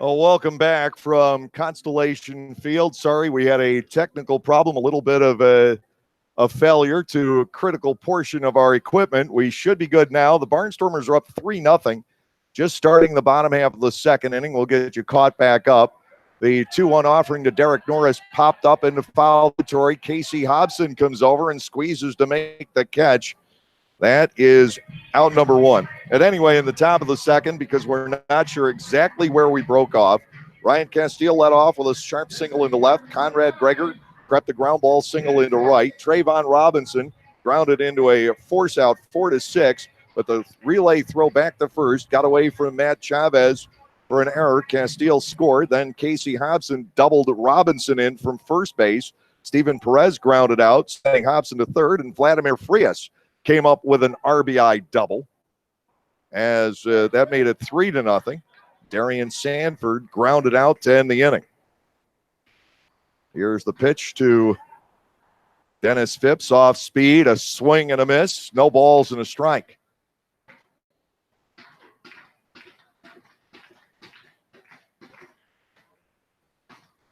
Oh, welcome back from Constellation Field. Sorry, we had a technical problem, a little bit of a failure to a critical portion of our equipment. We should be good now. The Barnstormers are up 3-0, just starting the bottom half of the second inning. We'll get you caught back up. The 2-1 offering to Derek Norris popped up into foul territory. Casey Hobson comes over and squeezes to make the catch. That is out number one. And anyway, in the top of the second, because we're not sure exactly where we broke off, Ryan Castile led off with a sharp single into left. Conrad Greger prepped the ground ball single into right. Trayvon Robinson grounded into a force out 4-6, but the relay throw back to first got away from Matt Chavez for an error. Castile scored. Then Casey Hobson doubled Robinson in from first base. Steven Perez grounded out, sending Hobson to third, and Vladimir Frias came up with an RBI double as that made it 3-0. Darian Sanford grounded out to end the inning. Here's the pitch to Dennis Phipps, off speed, a swing and a miss, no balls and a strike.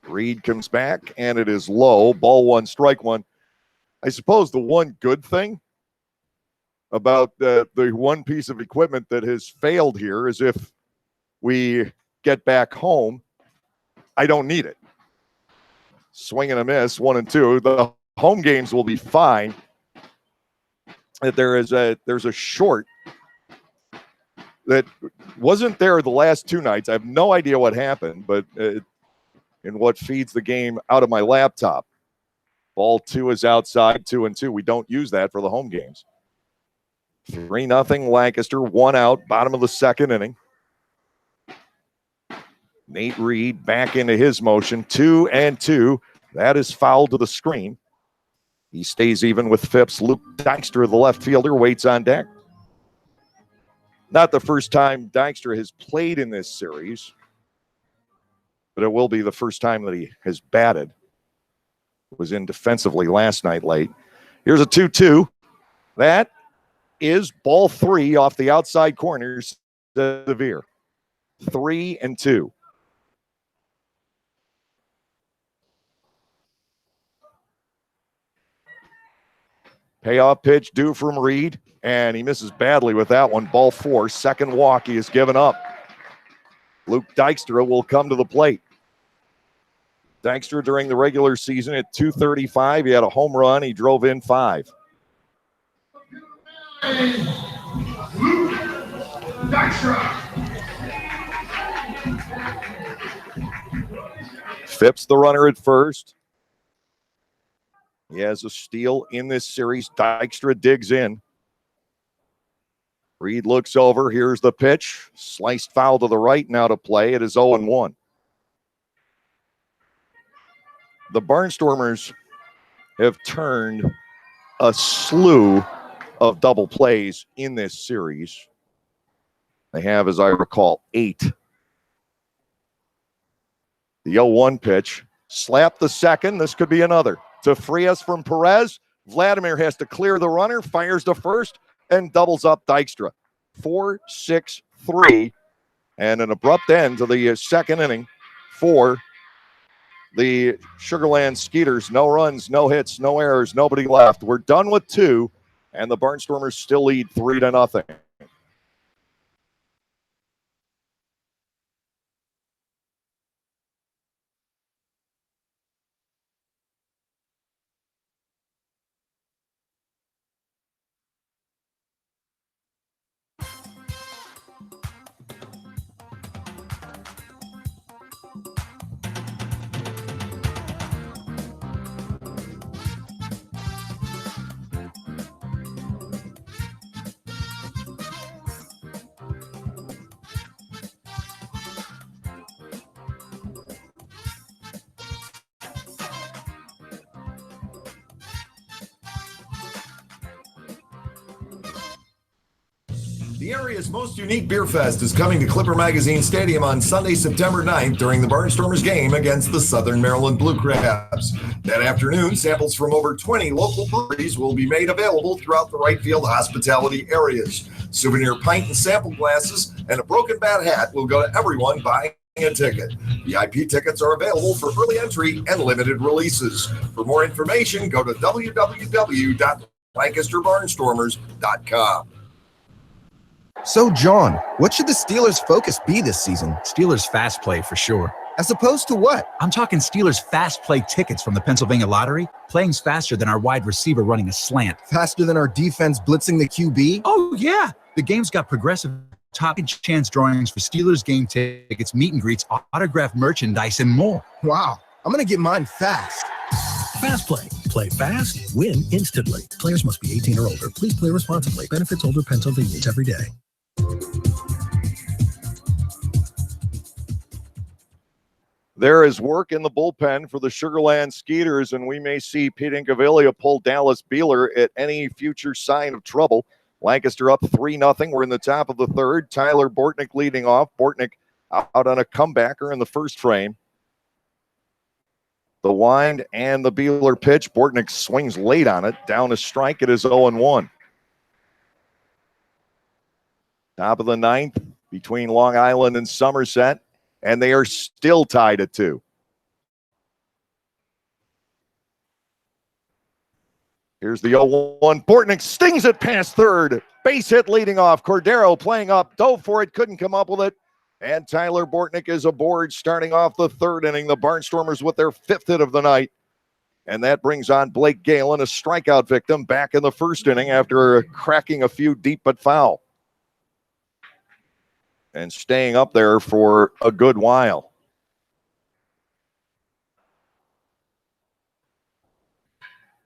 Reed comes back and it is low, ball one, strike one. I suppose the one good thing about the one piece of equipment that has failed here is if we get back home, I don't need it. Swing and a miss, 1 and 2. The home games will be fine. There's a short that wasn't there the last two nights. I have no idea what happened, but in what feeds the game out of my laptop. Ball 2 is outside, 2 and 2. We don't use that for the home games. 3-0 Lancaster, 1 out, bottom of the second inning. Nate Reed back into his motion, 2 and 2. That is foul to the screen. He stays even with Phipps. Luke Dykstra, the left fielder, waits on deck. Not the first time Dykstra has played in this series, but it will be the first time that he has batted. Was in defensively last night late. Here's a 2-2. That is ball 3 off the outside corners. Severe. 3 and 2. Payoff pitch due from Reed, and he misses badly with that one. Ball 4, second walk he has given up. Luke Dykstra will come to the plate. Dykstra during the regular season at .235. He had a home run. He drove in 5. Luke Dykstra. Phipps the runner at first. He has a steal in this series. Dykstra digs in. Reed looks over. Here's the pitch. Sliced foul to the right now to play. It is 0-1. The Barnstormers have turned a slew of double plays in this series. They have, as I recall, 8. The 0-1 pitch. Slap the second. This could be another. To Frias from Perez. Vladimir has to clear the runner, fires to first, and doubles up Dykstra. 4-6-3. And an abrupt end to the second inning for the Sugarland Skeeters. No runs, no hits, no errors, nobody left. We're done with 2, and the Barnstormers still lead 3-0. The area's most unique beer fest is coming to Clipper Magazine Stadium on Sunday, September 9th during the Barnstormers game against the Southern Maryland Blue Crabs. That afternoon, samples from over 20 local breweries will be made available throughout the right field hospitality areas. Souvenir pint and sample glasses and a broken bat hat will go to everyone buying a ticket. VIP tickets are available for early entry and limited releases. For more information, go to www.lancasterbarnstormers.com. So, John, what should the Steelers' focus be this season? Steelers fast play for sure. As opposed to what? I'm talking Steelers fast play tickets from the Pennsylvania Lottery. Playing's faster than our wide receiver running a slant. Faster than our defense blitzing the QB? Oh, yeah. The game's got progressive top chance drawings for Steelers game tickets, meet and greets, autographed merchandise, and more. Wow. I'm going to get mine fast. Fast Play. Play fast, win instantly. Players must be 18 or older. Please play responsibly. Benefits older Pennsylvanians every day. There is work in the bullpen for the Sugarland Skeeters, and we may see Pete Incaviglia pull Dallas Beeler at any future sign of trouble. Lancaster up 3-0. We're in the top of the third. Tyler Bortnick leading off. Bortnick out on a comebacker in the first frame. The wind and the Beeler pitch. Bortnick swings late on it. Down a strike. It is 0-1. Top of the ninth between Long Island and Somerset. And they are still tied at 2. Here's the 0-1. Bortnick stings it past third. Base hit leading off. Cordero playing up. Dove for it. Couldn't come up with it. And Tyler Bortnick is aboard starting off the third inning. The Barnstormers with their 5th hit of the night. And that brings on Blake Galen, a strikeout victim, back in the first inning after cracking a few deep but foul. And staying up there for a good while.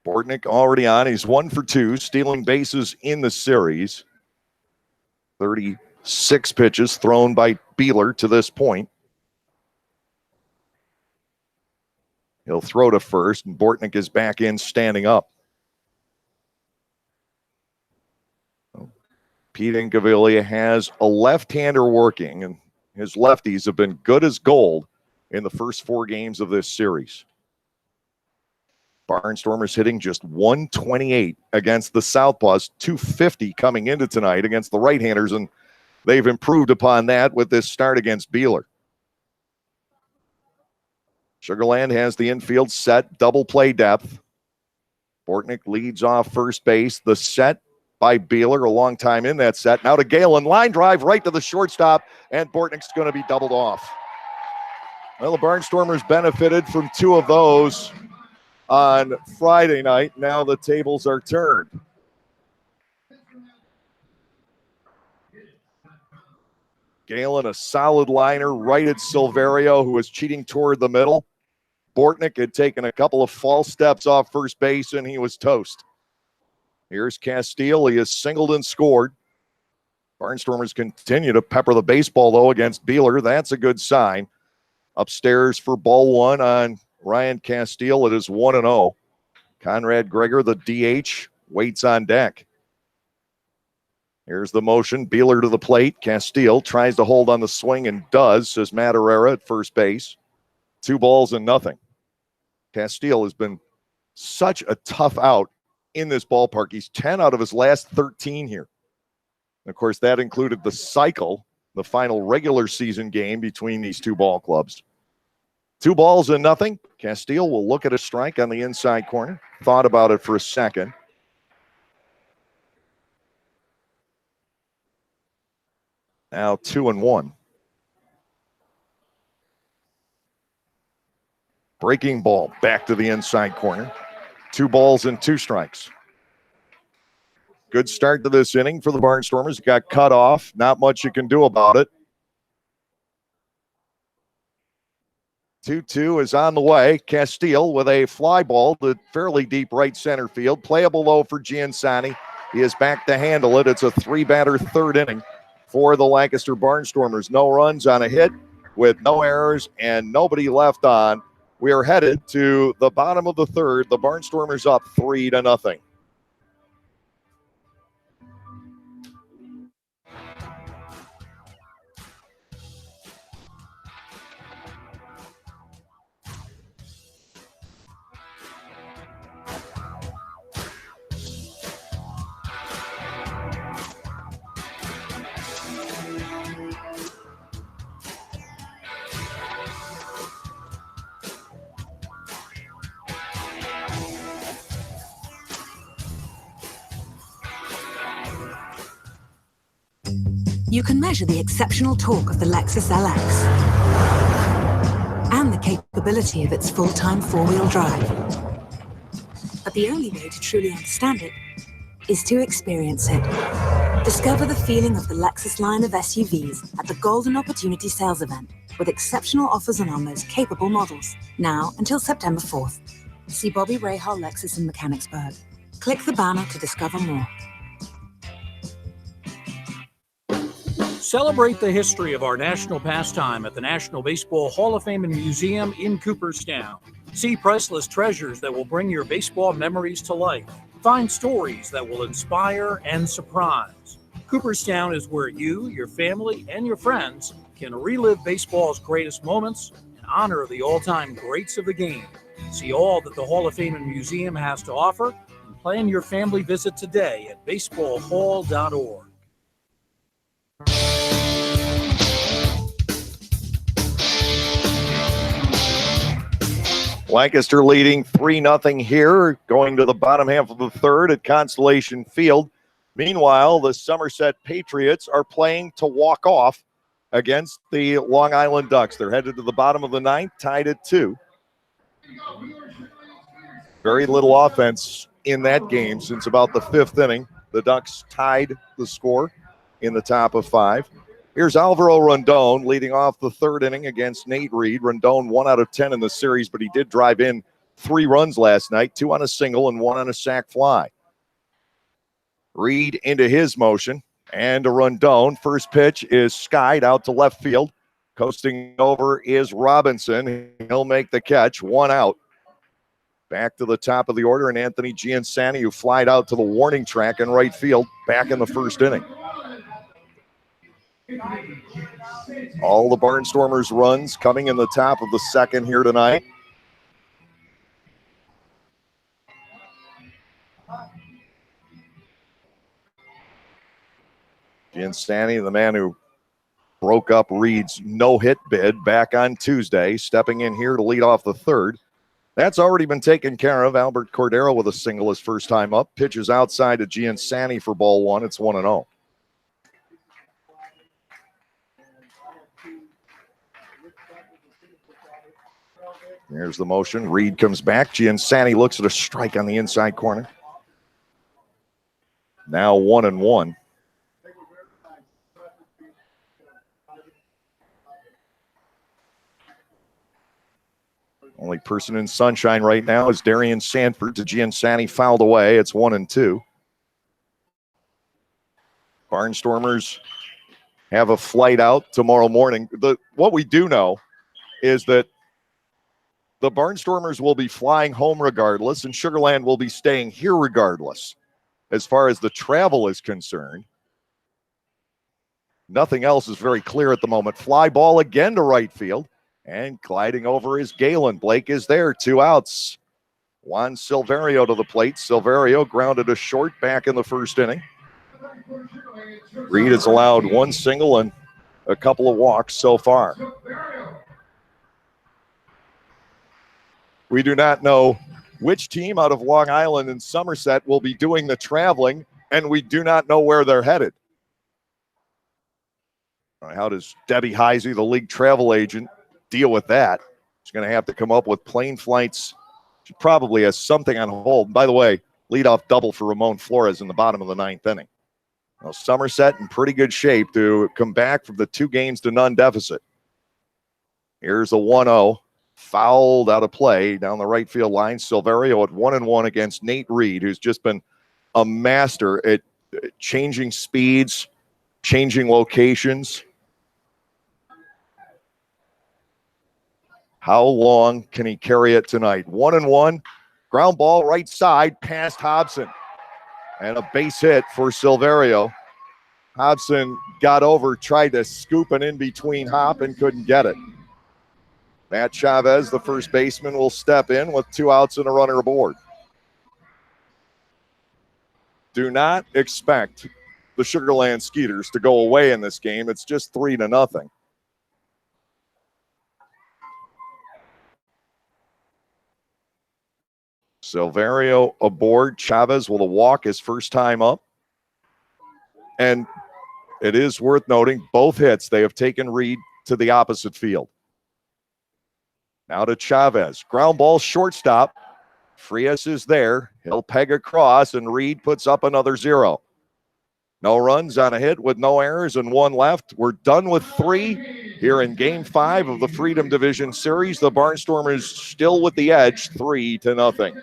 Bortnick already on. He's 1 for 2, stealing bases in the series. 36 pitches thrown by Beeler to this point. He'll throw to first, and Bortnick is back in standing up. Pete Incaviglia has a left-hander working, and his lefties have been good as gold in the first 4 games of this series. Barnstormers hitting just 128 against the Southpaws, 250 coming into tonight against the right-handers, and they've improved upon that with this start against Beeler. Sugarland has the infield set, double play depth. Bortnick leads off first base. The set by Beeler, a long time in that set. Now to Galen, line drive right to the shortstop, and Bortnick's going to be doubled off. Well, the Barnstormers benefited from 2 of those on Friday night. Now the tables are turned. Galen, a solid liner right at Silverio, who was cheating toward the middle. Bortnick had taken a couple of false steps off first base, and he was toast. Here's Castile. He has singled and scored. Barnstormers continue to pepper the baseball, though, against Beeler. That's a good sign. Upstairs for ball 1 on Ryan Castile. It is 1-0. Conrad Greger, the DH, waits on deck. Here's the motion. Beeler to the plate. Castile tries to hold on the swing and does, says Matt Herrera at first base. 2 balls and nothing. Castile has been such a tough out in this ballpark. He's 10 out of his last 13 here. And of course, that included the cycle, the final regular season game between these 2 ball clubs. 2 balls and nothing. Castile will look at a strike on the inside corner. Thought about it for a second. Now 2-1. Breaking ball back to the inside corner. 2 balls and 2 strikes. Good start to this inning for the Barnstormers. Got cut off. Not much you can do about it. 2-2 is on the way. Castile with a fly ball to fairly deep right center field. Playable low for Giansani. He is back to handle it. It's a 3-batter third inning for the Lancaster Barnstormers. No runs on a hit with no errors and nobody left on. We are headed to the bottom of the third. The Barnstormers up 3-0. You can measure the exceptional torque of the Lexus LX and the capability of its full-time four-wheel drive. But the only way to truly understand it is to experience it. Discover the feeling of the Lexus line of SUVs at the Golden Opportunity Sales Event with exceptional offers on our most capable models. Now until September 4th. See Bobby Rahal Lexus in Mechanicsburg. Click the banner to discover more. Celebrate the history of our national pastime at the National Baseball Hall of Fame and Museum in Cooperstown. See priceless treasures that will bring your baseball memories to life. Find stories that will inspire and surprise. Cooperstown is where you, your family, and your friends can relive baseball's greatest moments in honor of the all-time greats of the game. See all that the Hall of Fame and Museum has to offer and plan your family visit today at baseballhall.org. Lancaster leading 3-0 here, going to the bottom half of the third at Constellation Field. Meanwhile, the Somerset Patriots are playing to walk off against the Long Island Ducks. They're headed to the bottom of the ninth, tied at 2. Very little offense in that game since about the 5th inning. The Ducks tied the score in the top of 5. Here's Alvaro Rondon leading off the 3rd inning against Nate Reed. Rondon 1 out of 10 in the series, but he did drive in 3 runs last night, 2 on a single and 1 on a sac fly. Reed into his motion and a Rondon. First pitch is skied out to left field. Coasting over is Robinson. He'll make the catch, 1 out. Back to the top of the order, and Anthony Giansani, who flied out to the warning track in right field, back in the 1st inning. All the Barnstormers runs coming in the top of the 2nd here tonight. Giansani, the man who broke up Reed's no-hit bid back on Tuesday, stepping in here to lead off the 3rd. That's already been taken care of. Albert Cordero with a single his first time up. Pitches outside to Giansani for ball 1. It's 1-0. There's the motion. Reed comes back. Giansani looks at a strike on the inside corner. Now 1-1. Only person in sunshine right now is Darian Sanford. To Giansani, fouled away. It's 1-2. Barnstormers have a flight out tomorrow morning. What we do know is that the Barnstormers will be flying home regardless, and Sugar Land will be staying here regardless. As far as the travel is concerned, nothing else is very clear at the moment. Fly ball again to right field, and gliding over is Galen. Blake is there, 2 outs. Juan Silverio to the plate. Silverio grounded a short back in the 1st inning. Reed has allowed 1 single and a couple of walks so far. We do not know which team out of Long Island and Somerset will be doing the traveling, and we do not know where they're headed. How does Debbie Heisey, the league travel agent, deal with that? She's going to have to come up with plane flights. She probably has something on hold. And by the way, leadoff double for Ramon Flores in the bottom of the 9th inning. Well, Somerset in pretty good shape to come back from the 2-0 deficit. Here's a 1-0. Fouled out of play down the right field line. Silverio at 1-1 against Nate Reed, who's just been a master at changing speeds, changing locations. How long can he carry it tonight? 1-1, ground ball right side past Hobson. And a base hit for Silverio. Hobson got over, tried to scoop an in between hop and couldn't get it. Matt Chavez, the first baseman, will step in with 2 outs and a runner aboard. Do not expect the Sugar Land Skeeters to go away in this game. It's just 3-0. Silverio aboard. Chavez with a walk his first time up. And it is worth noting both hits, they have taken Reed to the opposite field. Now to Chavez. Ground ball, shortstop. Frias is there. He'll peg across, and Reed puts up another 0. No runs on a hit with no errors and 1 left. We're done with 3 here in Game 5 of the Freedom Division Series. The Barnstormers still with the edge, 3-0.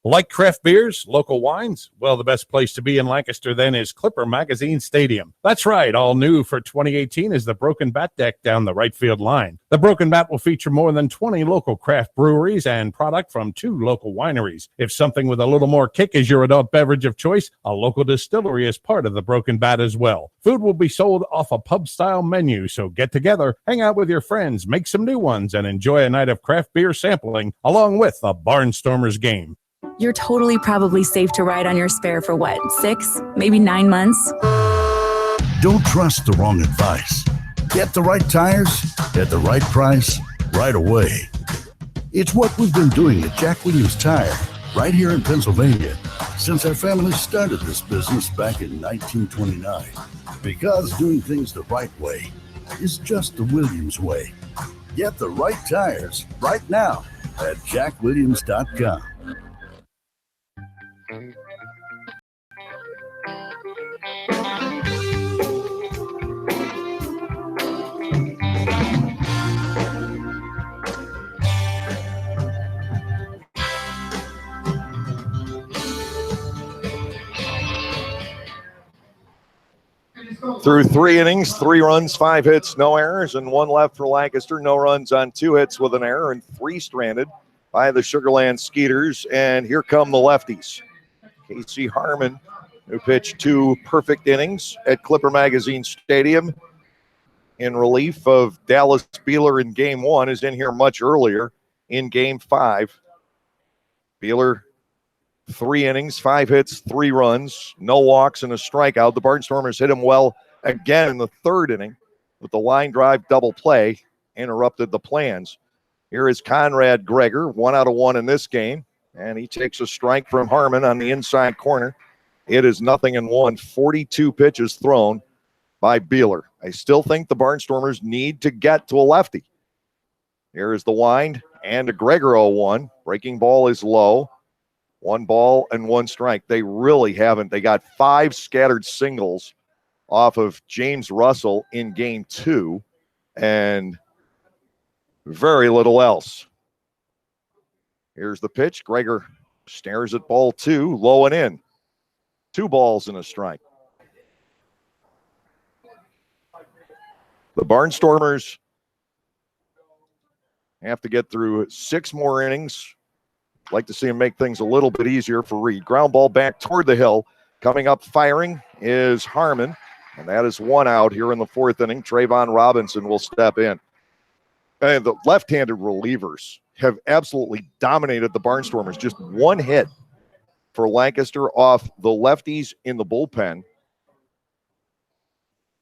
Like craft beers, local wines? Well, the best place to be in Lancaster then is Clipper Magazine Stadium. That's right, all new for 2018 is the Broken Bat deck down the right field line. The Broken Bat will feature more than 20 local craft breweries and product from 2 local wineries. If something with a little more kick is your adult beverage of choice, a local distillery is part of the Broken Bat as well. Food will be sold off a pub-style menu, so get together, hang out with your friends, make some new ones, and enjoy a night of craft beer sampling along with the Barnstormers game. You're totally probably safe to ride on your spare for what, 6, maybe 9 months? Don't trust the wrong advice. Get the right tires at the right price right away. It's what we've been doing at Jack Williams Tire right here in Pennsylvania since our family started this business back in 1929. Because doing things the right way is just the Williams way. Get the right tires right now at jackwilliams.com. Through 3 innings, 3 runs, 5 hits, no errors, and 1 left for Lancaster. No runs on 2 hits with an error and 3 stranded by the Sugarland Skeeters. And here come the lefties. Casey Harmon, who pitched 2 perfect innings at Clipper Magazine Stadium in relief of Dallas Beeler in Game 1, is in here much earlier in Game 5. Beeler, 3 innings, 5 hits, 3 runs, no walks, and a strikeout. The Barnstormers hit him well again in the 3rd inning with the line drive double play, interrupted the plans. Here is Conrad Greger, 1 out of 1 in this game, and he takes a strike from Harmon on the inside corner. It is 0-1, 42 pitches thrown by Beeler. I still think the Barnstormers need to get to a lefty. Here is the wind and a Greger 0-1. Breaking ball is low. 1 ball and 1 strike. They really haven't. They got 5 scattered singles off of James Russell in Game 2 and very little else. Here's the pitch. Greger stares at ball 2, low and in. 2 balls and a strike. The Barnstormers have to get through 6 more innings. Like to see him make things a little bit easier for Reed. Ground ball back toward the hill. Coming up firing is Harmon, and that is 1 out here in the 4th inning. Trayvon Robinson will step in. And the left-handed relievers have absolutely dominated the Barnstormers. Just 1 hit for Lancaster off the lefties in the bullpen.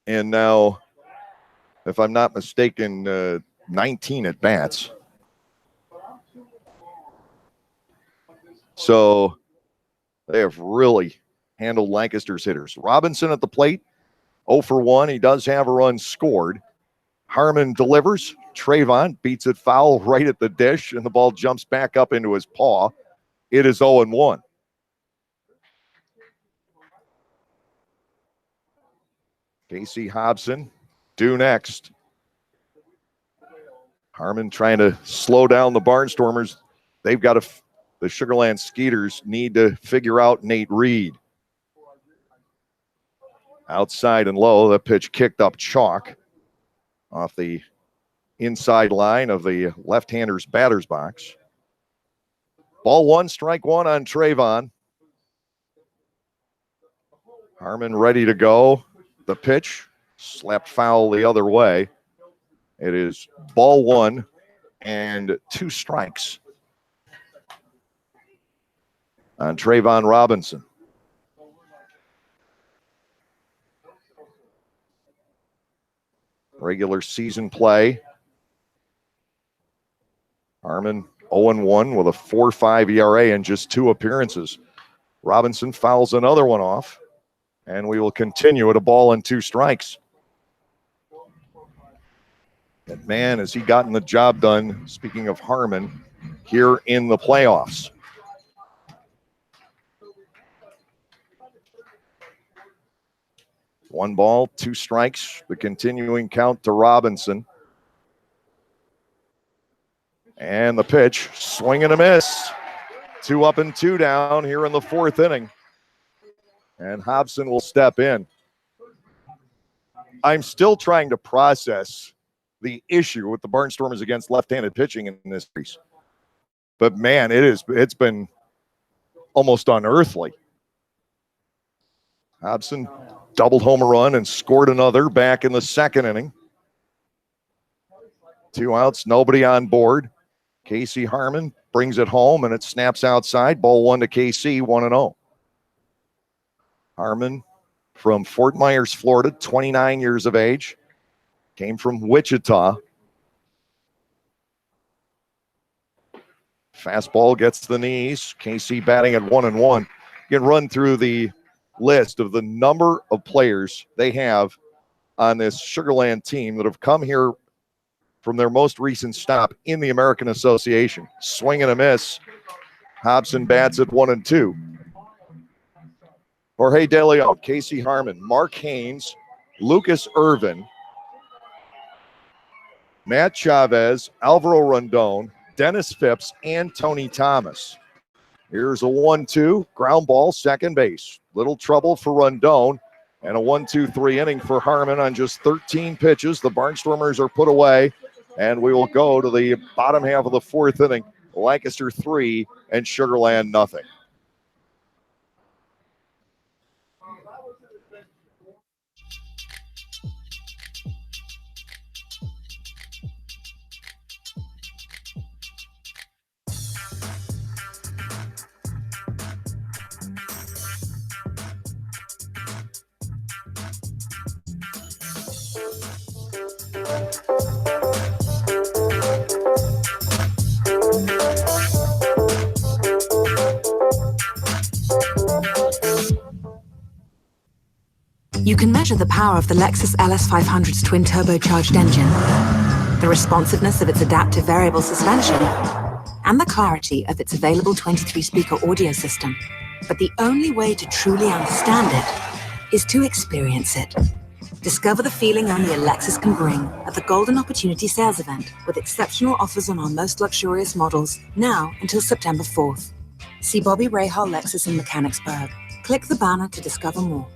And now, if I'm not mistaken, 19 at bats. So they have really handled Lancaster's hitters. Robinson at the plate, 0 for 1. He does have a run scored. Harmon delivers. Trayvon beats it foul right at the dish, and the ball jumps back up into his paw. It is 0-1. Casey Hobson due next. Harmon trying to slow down the Barnstormers. They've got to, the Sugarland Skeeters need to figure out Nate Reed. Outside and low, the pitch kicked up chalk off the inside line of the left-hander's batter's box. Ball 1, strike 1 on Trayvon. Harmon ready to go. The pitch slapped foul the other way. It is ball one and 2 strikes on Trayvon Robinson. Regular season play. Harmon 0-1 with a 4.5 ERA in just 2 appearances. Robinson fouls another one off, and we will continue at a ball and 2 strikes. And man, has he gotten the job done, speaking of Harmon, here in the playoffs. One ball, 2 strikes, the continuing count to Robinson. And the pitch, swing and a miss. 2 up and 2 down here in the 4th inning. And Hobson will step in. I'm still trying to process the issue with the Barnstormers against left-handed pitching in this series. But man, it's been almost unearthly. Hobson doubled home run and scored another back in the 2nd inning. 2 outs, nobody on board. Casey Harmon brings it home and it snaps outside. Ball 1 to KC, 1-0. Harmon from Fort Myers, Florida, 29 years of age. Came from Wichita. Fastball gets to the knees. KC batting at 1-1. You can run through the list of the number of players they have on this Sugarland team that have come here from their most recent stop in the American Association. Swing and a miss. Hobson bats at 1-2. Jorge De Leon, Casey Harmon, Mark Haynes, Lucas Irvin, Matt Chavez, Alvaro Rondon, Dennis Phipps, and Tony Thomas. Here's a 1-2, ground ball, second base. Little trouble for Rondon, and a 1-2-3 inning for Harmon on just 13 pitches. The Barnstormers are put away, and we will go to the bottom half of the 4th inning. Lancaster 3 and Sugarland nothing. You can measure the power of the Lexus LS500's twin-turbocharged engine, the responsiveness of its adaptive variable suspension, and the clarity of its available 23-speaker audio system. But the only way to truly understand it is to experience it. Discover the feeling only a Lexus can bring at the Golden Opportunity Sales Event with exceptional offers on our most luxurious models, now until September 4th. See Bobby Rahal Lexus in Mechanicsburg. Click the banner to discover more.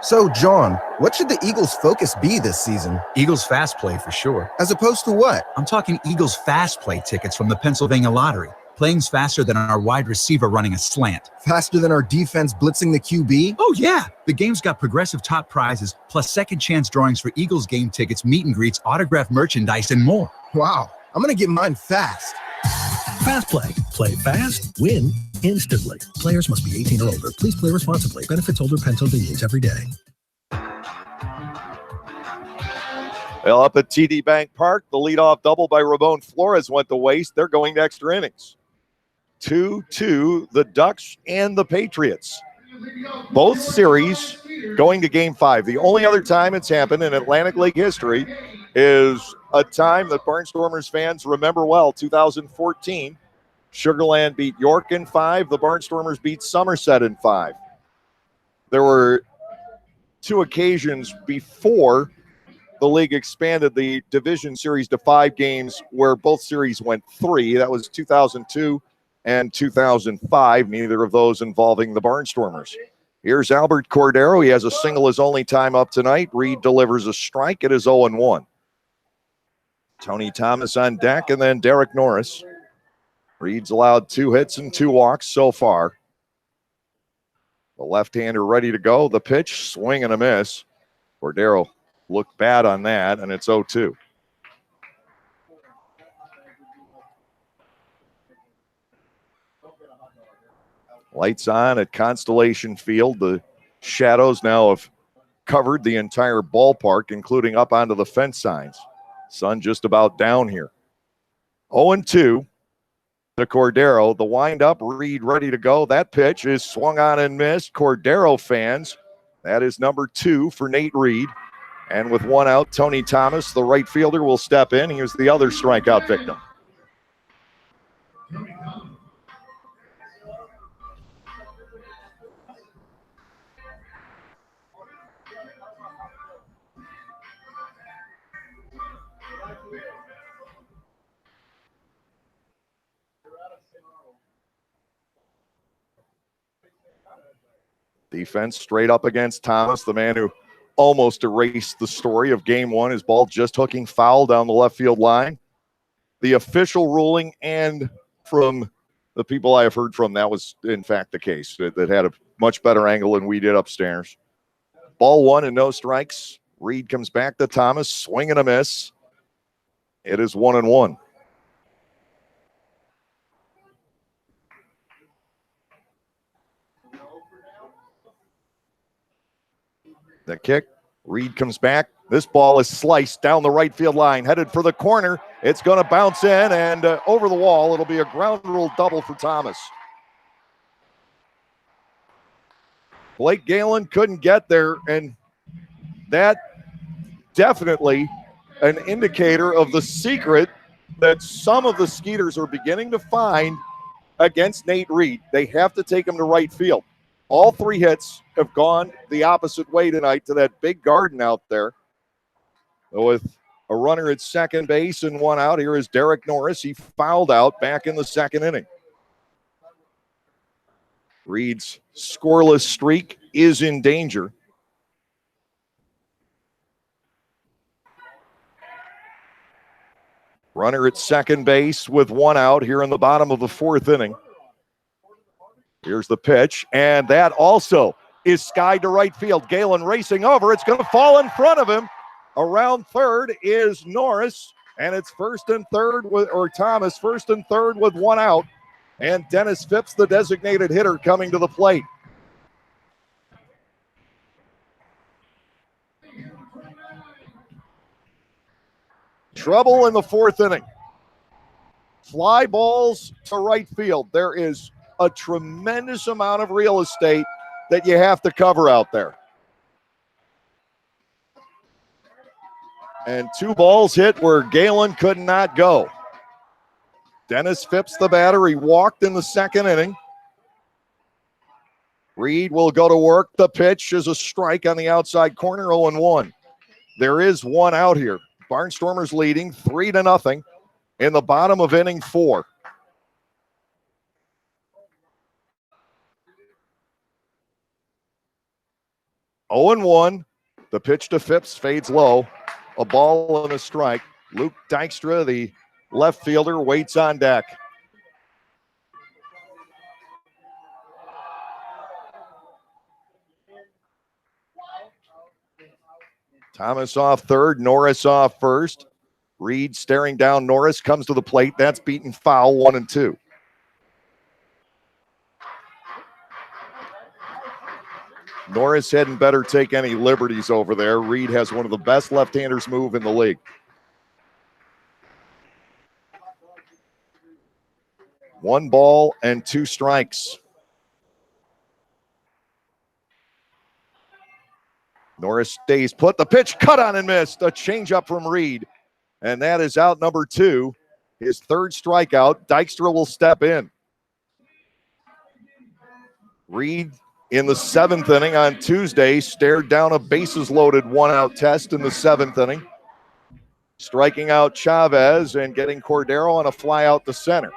So, John, what should the Eagles' focus be this season? Eagles fast play for sure. As opposed to what? I'm talking Eagles fast play tickets from the Pennsylvania Lottery. Playing's faster than our wide receiver running a slant. Faster than our defense blitzing the QB? Oh, yeah. The game's got progressive top prizes, plus second chance drawings for Eagles game tickets, meet and greets, autographed merchandise, and more. Wow. I'm going to get mine fast. Fast play. Play fast. Win instantly. Players must be 18 or older. Please play responsibly. Benefits older Pennsylvanians every day. Well, up at TD Bank Park, the leadoff double by Ramon Flores went to waste. They're going to extra innings. 2-2, the Ducks and the Patriots. Both series going to Game 5. The only other time it's happened in Atlantic League history is a time that Barnstormers fans remember well, 2014. Sugarland beat York in 5. The Barnstormers beat Somerset in 5. There were 2 occasions before the league expanded the division series to 5 games where both series went 3. That was 2002 and 2005, neither of those involving the Barnstormers. Here's Albert Cordero. He has a single his only time up tonight. Reed delivers a strike. It is 0-1. Tony Thomas on deck, and then Derek Norris. Reed's allowed 2 hits and 2 walks so far. The left-hander ready to go. The pitch, swing and a miss. Cordero looked bad on that, and it's 0-2. Lights on at Constellation Field. The shadows now have covered the entire ballpark, including up onto the fence signs. Sun just about down here. 0-2 to Cordero. The windup, Reed ready to go. That pitch is swung on and missed. Cordero fans, that is number 2 for Nate Reed. And with one out, Tony Thomas, the right fielder, will step in. He was the other strikeout victim. Defense straight up against Thomas, the man who almost erased the story of game 1. His ball just hooking foul down the left field line. The official ruling, and from the people I have heard from, that was in fact the case. That had a much better angle than we did upstairs. Ball 1 and no strikes. Reed comes back to Thomas, swing and a miss. It is 1-1. The kick, Reed comes back. This ball is sliced down the right field line, headed for the corner. It's going to bounce in and over the wall. It'll be a ground rule double for Thomas. Blake Galen couldn't get there, and that definitely an indicator of the secret that some of the Skeeters are beginning to find against Nate Reed. They have to take him to right field. All 3 hits have gone the opposite way tonight to that big garden out there. With a runner at second base and one out, here is Derek Norris. He fouled out back in the second inning. Reed's scoreless streak is in danger. Runner at second base with one out here in the bottom of the 4th inning. Here's the pitch, and that also is skied to right field. Galen racing over. It's going to fall in front of him. Around third is Norris, and it's first and third with, or Thomas, first and third with one out. And Dennis Phipps, the designated hitter, coming to the plate. Trouble in the 4th inning. Fly balls to right field. There is a tremendous amount of real estate that you have to cover out there. And 2 balls hit where Galen could not go. Dennis Phipps, the batter, he walked in the 2nd inning. Reed will go to work. The pitch is a strike on the outside corner, 0-1. There is one out here. Barnstormers leading 3-0 in the bottom of inning 4. Oh and 1. The pitch to Phipps fades low. A ball and a strike. Luke Dykstra, the left fielder, waits on deck. Thomas off third, Norris off first. Reed staring down Norris, comes to the plate. That's beaten foul, 1-2. Norris hadn't better take any liberties over there. Reed has one of the best left-handers move in the league. One ball and 2 strikes. Norris stays put. The pitch cut on and missed. A changeup from Reed. And that is out number 2. His 3rd strikeout. Dykstra will step in. Reed in the 7th inning on Tuesday stared down a bases-loaded one-out test in the 7th inning. Striking out Chavez and getting Cordero on a fly out to center.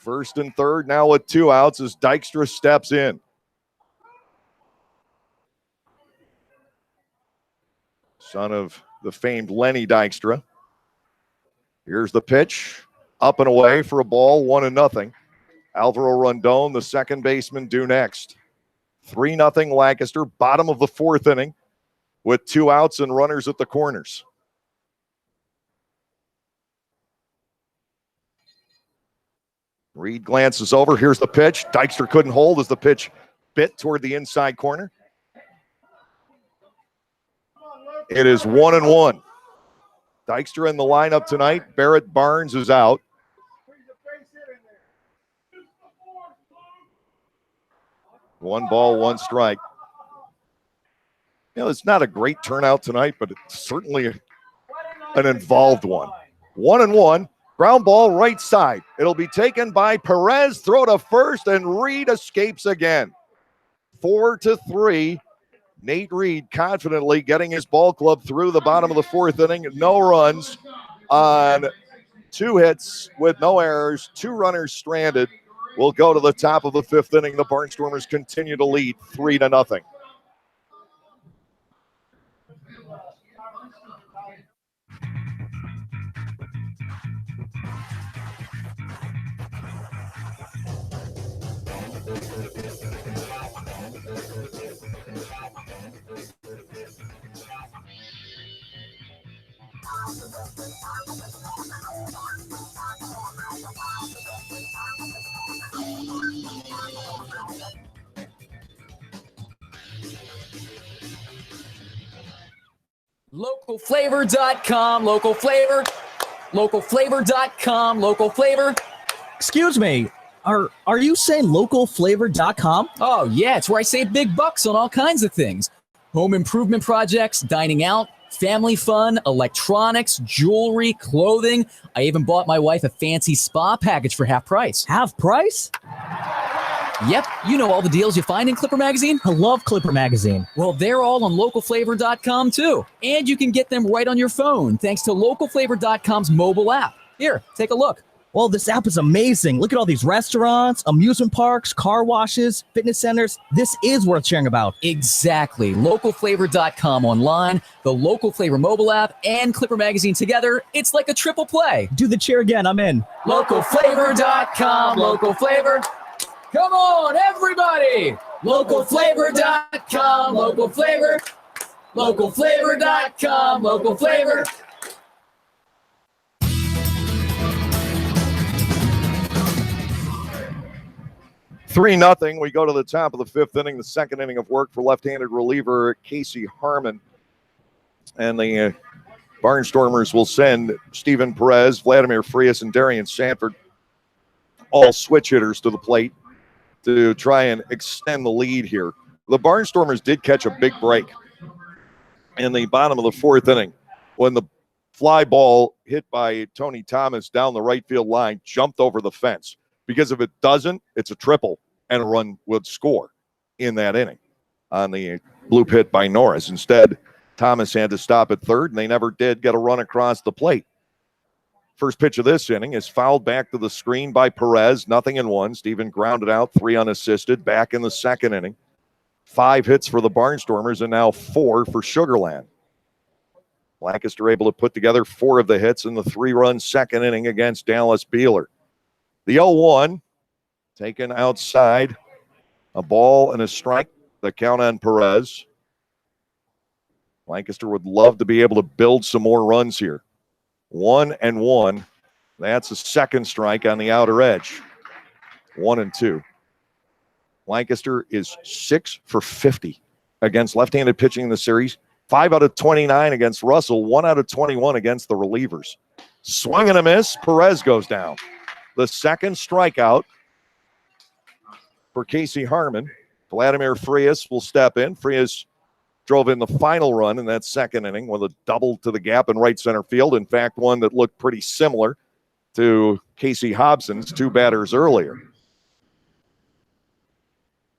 1st and 3rd now with 2 outs as Dykstra steps in. Son of the famed Lenny Dykstra. Here's the pitch. Up and away for a ball, 1-0. Alvaro Rondon, the second baseman, due next. 3-0 Lancaster, bottom of the fourth inning, with 2 outs and runners at the corners. Reed glances over. Here's the pitch. Dykstra couldn't hold as the pitch bit toward the inside corner. It is 1-1. Dykstra in the lineup tonight. Barrett Barnes is out. One ball, one strike. It's not a great turnout tonight, but it's certainly an involved one. 1-1. Ground ball right side. It'll be taken by Perez. Throw to first, and Reed escapes again. 4-3. Nate Reed confidently getting his ball club through the bottom of the fourth inning. No runs on 2 hits with no errors. 2 runners stranded. We'll go to the top of the fifth inning. The Barnstormers continue to lead 3-0. Localflavor.com, local flavor, localflavor.com, local flavor. Excuse me, are you saying localflavor.com? Oh, yeah, it's where I save big bucks on all kinds of things. Home improvement projects, dining out, family fun, electronics, jewelry, clothing. I even bought my wife a fancy spa package for half price. Half price? Yep, you know all the deals you find in Clipper Magazine. I love Clipper Magazine. Well, they're all on localflavor.com too. And you can get them right on your phone thanks to localflavor.com's mobile app. Here, take a look. Well, this app is amazing. Look at all these restaurants, amusement parks, car washes, fitness centers. This is worth sharing about. Exactly. Localflavor.com online, the Local Flavor mobile app, and Clipper Magazine together. It's like a triple play. Do the cheer again. I'm in. Localflavor.com, local flavor. Come on, everybody! Localflavor.com, local flavor. Localflavor.com, local flavor. Three nothing. We go to the top of the fifth inning, the second inning of work for left-handed reliever Casey Harmon. And the Barnstormers will send Steven Perez, Vladimir Frias, and Darian Sanford, all switch hitters, to the plate to try and extend the lead here. The Barnstormers did catch a big break in the bottom of the fourth inning when the fly ball hit by Tony Thomas down the right field line jumped over the fence. Because if it doesn't, it's a triple and a run would score in that inning on the bloop hit by Norris. Instead, Thomas had to stop at third, and they never did get a run across the plate. First pitch of this inning is fouled back to the screen by Perez, 0-1. Steven grounded out, 3 unassisted, back in the second inning. 5 hits for the Barnstormers and now 4 for Sugarland. Lancaster able to put together 4 of the hits in the 3-run second inning against Dallas Beeler. The 0-1 taken outside, a ball and a strike. The count on Perez. Lancaster would love to be able to build some more runs here. 1-1. That's a second strike on the outer edge. 1-2. Lancaster is 6 for 50 against left-handed pitching in the series. 5 out of 29 against Russell. 1 out of 21 against the relievers. Swing and a miss. Perez goes down. The second strikeout for Casey Harmon. Vladimir Frias will step in. Frias drove in the final run in that second inning with a double to the gap in right center field. In fact, one that looked pretty similar to Casey Hobson's 2 batters earlier.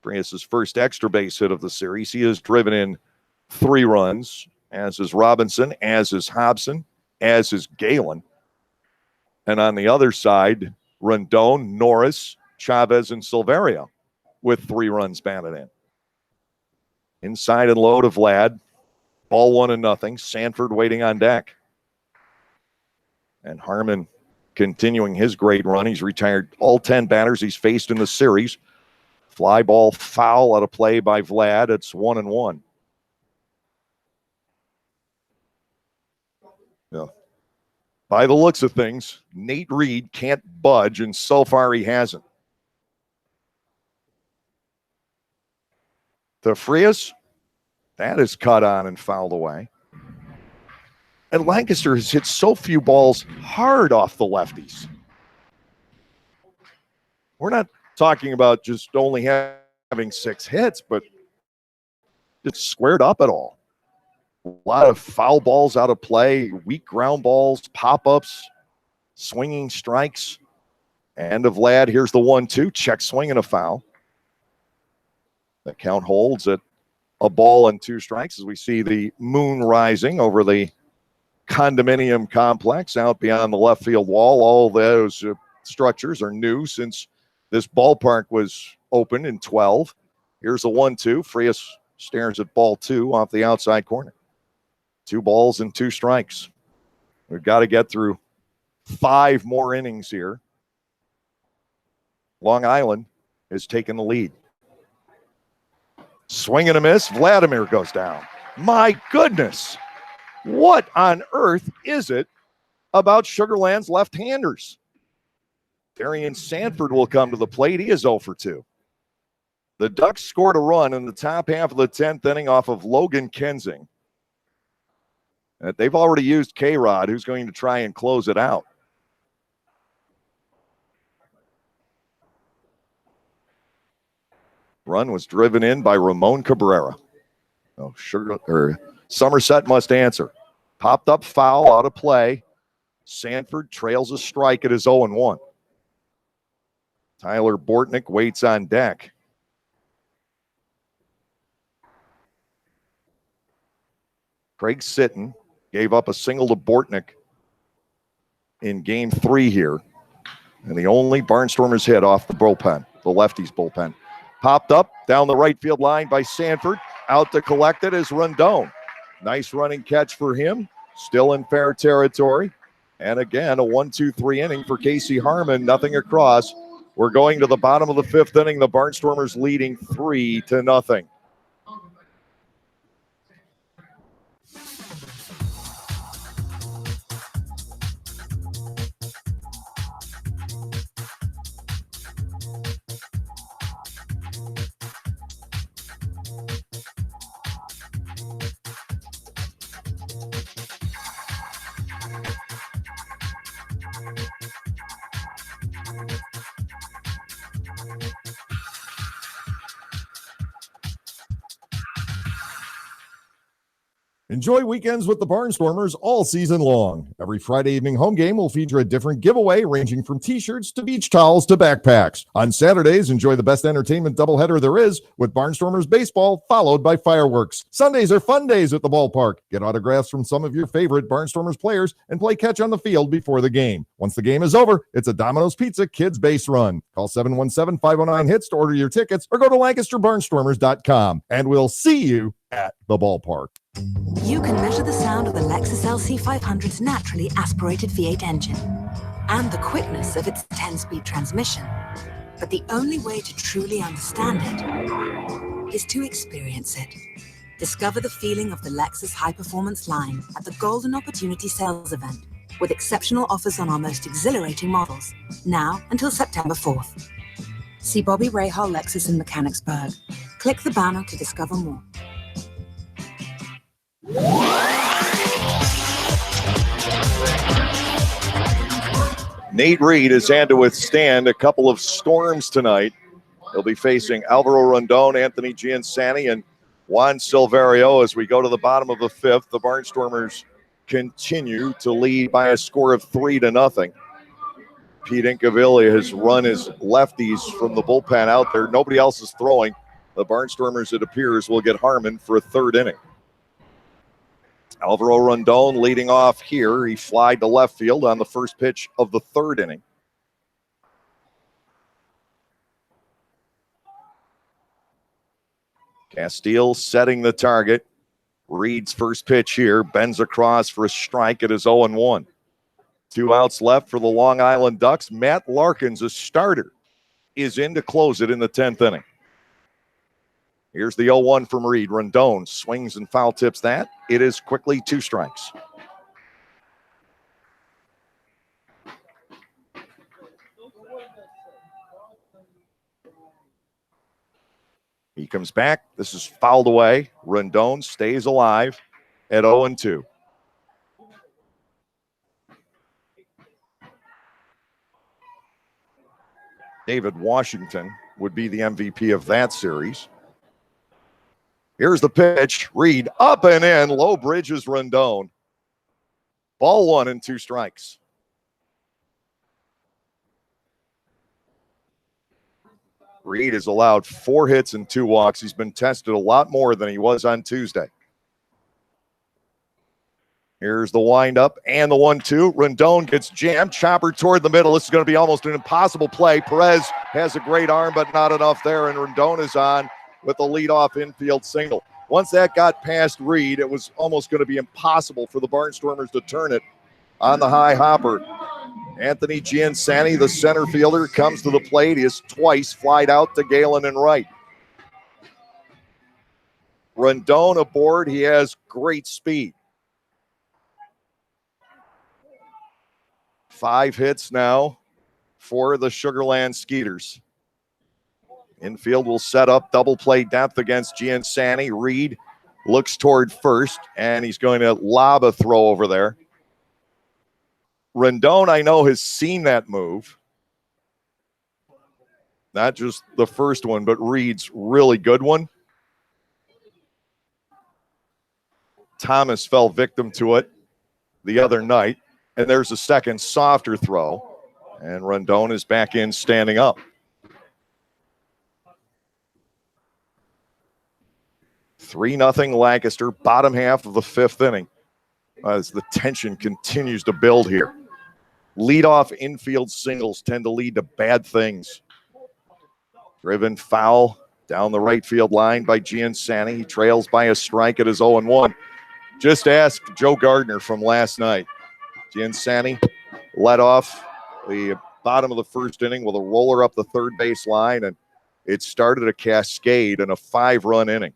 Frias' first extra base hit of the series. He has driven in 3 runs, as is Robinson, as is Hobson, as is Galen. And on the other side, Rondon, Norris, Chavez, and Silverio with 3 runs batted in. Inside and low to Vlad. Ball 1-0. Sanford waiting on deck. And Harmon continuing his great run. He's retired all 10 batters he's faced in the series. Fly ball foul out of play by Vlad. It's 1-1. Yeah. By the looks of things, Nate Reed can't budge, and so far he hasn't. To Frias, that is cut on and fouled away. And Lancaster has hit so few balls hard off the lefties. We're not talking about just only having 6 hits, but just squared up at all. A lot of foul balls out of play, weak ground balls, pop-ups, swinging strikes. And of Vlad, here's the 1-2, check swing and a foul. The count holds at a ball and 2 strikes as we see the moon rising over the condominium complex out beyond the left field wall. All those structures are new since this ballpark was opened in 12. Here's a 1-2. Frias stares at ball 2 off the outside corner. 2 balls and 2 strikes. We've got to get through 5 more innings here. Long Island has taken the lead. Swing and a miss. Vladimir goes down. My goodness. What on earth is it about Sugar Land's left-handers? Darian Sanford will come to the plate. He is 0 for 2. The Ducks scored a run in the top half of the 10th inning off of Logan Kensing. They've already used K-Rod, who's going to try and close it out. Run was driven in by Ramon Cabrera. Oh, Somerset must answer. Popped up foul out of play. Sanford trails a strike at his 0-1. Tyler Bortnick waits on deck. Craig Sitton gave up a single to Bortnick in game 3 here. And the only Barnstormers hit off the bullpen, the lefties bullpen. Popped up down the right field line by Sanford. Out to collect it is Rondon. Nice running catch for him. Still in fair territory. And again, a 1-2-3 inning for Casey Harmon. Nothing across. We're going to the bottom of the 5th inning. The Barnstormers leading 3-0. Enjoy weekends with the Barnstormers all season long. Every Friday evening home game will feature a different giveaway ranging from t-shirts to beach towels to backpacks. On Saturdays, enjoy the best entertainment doubleheader there is with Barnstormers baseball followed by fireworks. Sundays are fun days at the ballpark. Get autographs from some of your favorite Barnstormers players and play catch on the field before the game. Once the game is over, it's a Domino's Pizza Kids base run. Call 717-509-HITS to order your tickets or go to LancasterBarnstormers.com. And we'll see you at the ballpark. You can measure the sound of the Lexus LC500's naturally aspirated V8 engine and the quickness of its 10-speed transmission. But the only way to truly understand it is to experience it. Discover the feeling of the Lexus high-performance line at the Golden Opportunity Sales Event with exceptional offers on our most exhilarating models, now until September 4th. See Bobby Rahal Lexus in Mechanicsburg. Click the banner to discover more. Nate Reed has had to withstand a couple of storms tonight. He'll be facing Alvaro Rondon, Anthony Giansani, and Juan Silverio as we go to the bottom of the 5th. The Barnstormers continue to lead by a score of 3-0. Pete Incaviglia has run his lefties from the bullpen out there. Nobody else is throwing. The Barnstormers, it appears, will get Harmon for a 3rd inning. Alvaro Rondon leading off here. He flied to left field on the first pitch of the 3rd inning. Castile setting the target. Reed's first pitch here. Bends across for a strike at his 0-1. 2 outs left for the Long Island Ducks. Matt Larkins, a starter, is in to close it in the 10th inning. Here's the 0-1 from Reed. Rondon swings and foul tips that. It is quickly 2 strikes. He comes back. This is fouled away. Rondon stays alive at 0-2. David Washington would be the MVP of that series. Here's the pitch. Reed up and in. Low bridges Rondon. Ball 1 and 2 strikes. Reed has allowed 4 hits and 2 walks. He's been tested a lot more than he was on Tuesday. Here's the windup and the 1-2. Rondon gets jammed. Chopper toward the middle. This is going to be almost an impossible play. Perez has a great arm, but not enough there. And Rondon is on with a leadoff infield single. Once that got past Reed, it was almost going to be impossible for the Barnstormers to turn it on the high hopper. Anthony Giansani, the center fielder, comes to the plate. He has twice flied out to Galen and right. Rondon aboard. He has great speed. 5 hits now for the Sugarland Skeeters. Infield will set up double play depth against Giansani. Reed looks toward first, and he's going to lob a throw over there. Rondon, I know, has seen that move. Not just the first one, but Reed's really good one. Thomas fell victim to it the other night, and there's a second softer throw, and Rondon is back in standing up. 3-0 Lancaster, bottom half of the 5th inning, as the tension continues to build here. Leadoff infield singles tend to lead to bad things. Driven foul down the right field line by Giansani. He trails by a strike at his 0-1. Just ask Joe Gardner from last night. Giansani led off the bottom of the 1st inning with a roller up the third base line, and it started a cascade in a 5-run inning.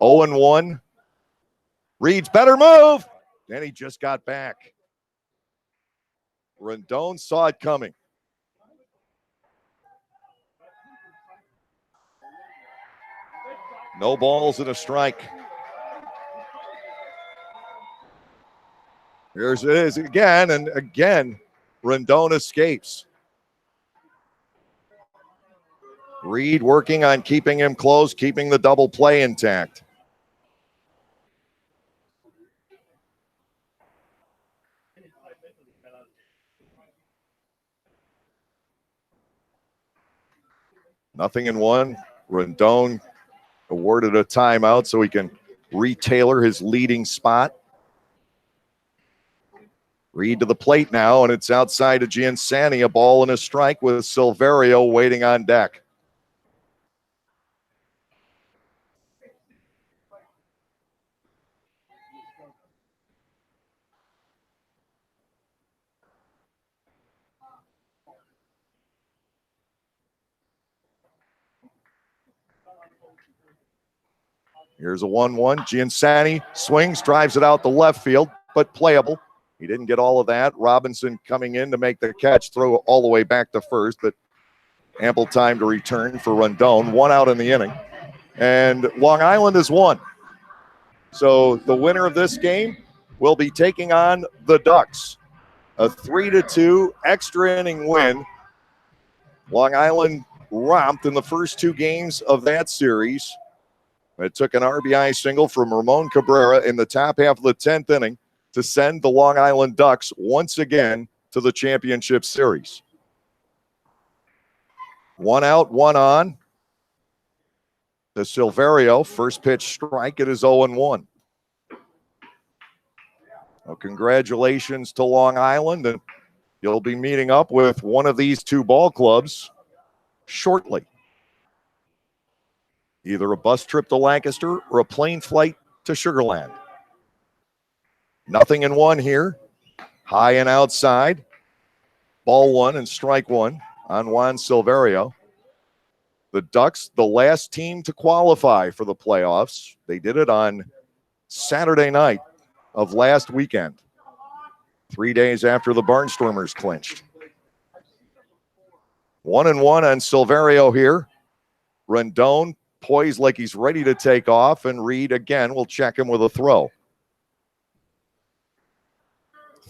0-1. Reed's better move. And he just got back. Rondon saw it coming. No balls and a strike. Here's it is again, and again, Rondon escapes. Reed working on keeping him close, keeping the double play intact. Nothing in 1. Rondon awarded a timeout so he can retailor his leading spot. Reed to the plate now, and it's outside of Giansani, a ball and a strike with Silverio waiting on deck. Here's a 1-1. Giansani swings, drives it out the left field, but playable. He didn't get all of that. Robinson coming in to make the catch, throw all the way back to first, but ample time to return for Rondon. 1 out in the inning. And Long Island has won. So the winner of this game will be taking on the Ducks. A 3-2 extra inning win. Long Island romped in the first 2 games of that series. It took an RBI single from Ramon Cabrera in the top half of the 10th inning to send the Long Island Ducks once again to the championship series. 1 out, 1 on. To Silverio, first pitch strike. It is 0-1. Well, congratulations to Long Island, and you'll be meeting up with one of these 2 ball clubs shortly. Either a bus trip to Lancaster or a plane flight to Sugarland. Nothing in 1 here. High and outside. Ball one and strike one on Juan Silverio. The Ducks, the last team to qualify for the playoffs. They did it on Saturday night of last weekend, 3 days after the Barnstormers clinched. 1-1 on Silverio here. Rendon poised like he's ready to take off, and Reed again will check him with a throw.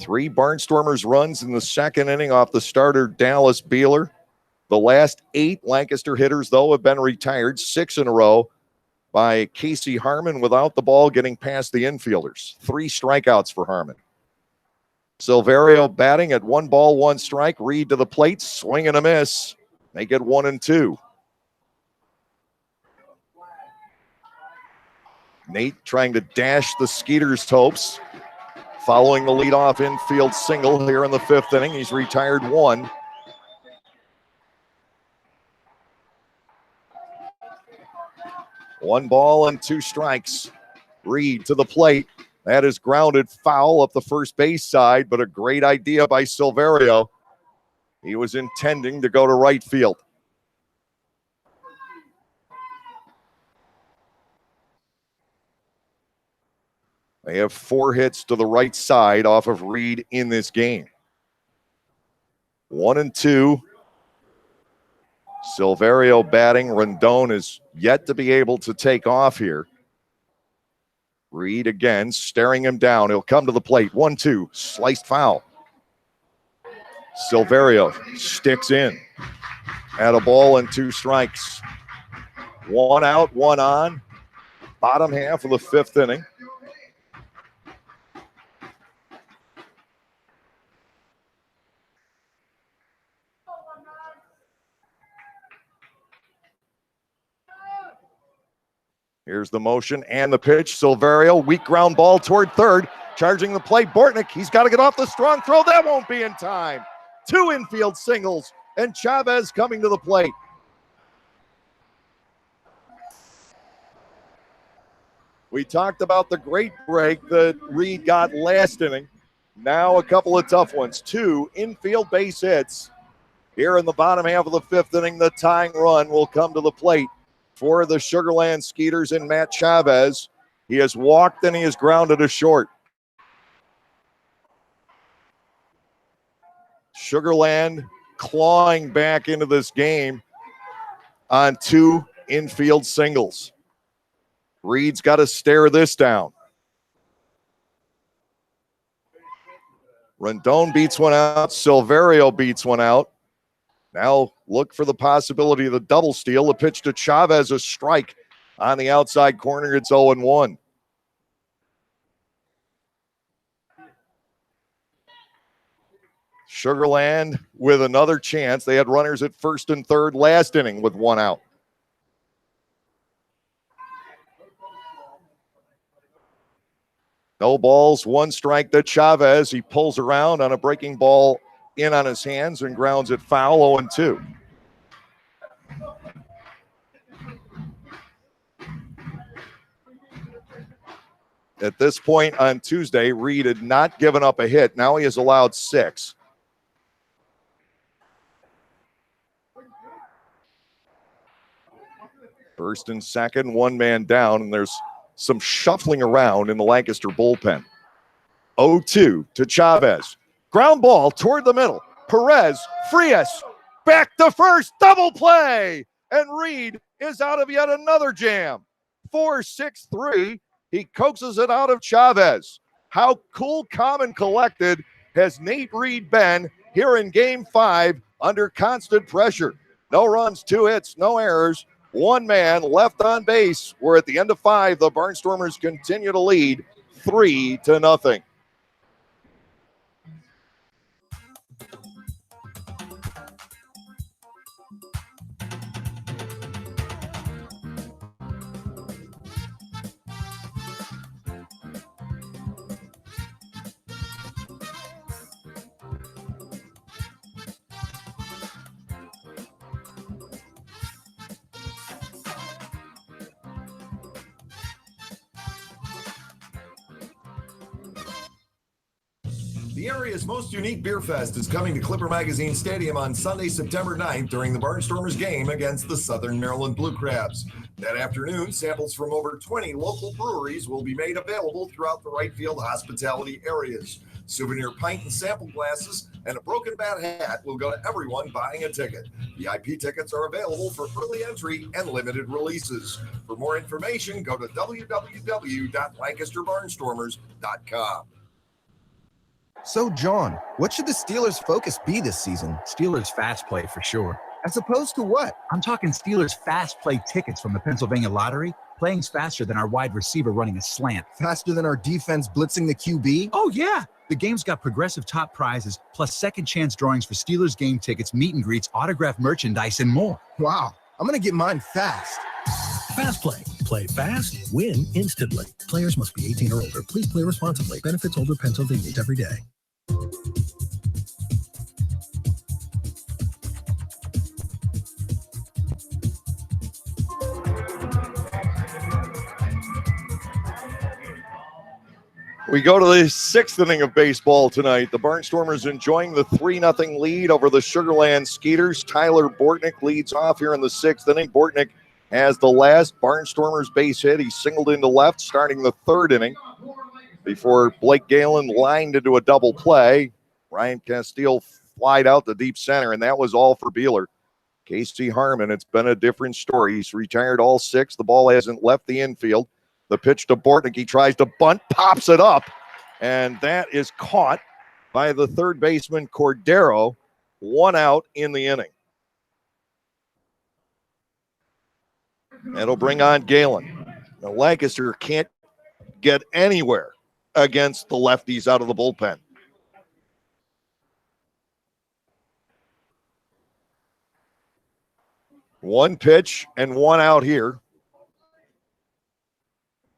3 Barnstormers runs in the second inning off the starter Dallas Beeler. The last 8 Lancaster hitters, though, have been retired, 6 in a row by Casey Harmon without the ball getting past the infielders. 3 strikeouts for Harmon. Silverio batting at 1 ball, 1 strike. Reed to the plate, swing and a miss. They get 1-2. Nate trying to dash the Skeeters' hopes. Following the leadoff infield single here in the 5th inning. He's retired 1. One ball and 2 strikes. Reed to the plate. That is grounded foul up the first base side, but a great idea by Silverio. He was intending to go to right field. They have 4 hits to the right side off of Reed in this game. 1-2. Silverio batting. Rendon is yet to be able to take off here. Reed again staring him down. He'll come to the plate. 1-2. Sliced foul. Silverio sticks in. At a ball and 2 strikes. 1 out, 1 on. Bottom half of the 5th inning. Here's the motion and the pitch. Silverio, weak ground ball toward third. Charging the plate. Bortnick, he's got to get off the strong throw. That won't be in time. 2 infield singles, and Chavez coming to the plate. We talked about the great break that Reed got last inning. Now a couple of tough ones. 2 infield base hits. Here in the bottom half of the 5th inning, the tying run will come to the plate for the Sugarland Skeeters and Matt Chavez. He has walked and he has grounded a short. Sugarland clawing back into this game on 2 infield singles. Reed's got to stare this down. Rendon beats one out. Silverio beats one out. Now look for the possibility of the double steal. The pitch to Chavez, a strike on the outside corner. It's 0-1. Sugarland with another chance. They had runners at first and third last inning with 1 out. No balls, 1 strike to Chavez. He pulls around on a breaking ball in on his hands and grounds it foul. 0-2. At this point on Tuesday, Reed had not given up a hit. Now he has allowed 6. First and second, 1 man down, and there's some shuffling around in the Lancaster bullpen. 0-2 to Chavez. Ground ball toward the middle. Perez, Frias, back to first, double play. And Reed is out of yet another jam. 4-6-3. He coaxes it out of Chavez. How cool, calm, and collected has Nate Reed been here in Game 5 under constant pressure? No runs, 2 hits, no errors. 1 man left on base. We're at the end of 5. The Barnstormers continue to lead 3-0. The area's most unique beer fest is coming to Clipper Magazine Stadium on Sunday, September 9th during the Barnstormers game against the Southern Maryland Blue Crabs. That afternoon, samples from over 20 local breweries will be made available throughout the right field hospitality areas. Souvenir pint and sample glasses and a broken bat hat will go to everyone buying a ticket. VIP tickets are available for early entry and limited releases. For more information, go to www.lancasterbarnstormers.com. So, John, what should the Steelers' focus be this season? Steelers fast play for sure. As opposed to what? I'm talking Steelers fast play tickets from the Pennsylvania Lottery. Playing's faster than our wide receiver running a slant. Faster than our defense blitzing the QB? Oh, yeah. The game's got progressive top prizes, plus second chance drawings for Steelers game tickets, meet and greets, autographed merchandise, and more. Wow, I'm going to get mine fast. Fast Play. Play fast, win instantly. Players must be 18 or older. Please play responsibly. Benefits older Pennsylvanians every day. We go to the sixth inning of baseball tonight. The Barnstormers enjoying the 3-0 lead over the Sugarland Skeeters. Tyler Bortnick leads off here in the sixth inning. Bortnick has the last Barnstormers base hit. He singled into left starting the third inning before Blake Galen lined into a double play. Ryan Castile flied out to deep center, and that was all for Beeler. Casey Harmon, it's been a different story. He's retired all six. The ball hasn't left the infield. The pitch to Bortnick, he tries to bunt, pops it up, and that is caught by the third baseman Cordero. 1 out in the inning. That'll bring on Galen. Now, Lancaster can't get anywhere against the lefties out of the bullpen. One pitch and 1 out here.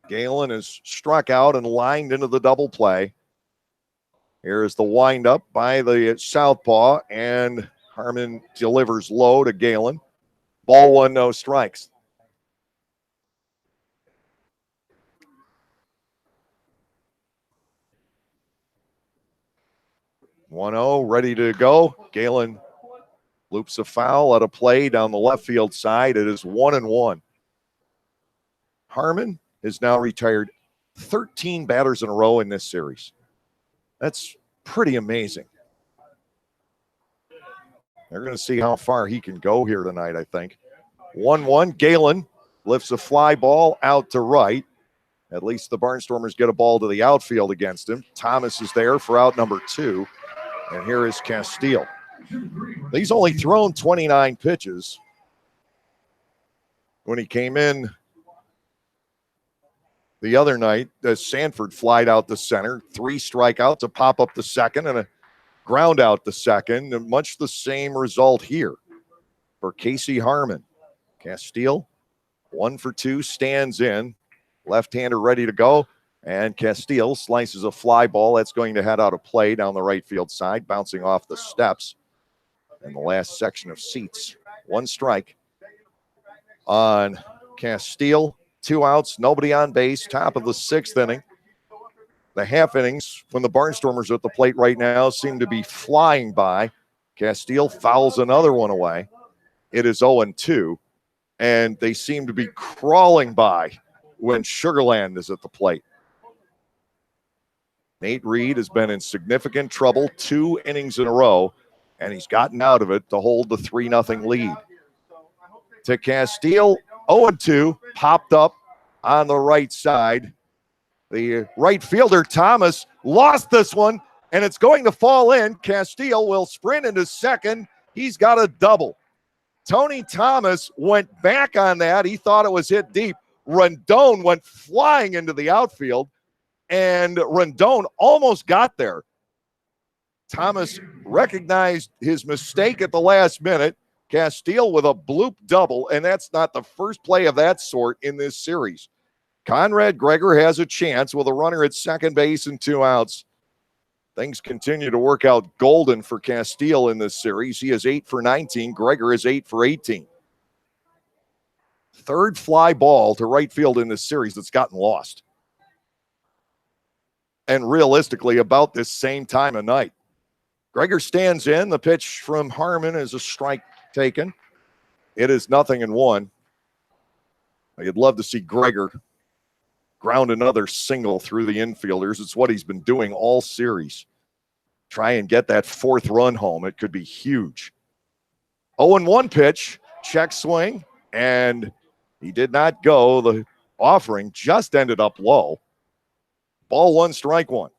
Galen is struck out and lined into the double play. Here is the windup by the southpaw, and Harmon delivers low to Galen. Ball 1, no strikes. (1-0) ready to go. Galen loops a foul at a play down the left field side. It is 1-1. Harmon has now retired 13 batters in a row in this series. That's pretty amazing. They're going to see how far he can go here tonight, I think. 1-1. Galen lifts a fly ball out to right. At least the Barnstormers get a ball to the outfield against him. Thomas is there for out number 2. And here is Castile. He's only thrown 29 pitches. When he came in the other night, Sanford flied out the center, 3 strikeouts, a pop up the second, and a ground out the second. And much the same result here for Casey Harmon. Castile, 1 for 2, stands in. Left-hander ready to go. And Castile slices a fly ball. That's going to head out of play down the right field side, bouncing off the steps in the last section of seats. 1 strike on Castile. 2 outs, nobody on base, top of the 6th inning. The half innings when the Barnstormers are at the plate right now seem to be flying by. Castile fouls another one away. It is 0-2, and they seem to be crawling by when Sugarland is at the plate. Nate Reed has been in significant trouble 2 innings in a row, and he's gotten out of it to hold the 3-0 lead. To Castile, 0-2, popped up on the right side. The right fielder, Thomas, lost this one, and it's going to fall in. Castile will sprint into second. He's got a double. Tony Thomas went back on that. He thought it was hit deep. Rendon went flying into the outfield, and Rendon almost got there. Thomas recognized his mistake at the last minute. Castile with a bloop double, and that's not the first play of that sort in this series. Conrad Gregor has a chance with a runner at second base and 2 outs. Things continue to work out golden for Castile in this series. He is 8 for 19. Gregor is 8 for 18. Third fly ball to right field in this series that's gotten lost. and realistically about this same time of night. Gregor stands in. The pitch from Harmon is a strike taken. It is 0-1. I'd love to see Gregor ground another single through the infielders. It's what he's been doing all series. Try and get that fourth run home. It could be huge. 0-1 pitch, check swing, and he did not go. The offering just ended up low. Ball one, strike one.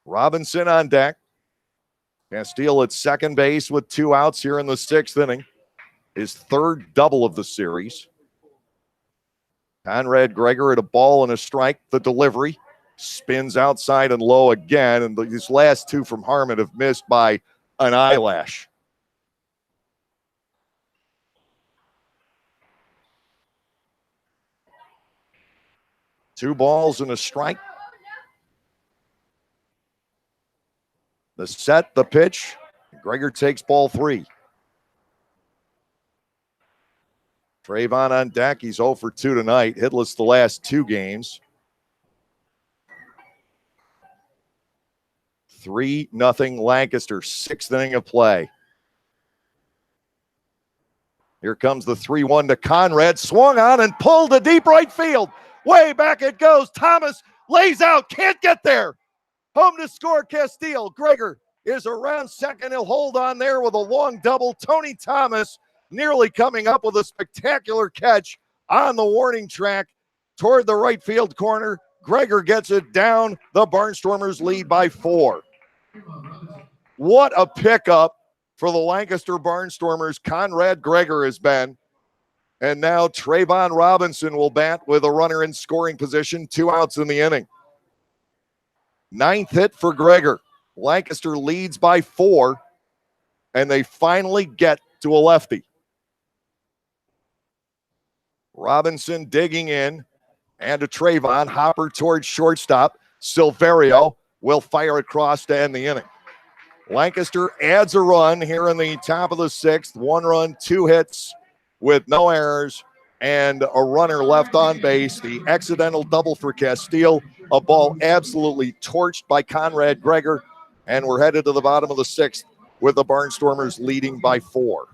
Robinson on deck. Castile at second base with 2 outs here in the 6th inning. His 3rd double of the series. Conrad Gregor at a ball and a strike. The delivery spins outside and low again. And these last 2 from Harmon have missed by an eyelash. Two balls and a strike. The set, the pitch. Gregor takes ball 3. Trayvon on deck. He's 0 for 2 tonight. Hitless the last 2 games. 3-0 Lancaster. 6th inning of play. Here comes the 3-1 to Conrad. Swung on and pulled to deep right field. Way back it goes. Thomas lays out. Can't get there. Home to score Castile. Gregor is around second. He'll hold on there with a long double. Tony Thomas nearly coming up with a spectacular catch on the warning track toward the right field corner. Gregor gets it down. The Barnstormers lead by 4. What a pickup for the Lancaster Barnstormers. Conrad Gregor has been. And now Trayvon Robinson will bat with a runner in scoring position. 2 outs in the inning. 9th hit for Gregor. Lancaster leads by 4, and they finally get to a lefty. Robinson digging in, and to Trayvon. Hopper towards shortstop. Silverio will fire across to end the inning. Lancaster adds a run here in the top of the 6th. 1 run, 2 hits with no errors, and a runner left on base. The accidental double for Castile. A ball absolutely torched by Conrad Gregor. And we're headed to the bottom of the 6th with the Barnstormers leading by 4.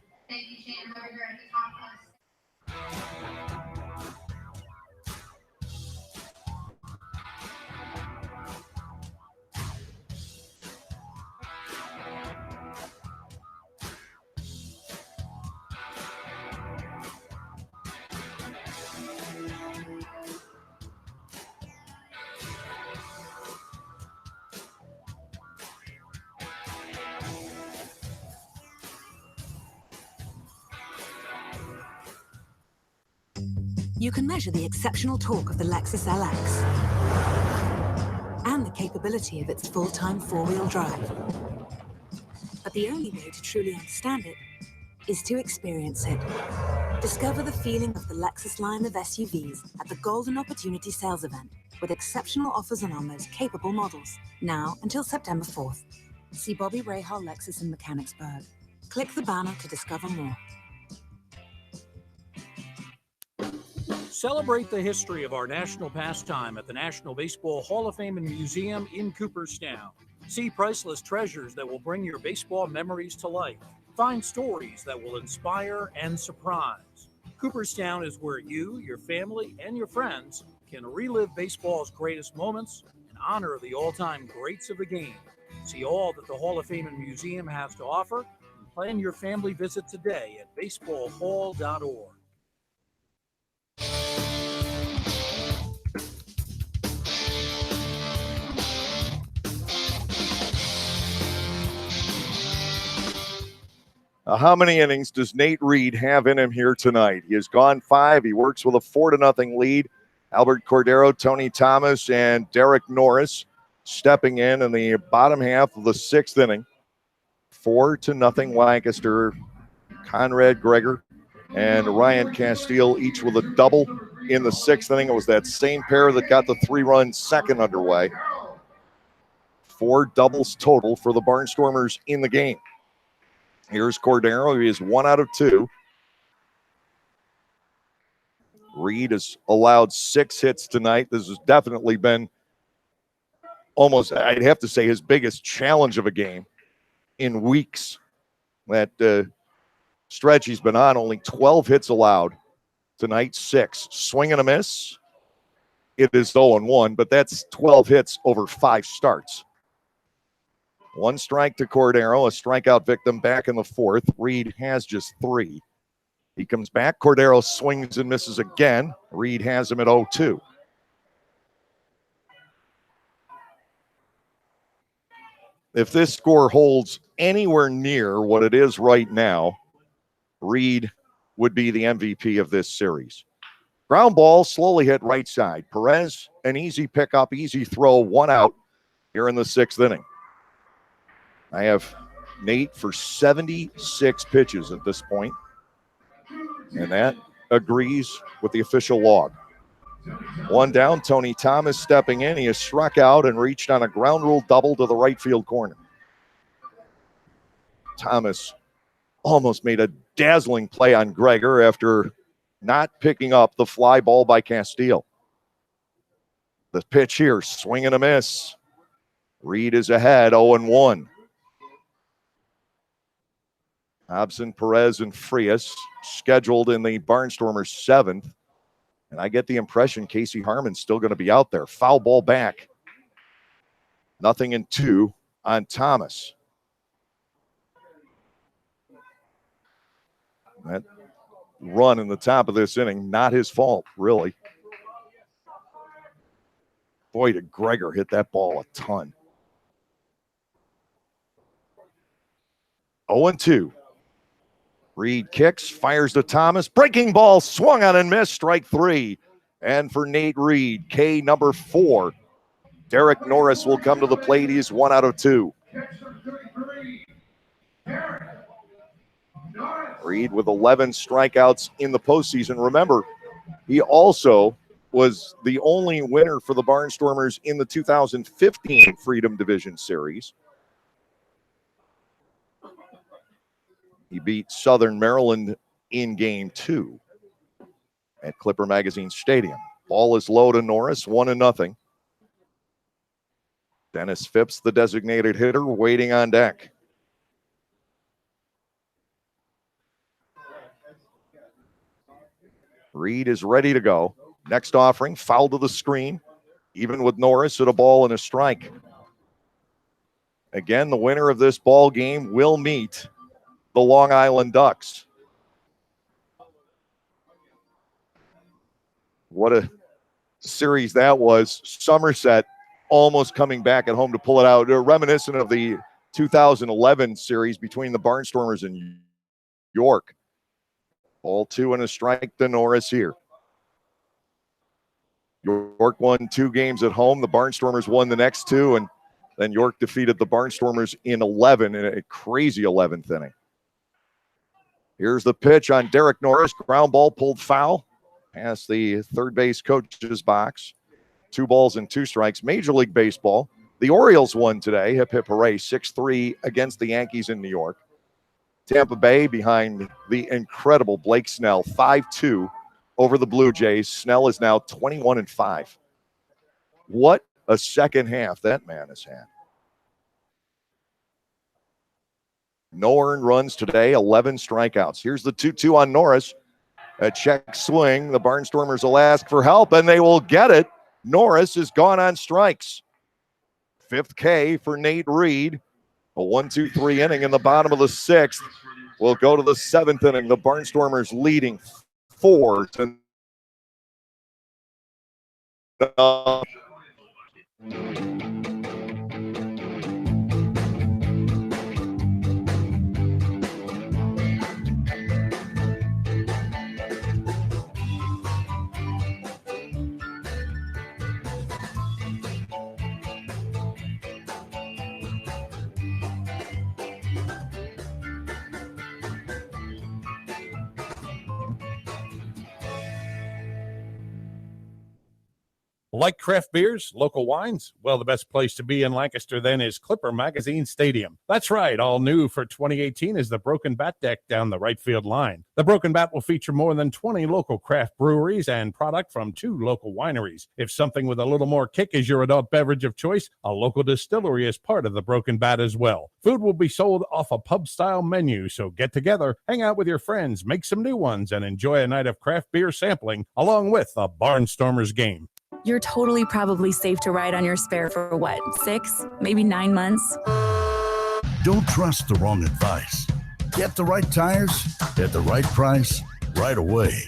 You can measure the exceptional torque of the Lexus LX and the capability of its full-time 4-wheel drive. But the only way to truly understand it is to experience it. Discover the feeling of the Lexus line of SUVs at the Golden Opportunity Sales Event with exceptional offers on our most capable models, now until September 4th. See Bobby Rahal Lexus in Mechanicsburg. Click the banner to discover more. Celebrate the history of our national pastime at the National Baseball Hall of Fame and Museum in Cooperstown. See priceless treasures that will bring your baseball memories to life. Find stories that will inspire and surprise. Cooperstown is where you, your family, and your friends can relive baseball's greatest moments and honor the all-time greats of the game. See all that the Hall of Fame and Museum has to offer and plan your family visit today at baseballhall.org. How many innings does Nate Reed have in him here tonight? He has gone 5. He works with a 4-0 lead. Albert Cordero, Tony Thomas, and Derek Norris stepping in the bottom half of the 6th inning. 4-0 Lancaster. Conrad Gregor and Ryan Castile each with a double in the 6th inning. It was that same pair that got the 3-run second underway. 4 doubles total for the Barnstormers in the game. Here's Cordero. He is 1 out of 2. Reed has allowed 6 hits tonight. This has definitely been almost, I'd have to say, his biggest challenge of a game in weeks. That stretch he's been on, only 12 hits allowed. Tonight, 6. Swing and a miss. It is 0-1, but that's 12 hits over 5 starts. 1 strike to Cordero, a strikeout victim back in the 4th. Reed has just 3. He comes back. Cordero swings and misses again. Reed has him at 0-2. If this score holds anywhere near what it is right now, Reed would be the MVP of this series. Ground ball slowly hit right side. Perez, an easy pickup, easy throw, 1 out here in the 6th inning. I have Nate for 76 pitches at this point, and that agrees with the official log. 1 down, Tony Thomas stepping in. He has struck out and reached on a ground rule double to the right field corner. Thomas almost made a dazzling play on Gregor after not picking up the fly ball by Castile. The pitch here, swing and a miss. Reed is ahead, 0-1. Hobson, Perez, and Frias scheduled in the Barnstormers 7th. And I get the impression Casey Harmon's still going to be out there. Foul ball back. 0-2 on Thomas. That run in the top of this inning, not his fault, really. Boy, did Gregor hit that ball a ton. 0-2. Reed kicks, fires to Thomas. Breaking ball, swung on and missed. Strike 3. And for Nate Reed, K number 4. Derek Norris will come to the plate. He's 1 out of 2. Reed with 11 strikeouts in the postseason. Remember, he also was the only winner for the Barnstormers in the 2015 Freedom Division Series. He beat Southern Maryland in Game 2 at Clipper Magazine Stadium. Ball is low to Norris, 1-0. Dennis Phipps, the designated hitter, waiting on deck. Reed is ready to go. Next offering, foul to the screen. Even with Norris at a ball and a strike. Again, the winner of this ball game will meet the Long Island Ducks. What a series that was. Somerset almost coming back at home to pull it out. Reminiscent of the 2011 series between the Barnstormers and York. Ball 2 and a strike to Norris here. York won 2 games at home. The Barnstormers won the next 2, and then York defeated the Barnstormers in 11 in a crazy 11th inning. Here's the pitch on Derek Norris. Ground ball pulled foul past the third base coach's box. 2 balls and 2 strikes. Major League Baseball. The Orioles won today. Hip, hip, hooray. 6-3 against the Yankees in New York. Tampa Bay behind the incredible Blake Snell. 5-2 over the Blue Jays. Snell is now 21-5. What a second half that man has had. No earned runs today, 11 strikeouts. Here's the 2-2 on Norris. A check swing. The Barnstormers will ask for help, and they will get it. Norris is gone on strikes. 5th K for Nate Reed. A 1-2-3 inning in the bottom of the 6th. We'll go to the 7th inning. The Barnstormers leading 4-0. Like craft beers, local wines? Well, the best place to be in Lancaster then is Clipper Magazine Stadium. That's right, all new for 2018 is the Broken Bat deck down the right field line. The Broken Bat will feature more than 20 local craft breweries and product from 2 local wineries. If something with a little more kick is your adult beverage of choice, a local distillery is part of the Broken Bat as well. Food will be sold off a pub-style menu, so get together, hang out with your friends, make some new ones, and enjoy a night of craft beer sampling along with a Barnstormers game. You're totally probably safe to ride on your spare for what, 6, maybe 9 months? Don't trust the wrong advice. Get the right tires at the right price right away.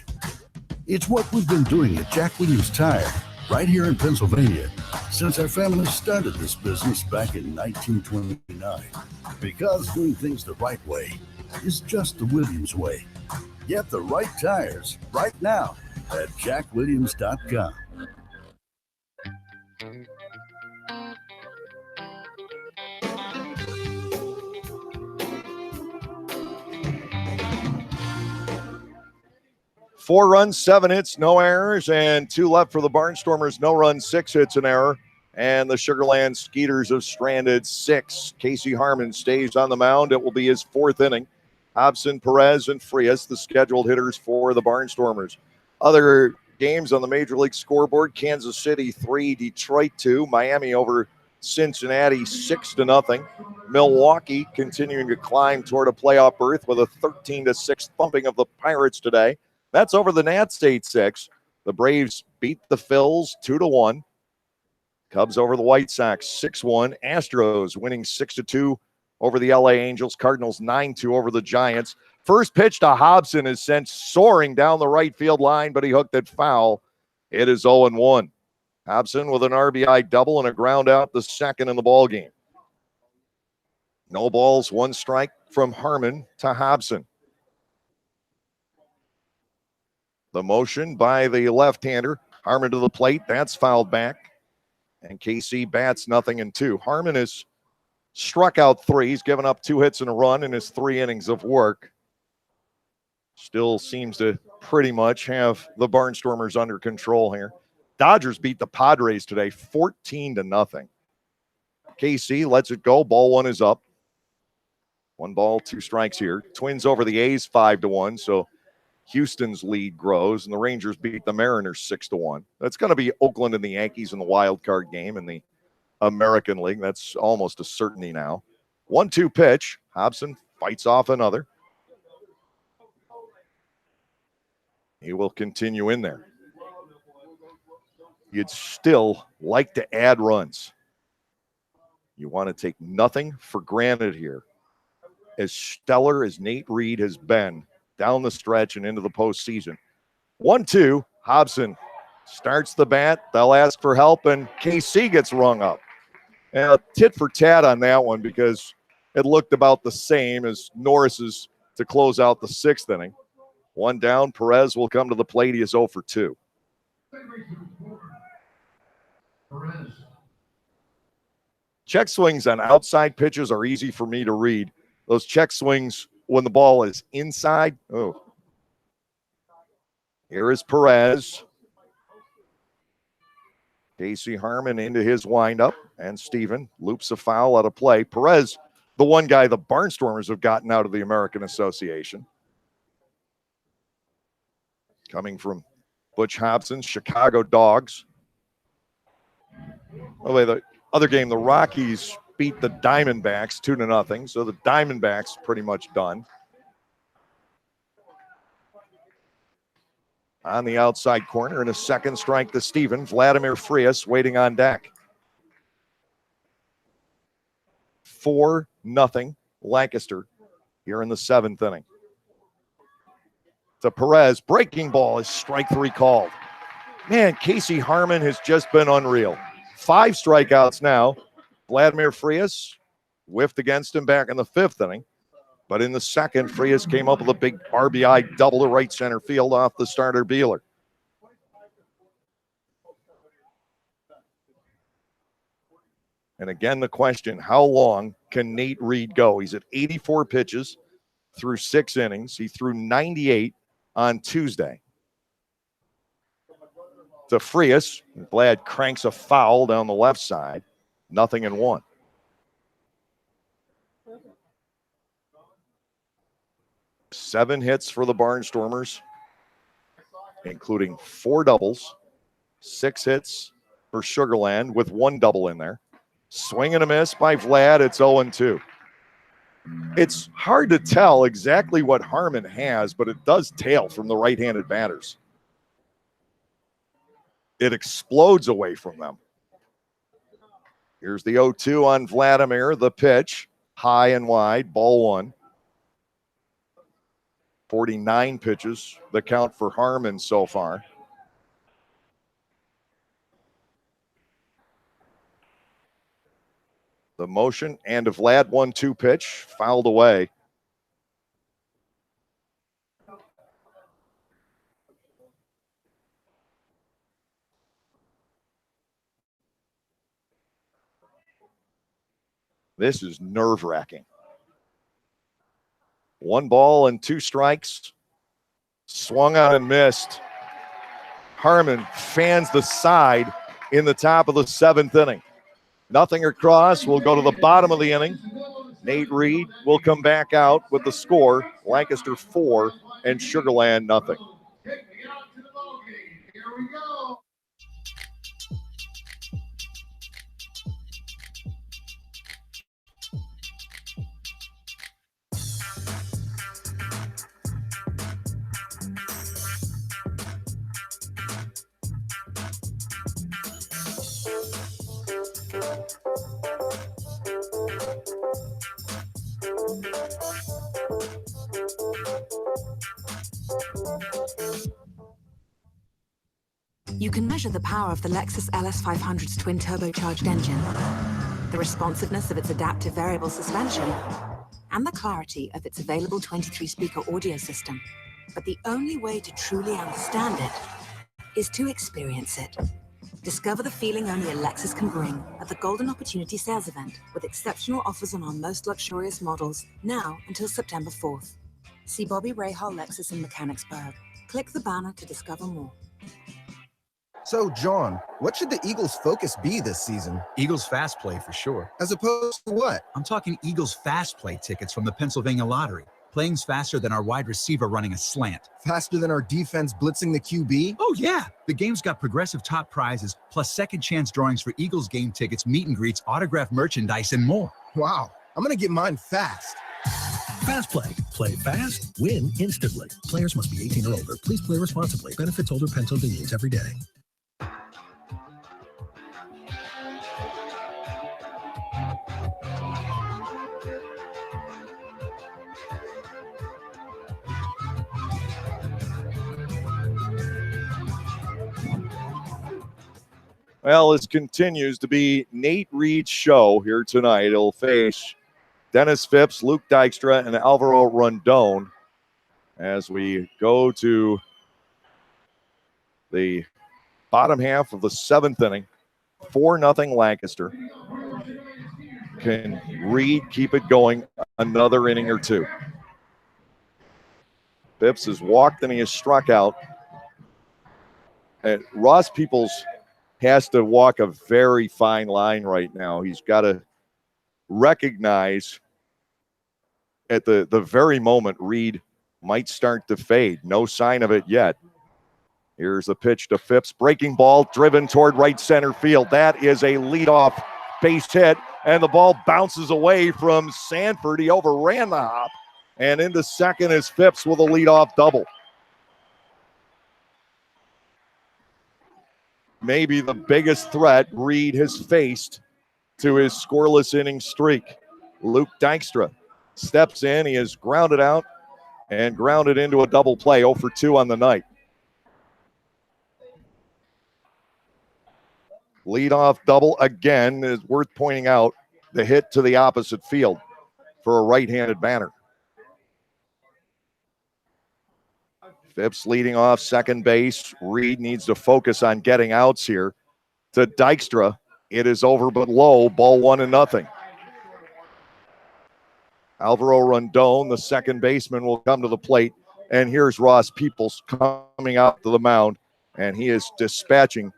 It's what we've been doing at Jack Williams Tire right here in Pennsylvania since our family started this business back in 1929. Because doing things the right way is just the Williams way. Get the right tires right now at jackwilliams.com. Four runs, 7 hits, no errors, and 2 left for the Barnstormers. No runs, 6 hits, an error. And the Sugarland Skeeters have stranded 6. Casey Harmon stays on the mound. It will be his 4th inning. Hobson, Perez, and Frias, the scheduled hitters for the Barnstormers. Other games on the Major League scoreboard: Kansas City 3, Detroit 2, Miami over Cincinnati 6-0. Milwaukee continuing to climb toward a playoff berth with a 13-6 thumping of the Pirates today. That's over the Nats 8-6. The Braves beat the Phils 2-1. Cubs over the White Sox 6-1. Astros winning 6-2 over the LA Angels. Cardinals 9-2 over the Giants. First pitch to Hobson is sent soaring down the right field line, but he hooked it foul. It is 0-1. Hobson with an RBI double and a ground out, the second in the ball game. No balls, 1 strike from Harmon to Hobson. The motion by the left-hander. Harmon to the plate. That's fouled back. And KC bats 0-2. Harmon has struck out 3. He's given up 2 hits and a run in his 3 innings of work. Still seems to pretty much have the Barnstormers under control here. Dodgers beat the Padres today 14-0. KC lets it go. Ball 1 is up. 1 ball, 2 strikes here. Twins over the A's 5-1. So Houston's lead grows, and the Rangers beat the Mariners 6-1. That's going to be Oakland and the Yankees in the wild card game in the American League. That's almost a certainty now. 1-2 pitch. Hobson fights off another. He will continue in there. You'd still like to add runs. You want to take nothing for granted here. As stellar as Nate Reed has been down the stretch and into the postseason. 1-2, Hobson starts the bat. They'll ask for help, and KC gets rung up. And tit for tat on that one because it looked about the same as Norris's to close out the 6th inning. 1 down, Perez will come to the plate. He is 0 for 2. Check swings on outside pitches are easy for me to read. Those check swings when the ball is inside. Oh. Here is Perez. Casey Harmon into his windup, and Steven loops a foul out of play. Perez, the one guy the Barnstormers have gotten out of the American Association. Coming from Butch Hobson's Chicago Dogs. Oh, the other game, the Rockies beat the Diamondbacks 2-0. So the Diamondbacks pretty much done. On the outside corner and a 2nd strike to Steven. Vladimir Frias waiting on deck. 4-0 Lancaster here in the 7th inning. To Perez, breaking ball is strike 3 called. Man, Casey Harmon has just been unreal. 5 strikeouts now. Vladimir Frias whiffed against him back in the 5th inning. But in the 2nd, Frias came up with a big RBI double to right center field off the starter Beeler. And again, the question, how long can Nate Reed go? He's at 84 pitches through 6 innings. He threw 98 on Tuesday. to Frias. Vlad cranks a foul down the left side. 0-1. Seven hits for the Barnstormers, including 4 doubles. 6 hits for Sugarland with 1 double in there. Swing and a miss by Vlad. It's 0-2. It's hard to tell exactly what Harmon has, but it does tail from the right-handed batters. It explodes away from them. Here's the 0-2 on Vladimir. The pitch, high and wide, ball 1. 49 pitches, the count for Harmon so far. The motion and a Vlad 1-2 pitch, fouled away. This is nerve-wracking. 1 ball and 2 strikes. Swung on and missed. Harmon fans the side in the top of the 7th inning. Nothing across. We'll go to the bottom of the inning. Nate Reed will come back out with the score. Lancaster 4 and Sugarland 0. You can measure the power of the Lexus LS500's twin turbocharged engine, the responsiveness of its adaptive variable suspension, and the clarity of its available 23-speaker audio system. But the only way to truly understand it is to experience it. Discover the feeling only a Lexus can bring at the Golden Opportunity Sales Event, with exceptional offers on our most luxurious models, now until September 4th. See Bobby Rahal Lexus in Mechanicsburg. Click the banner to discover more. So, John, what should the Eagles' focus be this season? Eagles fast play for sure. As opposed to what? I'm talking Eagles fast play tickets from the Pennsylvania Lottery. Playing's faster than our wide receiver running a slant. Faster than our defense blitzing the QB? Oh, yeah. The game's got progressive top prizes, plus second chance drawings for Eagles game tickets, meet and greets, autographed merchandise, and more. Wow. I'm going to get mine fast. Fast Play. Play fast, win instantly. Players must be 18 or older. Please play responsibly. Benefits older Pennsylvanians every day. Well, this continues to be Nate Reed's show here tonight. He'll face Dennis Phipps, Luke Dykstra, and Alvaro Rondon as we go to the bottom half of the 7th inning. 4-0 Lancaster. Can Reed keep it going another inning or two? Phipps has walked and he has struck out. And Ross Peoples has to walk a very fine line right now. He's got to recognize at the very moment Reed might start to fade. No sign of it yet. Here's the pitch to Phipps. Breaking ball driven toward right center field. That is a leadoff base hit, and the ball bounces away from Sanford. He overran the hop, and into second is Phipps with a leadoff double. Maybe the biggest threat Reed has faced to his scoreless inning streak. Luke Dykstra steps in. He is grounded out and grounded into a double play. 0 for 2 on the night. Leadoff double again is worth pointing out. The hit to the opposite field for a right-handed batter. Phipps leading off second base. Reed needs to focus on getting outs here. To Dykstra, it is over but low. Ball 1-0. Alvaro Rondon, the second baseman, will come to the plate. And here's Ross Peoples coming out to the mound And he is dispatching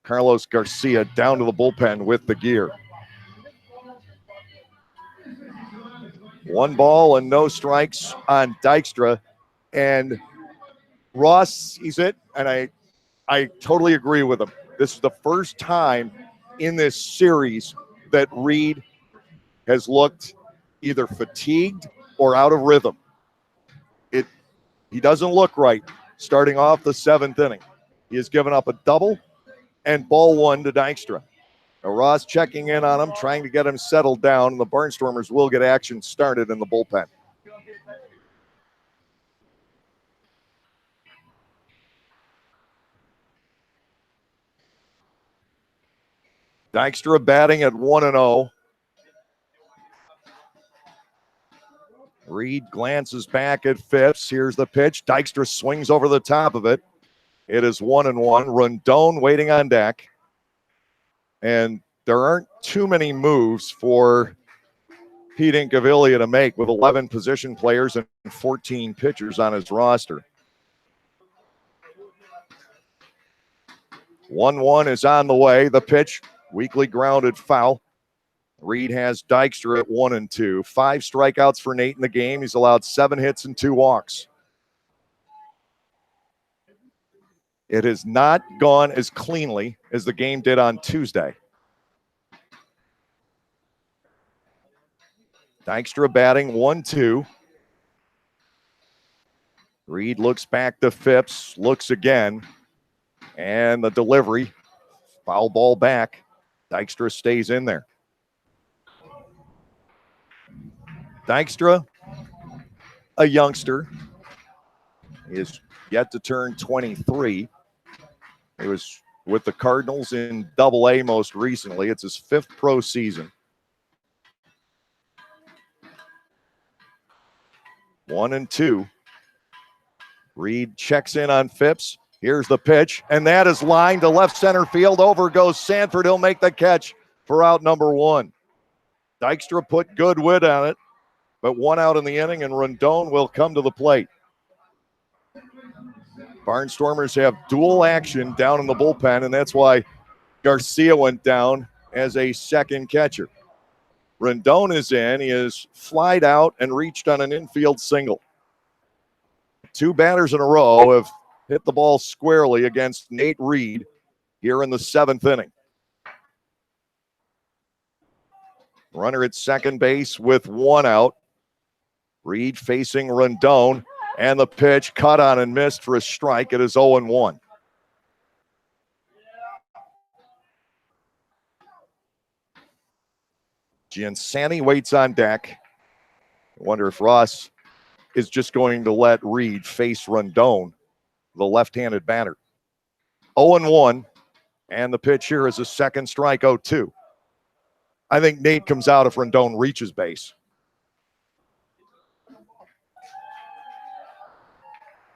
Carlos Garcia down to the bullpen with the gear. 1 ball and no strikes on Dykstra. And Ross sees it, and I totally agree with him. This is the first time in this series that Reed has looked either fatigued or out of rhythm. He doesn't look right starting off the 7th inning. He has given up a double and ball 1 to Dykstra. Now Ross checking in on him, trying to get him settled down, and the Barnstormers will get action started in the bullpen. Dykstra batting at 1-0. Reed glances back at Phipps. Here's the pitch. Dykstra swings over the top of it. It is 1-1. Rondon waiting on deck. And there aren't too many moves for Pete Incaviglia to make with 11 position players and 14 pitchers on his roster. 1-1 is on the way. The pitch, weakly grounded foul. Reed has Dykstra at 1-2. 5 strikeouts for Nate in the game. He's allowed 7 hits and 2 walks. It has not gone as cleanly as the game did on Tuesday. Dykstra batting 1-2. Reed looks back to Phipps, looks again, and the delivery, foul ball back. Dykstra stays in there. Dykstra, a youngster, is yet to turn 23. He was with the Cardinals in Double-A most recently. It's his 5th pro season. 1-2. Reed checks in on Phipps. Here's the pitch, and that is lined to left center field. Over goes Sanford. He'll make the catch for out number 1. Dykstra put good wit on it, but 1 out in the inning, and Rondon will come to the plate. Barnstormers have dual action down in the bullpen, and that's why Garcia went down as a second catcher. Rondon is in. He is flied out and reached on an infield single. 2 batters in a row have hit the ball squarely against Nate Reed here in the 7th inning. Runner at second base with 1 out. Reed facing Rondon, and the pitch cut on and missed for a strike. It is 0-1. Giansani waits on deck. I wonder if Ross is just going to let Reed face Rondon, the left-handed batter. 0-1, and the pitch here is a second strike, 0-2. I think Nate comes out if Rondon reaches base.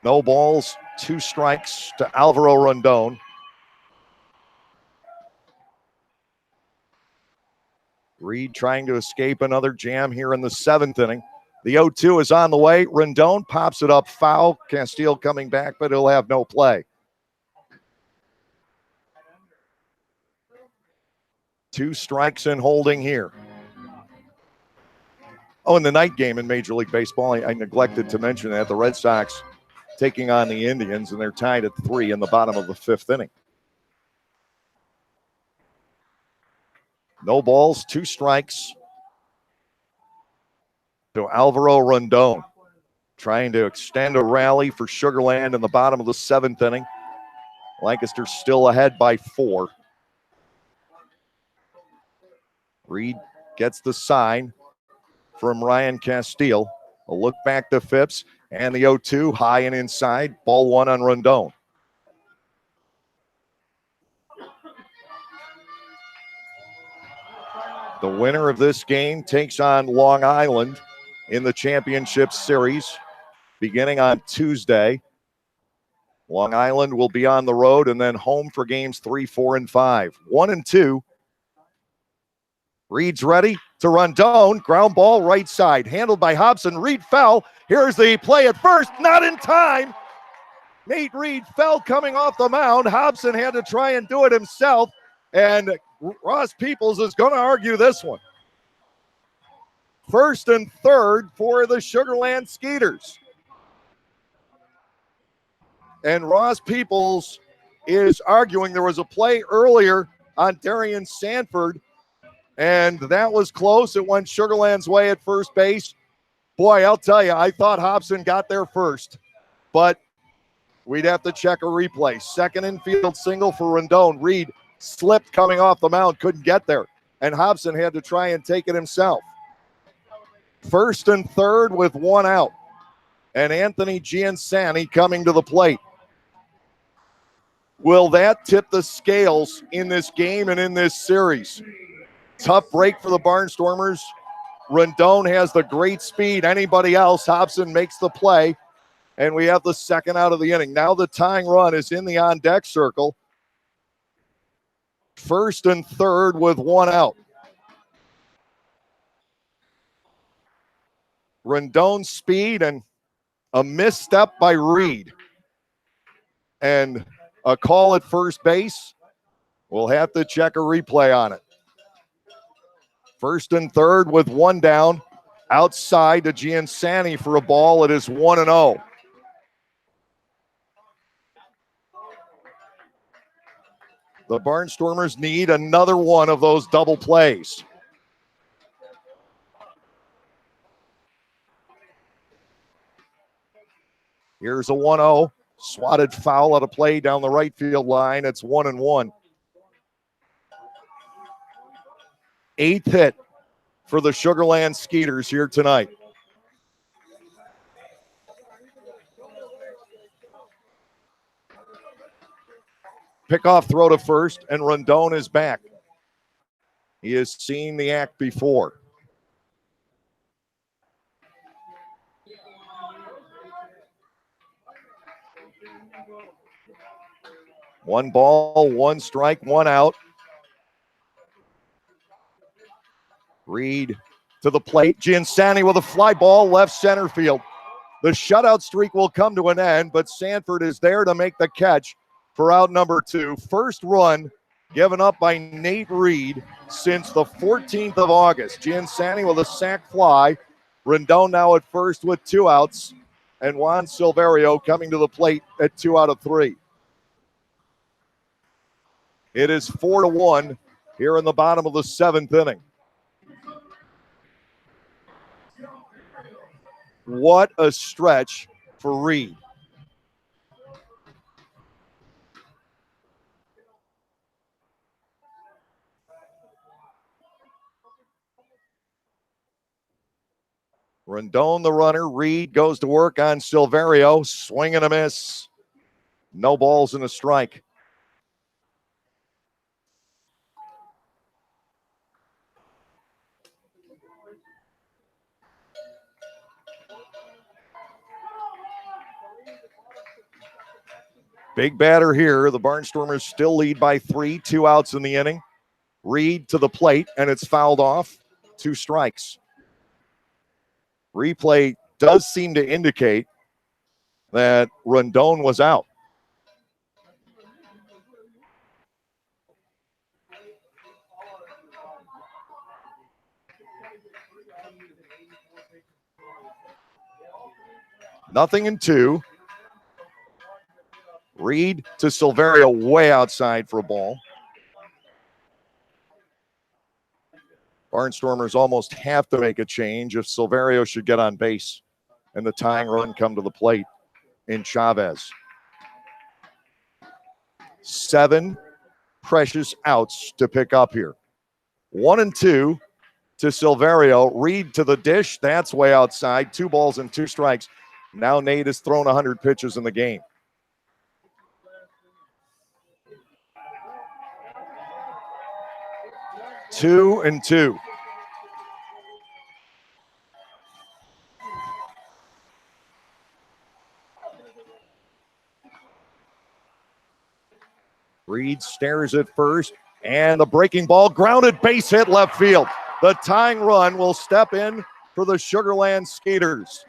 No balls, 2 strikes to Alvaro Rondon. Reed trying to escape another jam here in the 7th inning. The 0-2 is on the way. Rondon pops it up foul. Castile coming back, but he'll have no play. 2 strikes and holding here. Oh, in the night game in Major League Baseball, I neglected to mention that. The Red Sox taking on the Indians, and they're tied at 3 in the bottom of the 5th inning. No balls, 2 strikes to Alvaro Rondon. Trying to extend a rally for Sugarland in the bottom of the 7th inning. Lancaster still ahead by 4. Reed gets the sign from Ryan Castile. A look back to Phipps, and the 0-2 high and inside. Ball 1 on Rondon. The winner of this game takes on Long Island in the championship series beginning on Tuesday. Long Island will be on the road and then home for games 3, 4, and 5. 1-2. Reed's ready to Rondon. Ground ball right side. Handled by Hobson. Reed fell. Here's the play at first. Not in time. Nate Reed fell coming off the mound. Hobson had to try and do it himself, and Ross Peoples is going to argue this one. First and third for the Sugarland Skeeters. And Ross Peoples is arguing there was a play earlier on Darian Sanford, and that was close. It went Sugarland's way at first base. Boy, I'll tell you, I thought Hobson got there first, but we'd have to check a replay. Second infield single for Rendon. Reed slipped coming off the mound, couldn't get there, and Hobson had to try and take it himself. First and third with one out, and Anthony Giansani coming to the plate. Will that tip the scales in this game and in this series? Tough break for the Barnstormers. Rendon has the great speed. Anybody else, Hobson makes the play, and we have the second out of the inning. Now the tying run is in the on-deck circle. First and third with one out. Rendon's speed and a misstep by Reed. And a call at first base. We'll have to check a replay on it. First and third with one down. Outside to Giansani for a ball. It is 1-0. The Barnstormers need another one of those double plays. Here's a 1-0. Swatted foul out of play down the right field line. It's 1-1. Eighth hit for the Sugarland Skeeters here tonight. Pickoff throw to first, and Rendon is back. He has seen the act before. One ball, one strike, one out. Reed to the plate. Giansani with a fly ball left center field. The shutout streak will come to an end, but Sanford is there to make the catch for out number two. First run given up by Nate Reed since the 14th of August. Giansani with a sac fly. Rendon now at first with two outs, and Juan Silverio coming to the plate at 2 out of 3. It is 4-1 here in the bottom of the seventh inning. What a stretch for Reed. Rendon the runner. Reed goes to work on Silverio. Swing and a miss. No balls and a strike. Big batter here. The Barnstormers still lead by 3, 2 outs in the inning. Reed to the plate, and it's fouled off. 2 strikes. Replay does seem to indicate that Rendon was out. Nothing in 2. Reed to Silverio way outside for a ball. Barnstormers almost have to make a change if Silverio should get on base and the tying run come to the plate in Chavez. 7 precious outs to pick up here. 1 and 2 to Silverio. Reed to the dish. That's way outside. 2 balls and 2 strikes. Now Nate has thrown 100 pitches in the game. Two and 2. Reed stares at first, and the breaking ball grounded, base hit left field. The tying run will step in for the Sugarland Skeeters.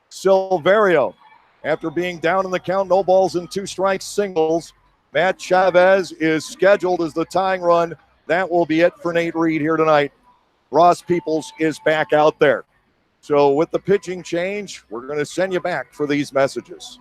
Silverio After being down in the count, no balls and 2 strikes, singles. Matt Chavez is scheduled as the tying run. That will be it for Nate Reed here tonight. Ross Peoples is back out there. So with the pitching change, we're going to send you back for these messages.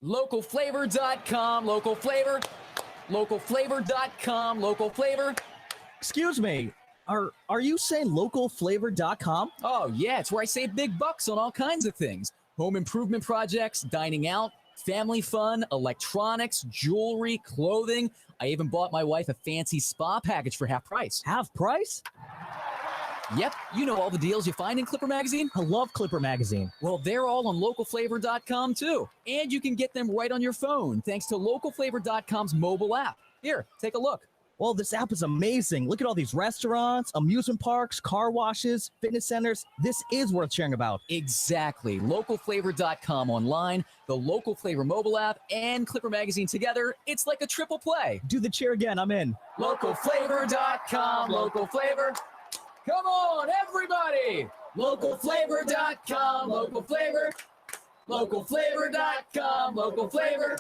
Localflavor.com, local flavor. Localflavor.com, local flavor. Excuse me. Are you saying localflavor.com? Oh, yeah, it's where I save big bucks on all kinds of things. Home improvement projects, dining out, family fun, electronics, jewelry, clothing. I even bought my wife a fancy spa package for half price. Half price? Yep, you know all the deals you find in Clipper Magazine. I love Clipper Magazine. Well, they're all on localflavor.com too. And you can get them right on your phone thanks to localflavor.com's mobile app. Here, take a look. Well, this app is amazing. Look at all these restaurants, amusement parks, car washes, fitness centers. This is worth sharing about. Exactly. Localflavor.com online, the Local Flavor mobile app, and Clipper Magazine together. It's like a triple play. Do the cheer again. I'm in. Localflavor.com, local flavor. Come on, everybody! Localflavor.com, local flavor. Localflavor.com, local flavor.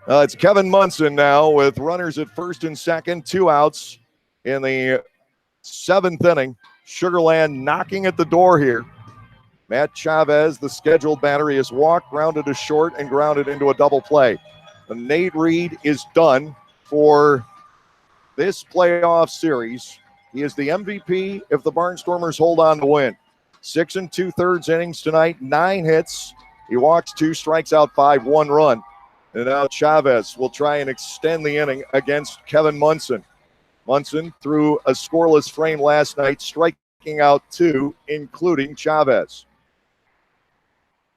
It's Kevin Munson now with runners at first and second, 2 outs in the 7th inning. Sugarland knocking at the door here. Matt Chavez, the scheduled batter, has walked, grounded to short, and grounded into a double play. And Nate Reed is done for this playoff series. He is the MVP if the Barnstormers hold on to win. 6 2/3 innings tonight, 9 hits. He walks 2, strikes out 5, 1 run. And now Chavez will try and extend the inning against Kevin Munson. Munson threw a scoreless frame last night, striking out 2, including Chavez.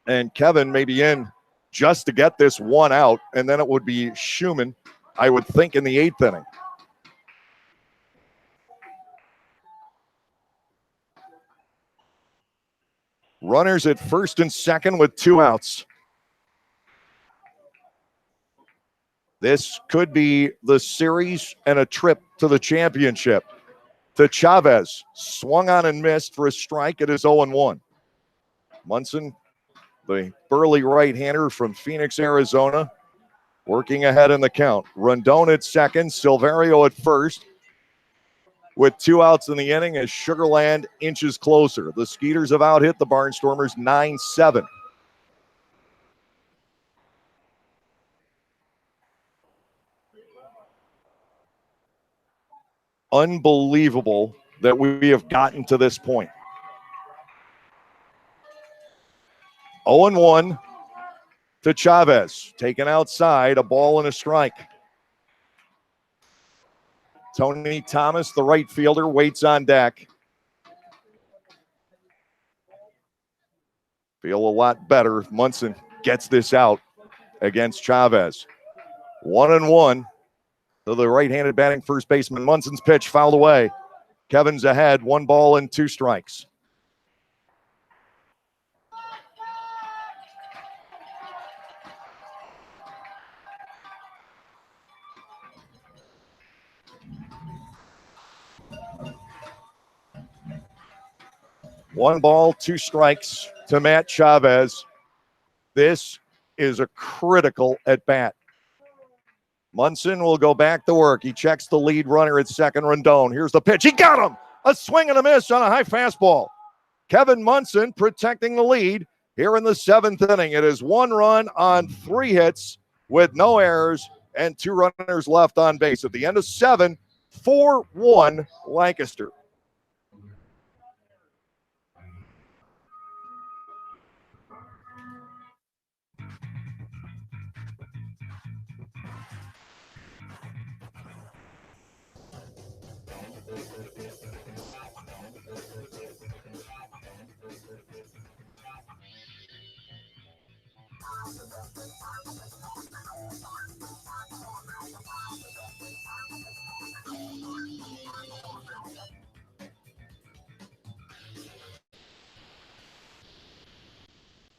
And Kevin may be in just to get this 1 out, and then it would be Schumann, I would think, in the 8th inning. Runners at first and second with 2 outs. This could be the series and a trip to the championship. To Chavez, swung on and missed for a strike. It is 0-1. Munson, the burly right-hander from Phoenix, Arizona, working ahead in the count. Rondon at second, Silverio at first. With 2 outs in the inning as Sugarland inches closer. The Skeeters have out-hit the Barnstormers 9-7. Unbelievable that we have gotten to this point. 0-1 to Chavez. Taken outside, a ball and a strike. Tony Thomas, the right fielder, waits on deck. Feel a lot better if Munson gets this out against Chavez. 1-1. To the right-handed batting first baseman. Munson's pitch fouled away. Kevin's ahead, 1 ball and 2 strikes. One ball, 2 strikes to Matt Chavez. This is a critical at bat. Munson will go back to work. He checks the lead runner at second, Rendon. Here's the pitch. He got him! A swing and a miss on a high fastball. Kevin Munson protecting the lead here in the 7th inning. It is 1 run on 3 hits with no errors and 2 runners left on base. At the end of 7, 4-1 Lancaster.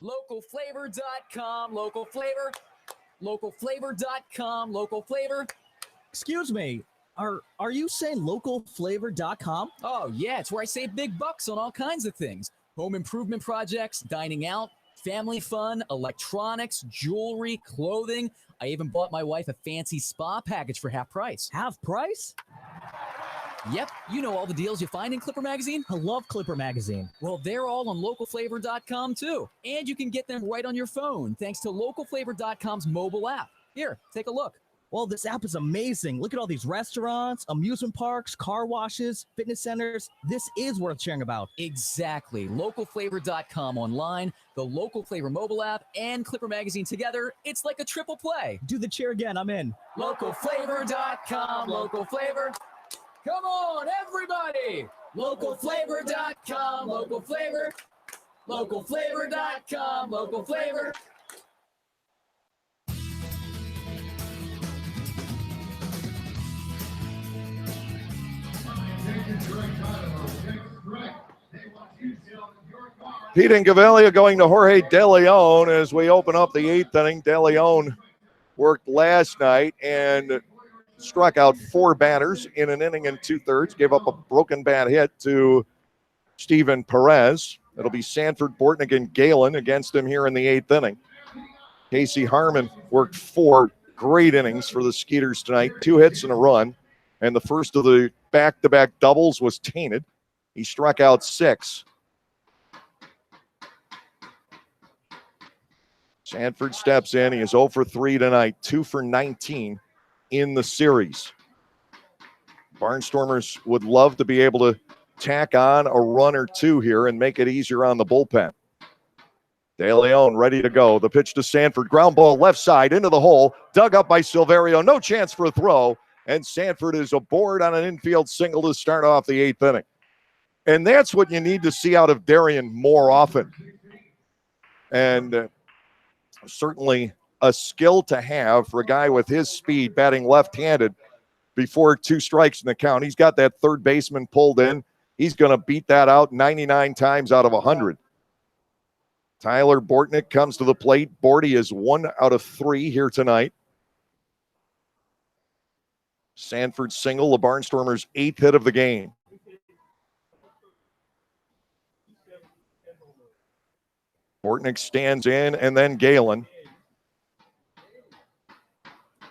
Localflavor.com, local flavor. Localflavor.com, local flavor. Excuse me, are you saying localflavor.com? Oh, yeah, it's where I save big bucks on all kinds of things. Home improvement projects, dining out, family fun, electronics, jewelry, clothing. I even bought my wife a fancy spa package for half price. Half price? Yep, you know all the deals you find in Clipper Magazine. I love Clipper Magazine. Well, they're all on localflavor.com too. And you can get them right on your phone thanks to localflavor.com's mobile app. Here, take a look. Well, this app is amazing. Look at all these restaurants, amusement parks, car washes, fitness centers. This is worth sharing about. Exactly. Localflavor.com online, the Local Flavor mobile app, and Clipper Magazine together. It's like a triple play. Do the cheer again. I'm in. Localflavor.com, local flavor. Come on, everybody! Localflavor.com, local flavor. Localflavor.com, local flavor. Pete and Gavilia going to Jorge De Leon as we open up the 8th inning. De Leon worked last night and struck out 4 batters in an inning and 2/3. Gave up a broken bat hit to Steven Perez. It'll be Sanford, Bortnick, and Galen against him here in the 8th inning. Casey Harmon worked 4 great innings for the Skeeters tonight, 2 hits and a run. And the first of the back-to-back doubles was tainted. He struck out 6. Sanford steps in. He is 0 for 3 tonight, 2 for 19 in the series. Barnstormers would love to be able to tack on a run or 2 here and make it easier on the bullpen. De Leon ready to go. The pitch to Sanford. Ground ball left side into the hole. Dug up by Silverio. No chance for a throw. And Sanford is aboard on an infield single to start off the 8th inning. And that's what you need to see out of Darien more often. And certainly a skill to have for a guy with his speed, batting left-handed before 2 strikes in the count. He's got that third baseman pulled in. He's going to beat that out 99 times out of 100. Tyler Bortnick comes to the plate. Borty is 1 out of 3 here tonight. Sanford single, the Barnstormers' 8th hit of the game. Bortnick stands in, and then Galen.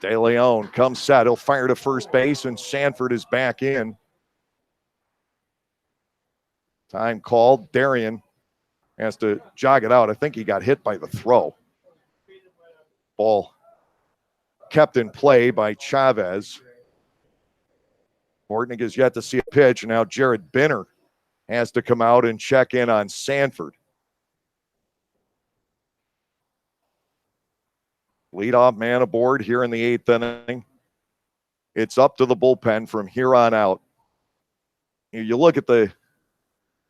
De Leon comes set. He'll fire to first base, and Sanford is back in. Time called. Darien has to jog it out. I think he got hit by the throw. Ball kept in play by Chavez. Bortnick has yet to see a pitch. Now Jared Binner has to come out and check in on Sanford. Leadoff man aboard here in the 8th inning. It's up to the bullpen from here on out. You look at the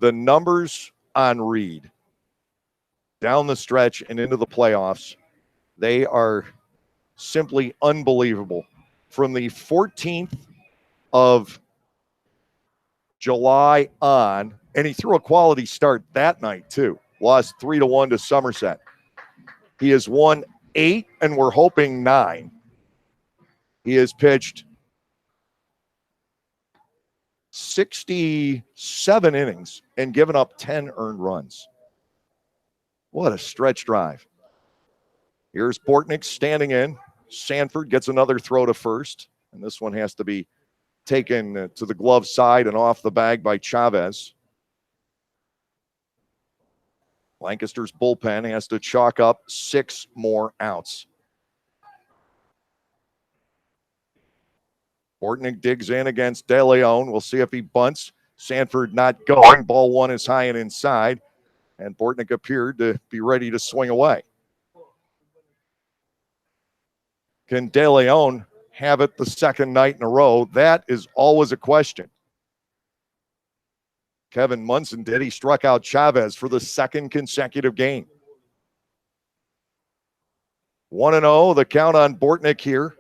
numbers on Reed down the stretch and into the playoffs. They are simply unbelievable. From the 14th of July on, and he threw a quality start that night too. Lost 3-1 to Somerset. He has won 8, and we're hoping 9. He has pitched 67 innings and given up 10 earned runs. What a stretch drive. Here's Bortnick standing in. Sanford gets another throw to first, and this one has to be taken to the glove side and off the bag by Chavez. Lancaster's bullpen has to chalk up 6 more outs. Bortnick digs in against De Leon. We'll see if he bunts. Sanford not going. Ball 1 is high and inside, and Bortnick appeared to be ready to swing away. Can De Leon have it the second night in a row? That is always a question. Kevin Munson did. He struck out Chavez for the second consecutive game. 1-0, the count on Bortnick here.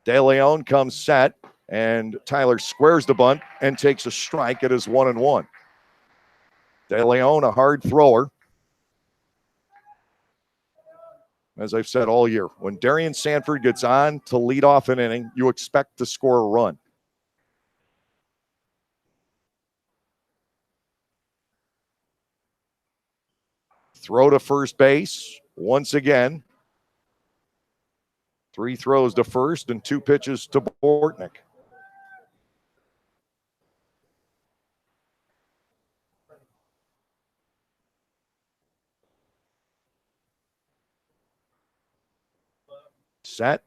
De Leon comes set, and Tyler squares the bunt and takes a strike. It is 1-1. De Leon, a hard thrower. As I've said all year, when Darian Sanford gets on to lead off an inning, you expect to score a run. Throw to first base once again. 3 throws to first and 2 pitches to Bortnick. Set.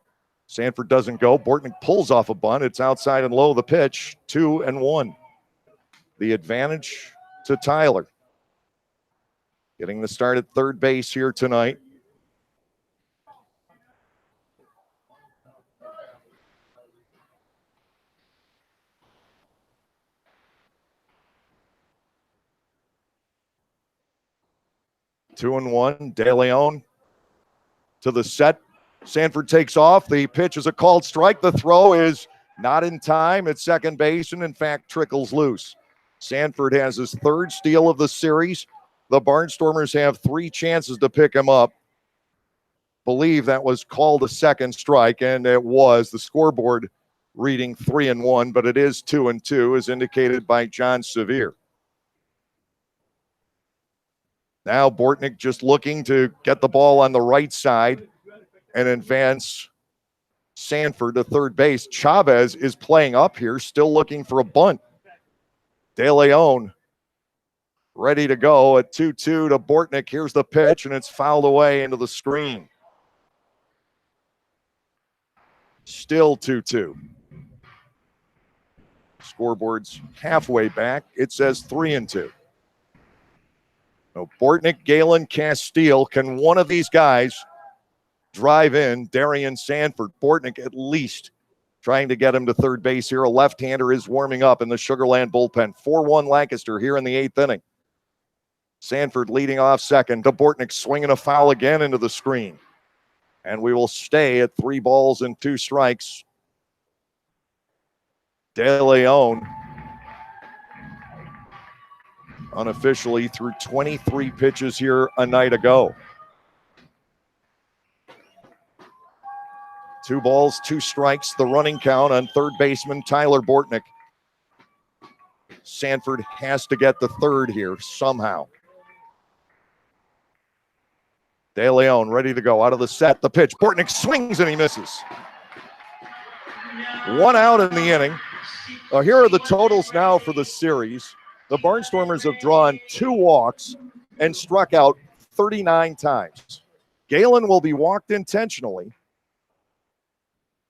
Sanford doesn't go. Bortnick pulls off a bunt. It's outside and low. The pitch, 2-1. The advantage to Tyler. Getting the start at third base here tonight. Two and one. De Leon to the set. Sanford takes off. The pitch is a called strike. The throw is not in time at second base and, in fact, trickles loose. Sanford has his 3rd steal of the series. The Barnstormers have 3 chances to pick him up. Believe that was called a second strike, and it was. The scoreboard reading 3-1, but it is 2-2, as indicated by John Sevier. Now Bortnick just looking to get the ball on the right side and advance Sanford to third base. Chavez is playing up here, still looking for a bunt. De Leon ready to go at 2-2 to Bortnick. Here's the pitch, and it's fouled away into the screen. Still 2-2. Scoreboard's halfway back. It says 3-2. So Bortnick, Galen, Castile. Can one of these guys drive in Darian Sanford? Bortnick at least trying to get him to third base here. A left-hander is warming up in the Sugarland bullpen. 4-1 Lancaster here in the 8th inning. Sanford leading off second to Bortnick, swinging a foul again into the screen. And we will stay at 3 balls and 2 strikes. De Leon unofficially threw 23 pitches here a night ago. 2 balls, 2 strikes, the running count on third baseman Tyler Bortnick. Sanford has to get the third here somehow. De Leon ready to go out of the set. The pitch. Bortnick swings and he misses. 1 out in the inning. Here are the totals now for the series. The Barnstormers have drawn 2 walks and struck out 39 times. Galen will be walked intentionally.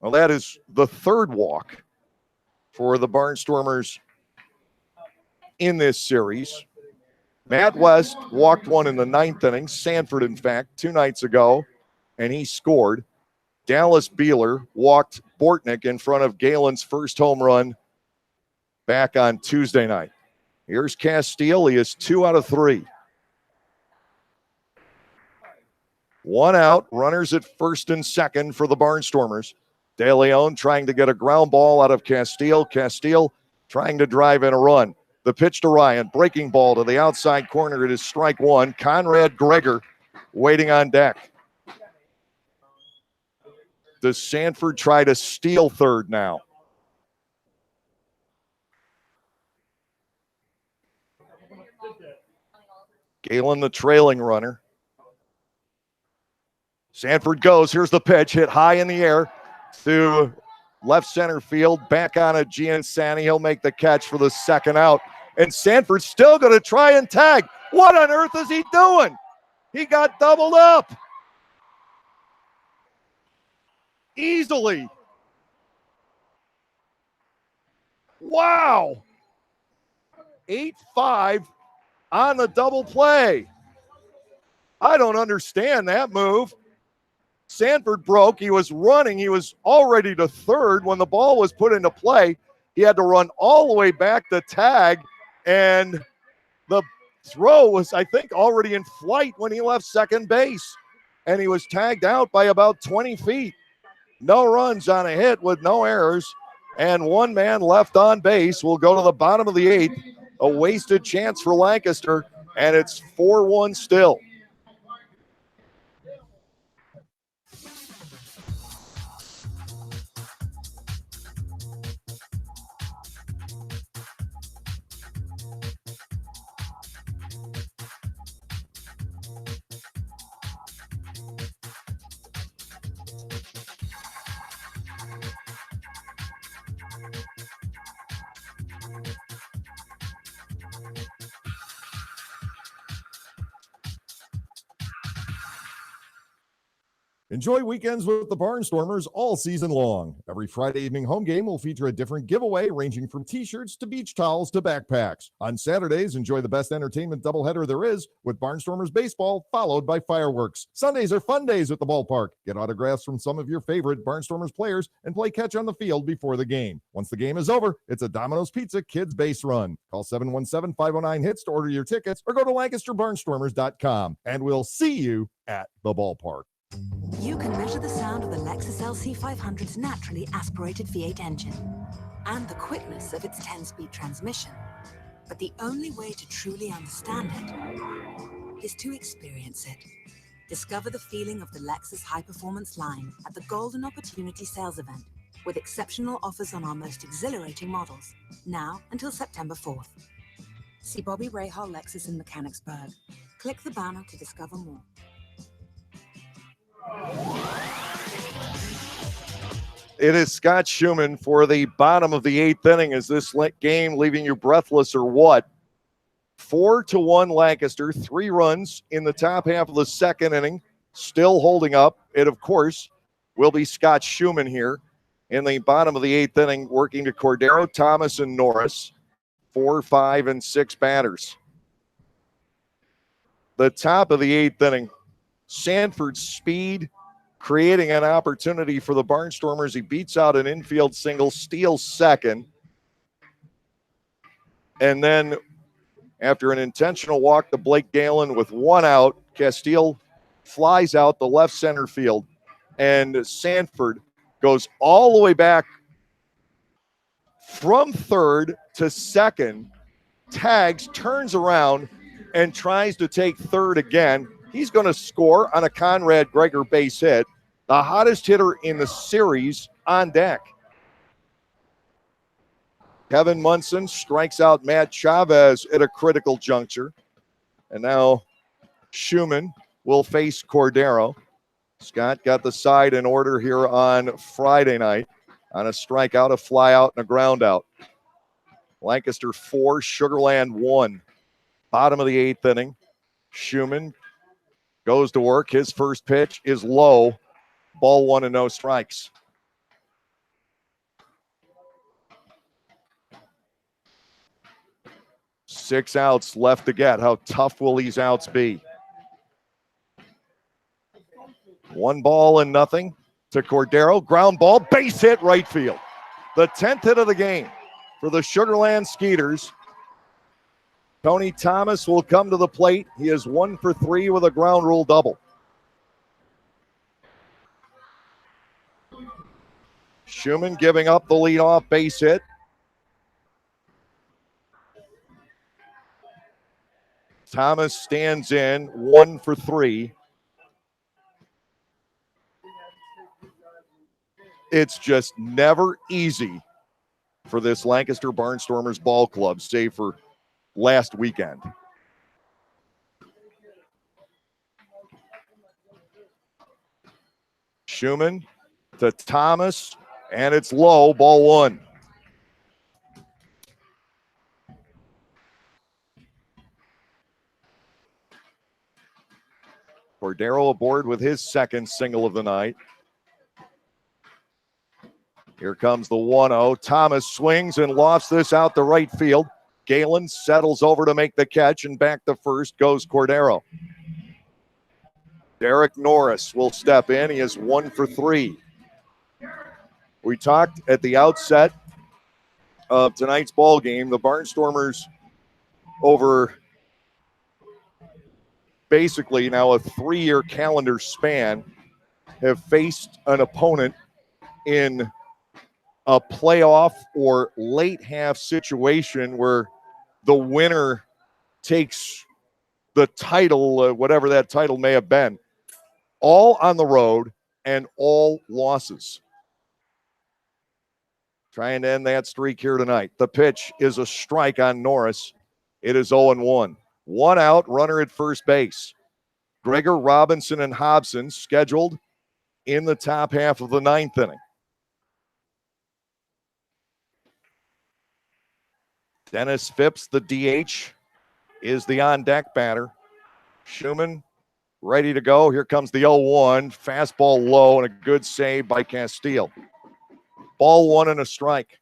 Well, that is the 3rd walk for the Barnstormers in this series. Matt West walked 1 in the 9th inning. Sanford, in fact, 2 nights ago, and he scored. Dallas Beeler walked Bortnick in front of Galen's first home run back on Tuesday night. Here's Castile. He is 2 out of 3. 1 out. Runners at first and second for the Barnstormers. De Leon trying to get a ground ball out of Castile. Castile trying to drive in a run. The pitch to Ryan. Breaking ball to the outside corner. It is strike 1. Conrad Greger waiting on deck. Does Sanford try to steal third now? Galen, the trailing runner. Sanford goes. Here's the pitch, hit high in the air to left center field. Back on it, Giansani. He'll make the catch for the second out. And Sanford's still going to try and tag. What on earth is he doing? He got doubled up. Easily. Wow. 8-5 on the double play. I don't understand that move. Sanford broke. He was running. He was already to third when the ball was put into play. He had to run all the way back to tag, and the throw was, I think, already in flight when he left second base, and he was tagged out by about 20 feet. No runs on a hit with no errors, and one man left on base. Will go to the bottom of the eighth. A wasted chance for Lancaster, and it's 4-1 still. Enjoy weekends with the Barnstormers all season long. Every Friday evening home game will feature a different giveaway ranging from t-shirts to beach towels to backpacks. On Saturdays, enjoy the best entertainment doubleheader there is with Barnstormers baseball followed by fireworks. Sundays are fun days at the ballpark. Get autographs from some of your favorite Barnstormers players and play catch on the field before the game. Once the game is over, it's a Domino's Pizza Kids base run. Call 717-509-HITS to order your tickets or go to LancasterBarnstormers.com, and we'll see you at the ballpark. You can measure the sound of the Lexus LC500's naturally aspirated V8 engine and the quickness of its 10-speed transmission. But the only way to truly understand it is to experience it. Discover the feeling of the Lexus high-performance line at the Golden Opportunity Sales Event with exceptional offers on our most exhilarating models, now until September 4th. See Bobby Rahal Lexus in Mechanicsburg. Click the banner to discover more. It is Scott Schumann for the bottom of the eighth inning. Is this game leaving you breathless or what? 4-1 Lancaster, 3 runs in the top half of the second inning, still holding up. It, of course, will be Scott Schumann here in the bottom of the eighth inning, working to Cordero, Thomas, and Norris. 4, 5, and 6 batters. The top of the eighth inning, Sanford's speed creating an opportunity for the Barnstormers. He beats out an infield single, steals second. And then after an intentional walk to Blake Galen with 1 out, Castile flies out the left center field. And Sanford goes all the way back from third to second, tags, turns around, and tries to take third again. He's going to score on a Conrad Greger base hit. The hottest hitter in the series on deck. Kevin Munson strikes out Matt Chavez at a critical juncture. And now Schumann will face Cordero. Scott got the side in order here on Friday night on a strikeout, a flyout, and a groundout. Lancaster 4, Sugarland 1. Bottom of the eighth inning. Schumann goes to work. His first pitch is low. Ball 1 and no strikes. Six outs left to get. How tough will these outs be? 1 ball and nothing to Cordero. Ground ball, base hit, right field. The 10th hit of the game for the Sugarland Skeeters. Tony Thomas will come to the plate. He is 1 for 3 with a ground rule double. Schumann giving up the leadoff base hit. Thomas stands in, 1 for 3. It's just never easy for this Lancaster Barnstormers ball club, save for last weekend. Schumann to Thomas, and it's low, ball one. Cordero aboard with his second single of the night. Here comes the 1-0. Thomas swings and lofts this out to right field. Galen settles over to make the catch, and back to first goes Cordero. Derek Norris will step in. He is 1 for 3. We talked at the outset of tonight's ball game. The Barnstormers, over basically now a 3-year calendar span, have faced an opponent in a playoff or late half situation where the winner takes the title, whatever that title may have been, all on the road and all losses. Trying to end that streak here tonight. The pitch is a strike on Norris. It is 0-1. 1 out, runner at first base. Gregor, Robinson, and Hobson scheduled in the top half of the 9th inning. Dennis Phipps, the DH, is the on-deck batter. Schumann ready to go. Here comes the 0-1. Fastball low and a good save by Castile. Ball one and a strike.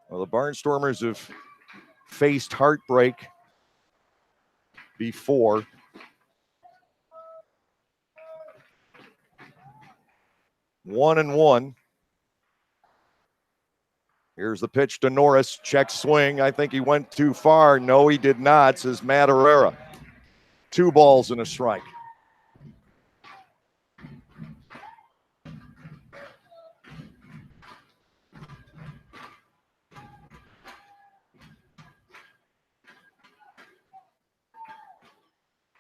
Well, the Barnstormers have faced heartbreak before. One and one. Here's the pitch to Norris. Check swing. I think he went too far. No, he did not, says Matt Herrera. 2 balls and a strike.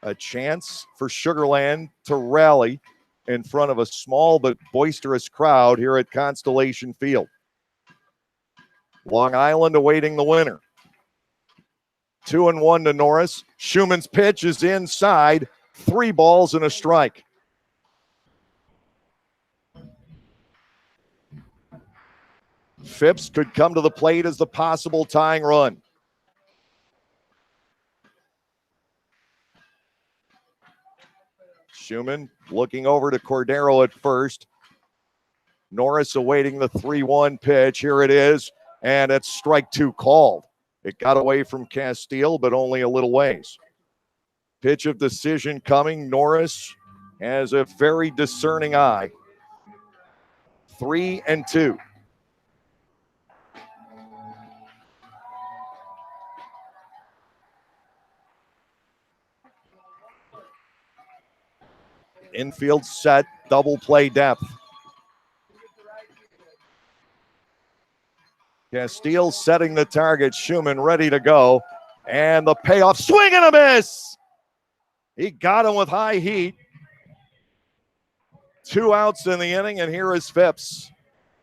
A chance for Sugarland to rally in front of a small but boisterous crowd here at Constellation Field. Long Island awaiting the winner. 2-1 to Norris. Schumann's pitch is inside. 3 balls and a strike. Phipps could come to the plate as the possible tying run. Schumann looking over to Cordero at first. Norris awaiting the 3-1 pitch. Here it is, and it's strike 2 called. It got away from Castile, but only a little ways. Pitch of decision coming. Norris has a very discerning eye. 3-2. Infield set, double play depth. Castile setting the target. Schumann ready to go. And the payoff, swing and a miss. He got him with high heat. 2 outs in the inning, and here is Phipps,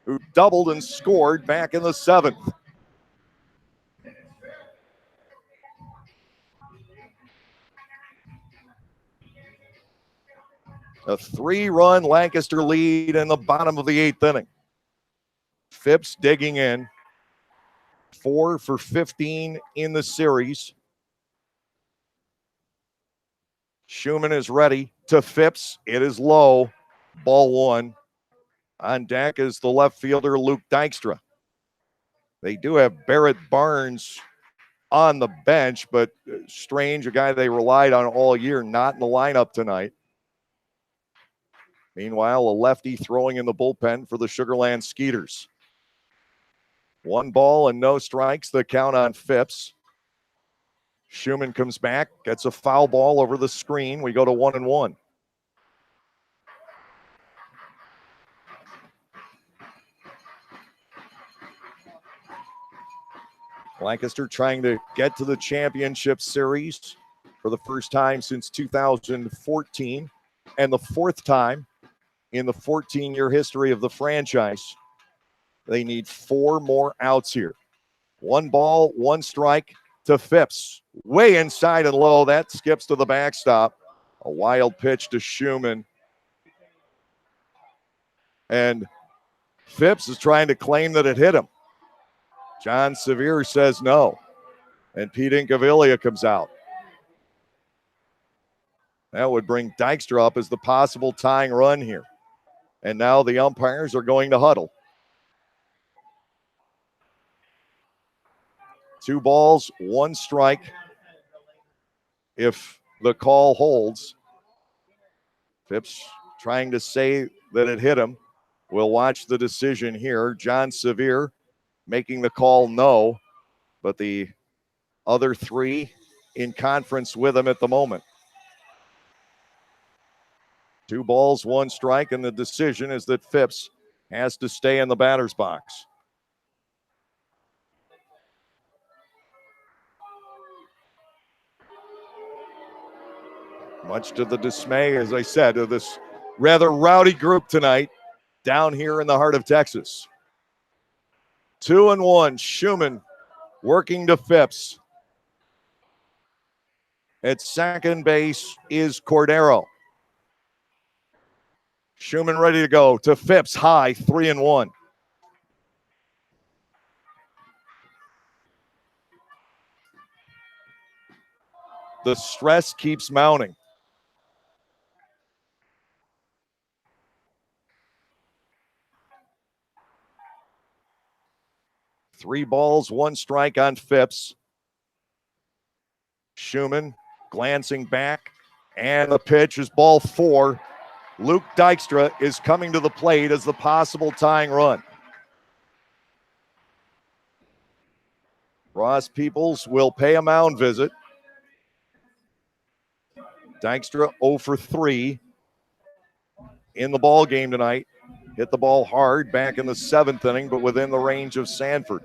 who doubled and scored back in the 7th. A 3-run Lancaster lead in the bottom of the 8th inning. Phipps digging in. 4 for 15 in the series. Schumann is ready to Phipps. It is low. Ball 1. On deck is the left fielder, Luke Dykstra. They do have Barrett Barnes on the bench, but Strange, a guy they relied on all year, not in the lineup tonight. Meanwhile, a lefty throwing in the bullpen for the Sugarland Skeeters. 1 ball and no strikes, the count on Phipps. Schumann comes back, gets a foul ball over the screen. We go to 1-1. Lancaster trying to get to the championship series for the first time since 2014 and the 4th time in the 14-year history of the franchise. They need 4 more outs here. 1 ball, 1 strike to Phipps. Way inside and low. That skips to the backstop. A wild pitch to Schumann. And Phipps is trying to claim that it hit him. John Sevier says no. And Pete Incaviglia comes out. That would bring Dykstra up as the possible tying run here. And now the umpires are going to huddle. 2 balls, 1 strike. If the call holds, Phipps trying to say that it hit him. We'll watch the decision here. John Sevier making the call no, but the other 3 in conference with him at the moment. 2 balls, 1 strike, and the decision is that Phipps has to stay in the batter's box. Much to the dismay, as I said, of this rather rowdy group tonight down here in the heart of Texas. 2-1, Schumann working to Phipps. At second base is Cordero. Schumann ready to go to Phipps, high, 3-1. The stress keeps mounting. Three balls, 1 strike on Phipps. Schumann glancing back, and the pitch is ball 4. Luke Dykstra is coming to the plate as the possible tying run. Ross Peoples will pay a mound visit. Dykstra 0 for 3 in the ball game tonight. Hit the ball hard back in the 7th inning, but within the range of Sanford.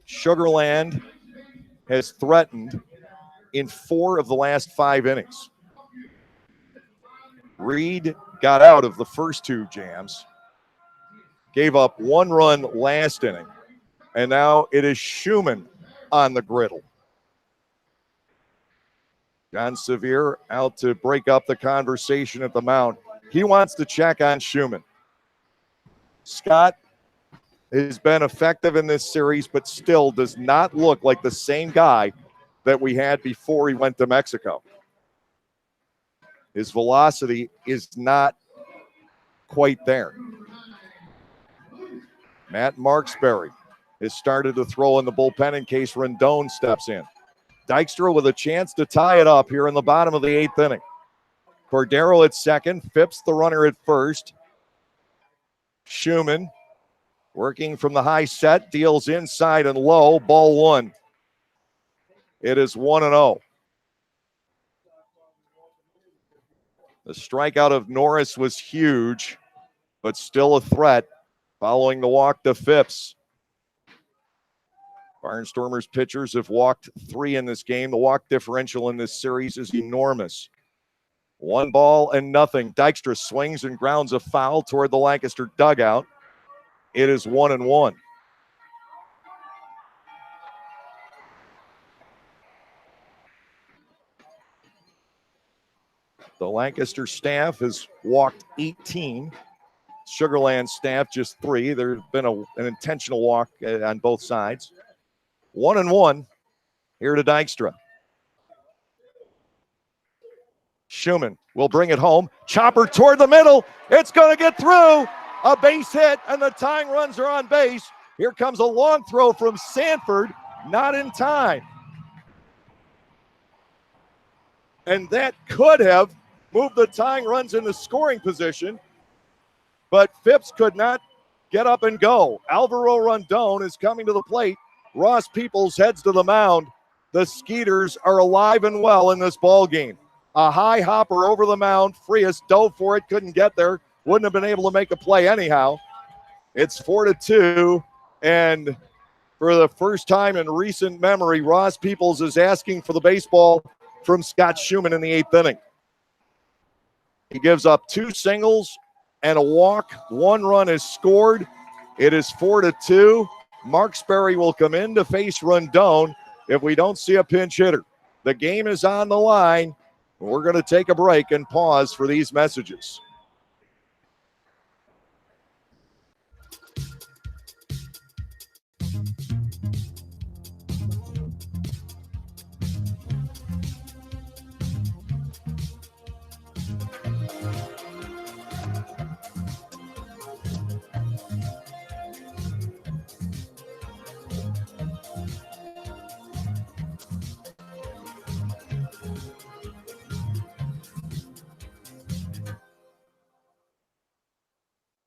Sugarland has threatened in 4 of the last 5 innings. Reed got out of the first 2 jams, gave up 1 run last inning, and now it is Schumann on the griddle. John Sevier out to break up the conversation at the mound. He wants to check on Schumann. Scott has been effective in this series, but still does not look like the same guy that we had before he went to Mexico. His velocity is not quite there. Matt Marksberry has started to throw in the bullpen in case Rendon steps in. Dykstra with a chance to tie it up here in the bottom of the 8th inning. Cordero at second, Phipps the runner at first. Schumann working from the high set, deals inside and low, ball 1. It is 1-0. The strikeout of Norris was huge, but still a threat following the walk to Phipps. Barnstormers pitchers have walked 3 in this game. The walk differential in this series is enormous. 1 ball and nothing. Dykstra swings and grounds a foul toward the Lancaster dugout. It is 1-1. The Lancaster staff has walked 18. Sugarland staff just 3. There's been an intentional walk on both sides. 1-1 here to Dykstra. Schumann will bring it home. Chopper toward the middle. It's going to get through. A base hit, and the tying runs are on base. Here comes a long throw from Sanford. Not in time. And that could have moved the tying runs into scoring position, but Phipps could not get up and go. Alvaro Rondon is coming to the plate. Ross Peoples heads to the mound. The Skeeters are alive and well in this ball game. A high hopper over the mound. Frias dove for it, couldn't get there. Wouldn't have been able to make a play anyhow. It's 4-2, and for the first time in recent memory, Ross Peoples is asking for the baseball from Scott Schumann in the 8th inning. He gives up 2 singles and a walk. 1 run is scored. It is 4-2. Marksberry will come in to face Rondon if we don't see a pinch hitter. The game is on the line. We're going to take a break and pause for these messages.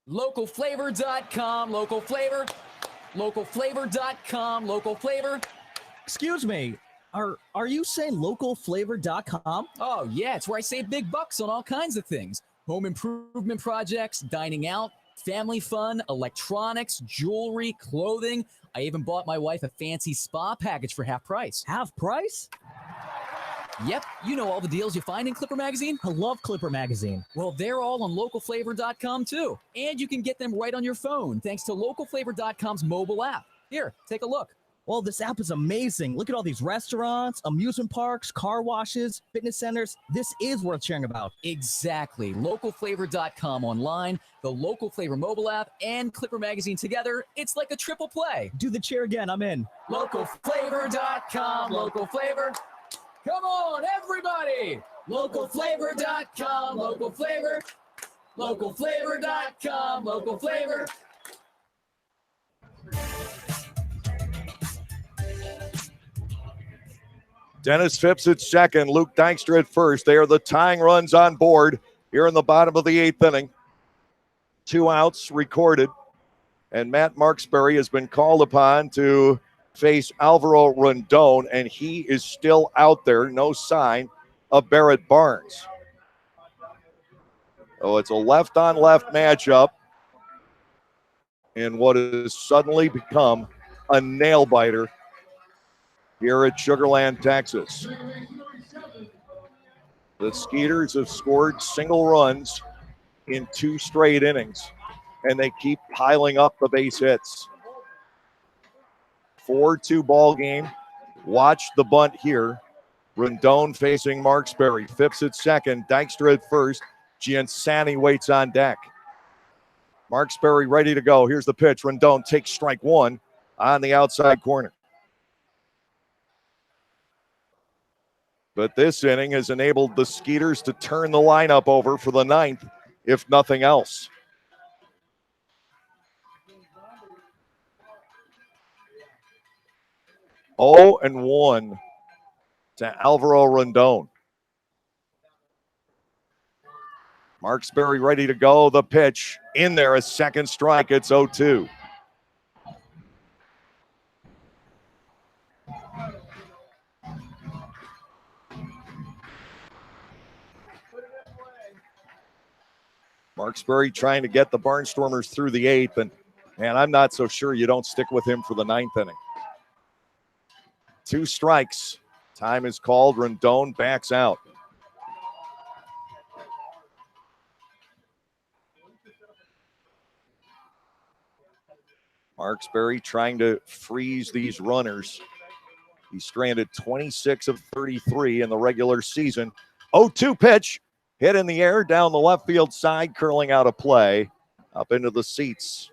Localflavor.com, local flavor. Localflavor.com, local flavor. Excuse me. Are you saying localflavor.com? Oh, yeah, it's where I save big bucks on all kinds of things. Home improvement projects, dining out, family fun, electronics, jewelry, clothing. I even bought my wife a fancy spa package for half price. Half price? Yep, you know all the deals you find in Clipper Magazine. I love Clipper Magazine. Well, they're all on localflavor.com too. And you can get them right on your phone thanks to localflavor.com's mobile app. Here, take a look. Well, this app is amazing. Look at all these restaurants, amusement parks, car washes, fitness centers. This is worth sharing about. Exactly. Localflavor.com online, the Local Flavor mobile app, and Clipper Magazine together. It's like a triple play. Do the cheer again. I'm in. Localflavor.com, local flavor. Come on, everybody! Localflavor.com, local flavor. Localflavor.com, local flavor. Dennis Phipps at second, Luke Dykstra at first. They are the tying runs on board here in the bottom of the 8th inning. 2 outs recorded, and Matt Marksberry has been called upon to face Alvaro Rondon, and he is still out there. No sign of Barrett Barnes. Oh, it's a left-on-left matchup in what has suddenly become a nail-biter here at Sugarland, Texas. The Skeeters have scored single runs in 2 straight innings, and they keep piling up the base hits. 4-2 ball game. Watch the bunt here. Rondon facing Marksberry. Phipps at second. Dykstra at first. Giansani waits on deck. Marksberry ready to go. Here's the pitch. Rondon takes strike 1 on the outside corner. But this inning has enabled the Skeeters to turn the lineup over for the 9th, if nothing else. Oh, and 1 to Alvaro Rondon. Marksberry ready to go. The pitch in there, a second strike. It's 0-2. Marksberry trying to get the Barnstormers through the 8th, and I'm not so sure you don't stick with him for the 9th inning. 2 strikes. Time is called. Rondon backs out. Marksberry trying to freeze these runners. He stranded 26 of 33 in the regular season. 0-2 pitch. Hit in the air down the left field side, curling out of play. Up into the seats.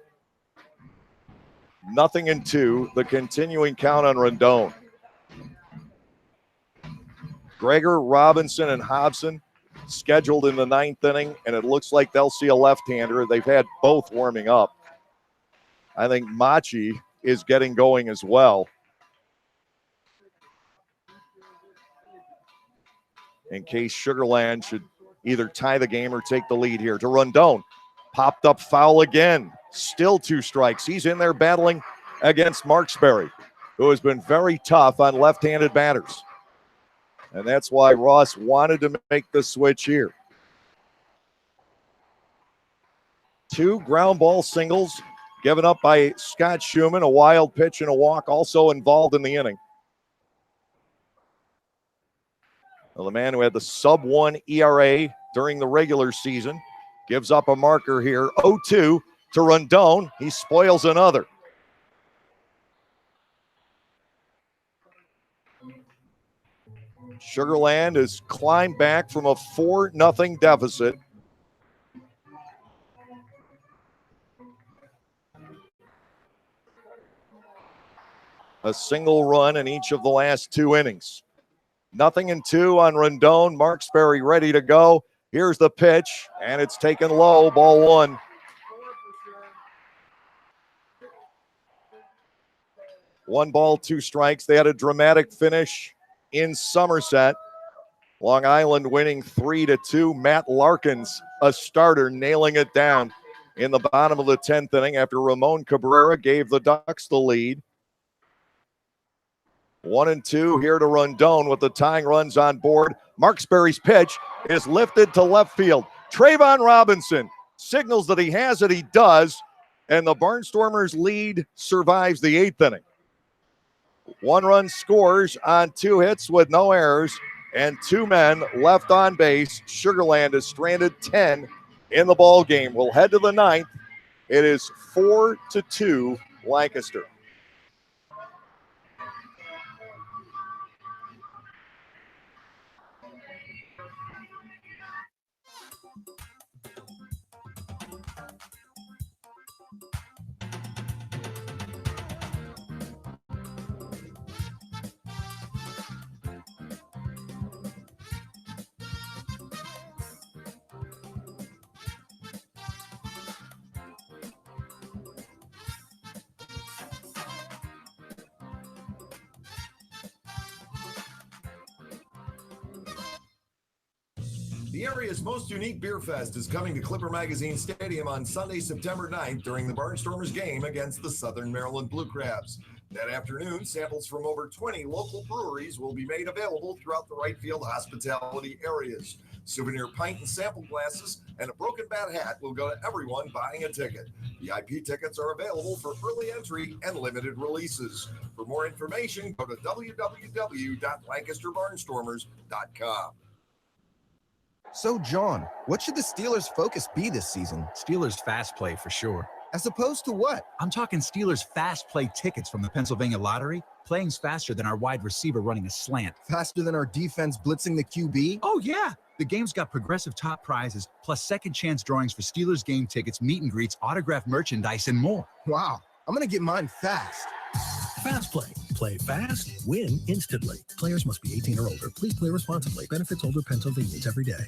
0-2. The continuing count on Rondon. Gregor, Robinson, and Hobson scheduled in the 9th inning, and it looks like they'll see a left-hander. They've had both warming up. I think Machi is getting going as well. In case Sugarland should either tie the game or take the lead here. To Rondon. Popped up foul again. Still 2 strikes. He's in there battling against Marksberry, who has been very tough on left-handed batters. And that's why Ross wanted to make the switch here. 2 ground ball singles given up by Scott Schumann, a wild pitch and a walk also involved in the inning. Well, the man who had the sub-1 ERA during the regular season gives up a marker here. 0-2 to Rondon. He spoils another. Sugar Land has climbed back from a 4-0 deficit. A single run in each of the last 2 innings. 0-2 on Rondon. Marksberry ready to go. Here's the pitch, and it's taken low. Ball 1. One ball, 2 strikes. They had a dramatic finish in Somerset. Long Island winning 3-2. Matt Larkins, a starter, nailing it down in the bottom of the 10th inning after Ramon Cabrera gave the Ducks the lead. 1-2 here to Rondon with the tying runs on board. Marksberry's pitch is lifted to left field. Trayvon Robinson signals that he has it. He does. And the Barnstormers lead survives the 8th inning. 1 run scores on 2 hits with no errors and 2 men left on base. Sugar Land is stranded 10 in the ball game. We'll head to the 9th. It is 4-2 Lancaster. The area's most unique beer fest is coming to Clipper Magazine Stadium on Sunday, September 9th during the Barnstormers game against the Southern Maryland Blue Crabs. That afternoon, samples from over 20 local breweries will be made available throughout the right field hospitality areas. Souvenir pint and sample glasses and a broken bat hat will go to everyone buying a ticket. VIP tickets are available for early entry and limited releases. For more information, go to www.lancasterbarnstormers.com. So, John, what should the Steelers' focus be this season? Steelers fast play for sure. As opposed to what? I'm talking Steelers fast play tickets from the Pennsylvania Lottery. Playing's faster than our wide receiver running a slant. Faster than our defense blitzing the QB? Oh, yeah. The game's got progressive top prizes, plus second chance drawings for Steelers game tickets, meet and greets, autographed merchandise, and more. Wow, I'm going to get mine fast. Fast Play. Play fast, win instantly. Players must be 18 or older. Please play responsibly. Benefits older Pennsylvanians every day.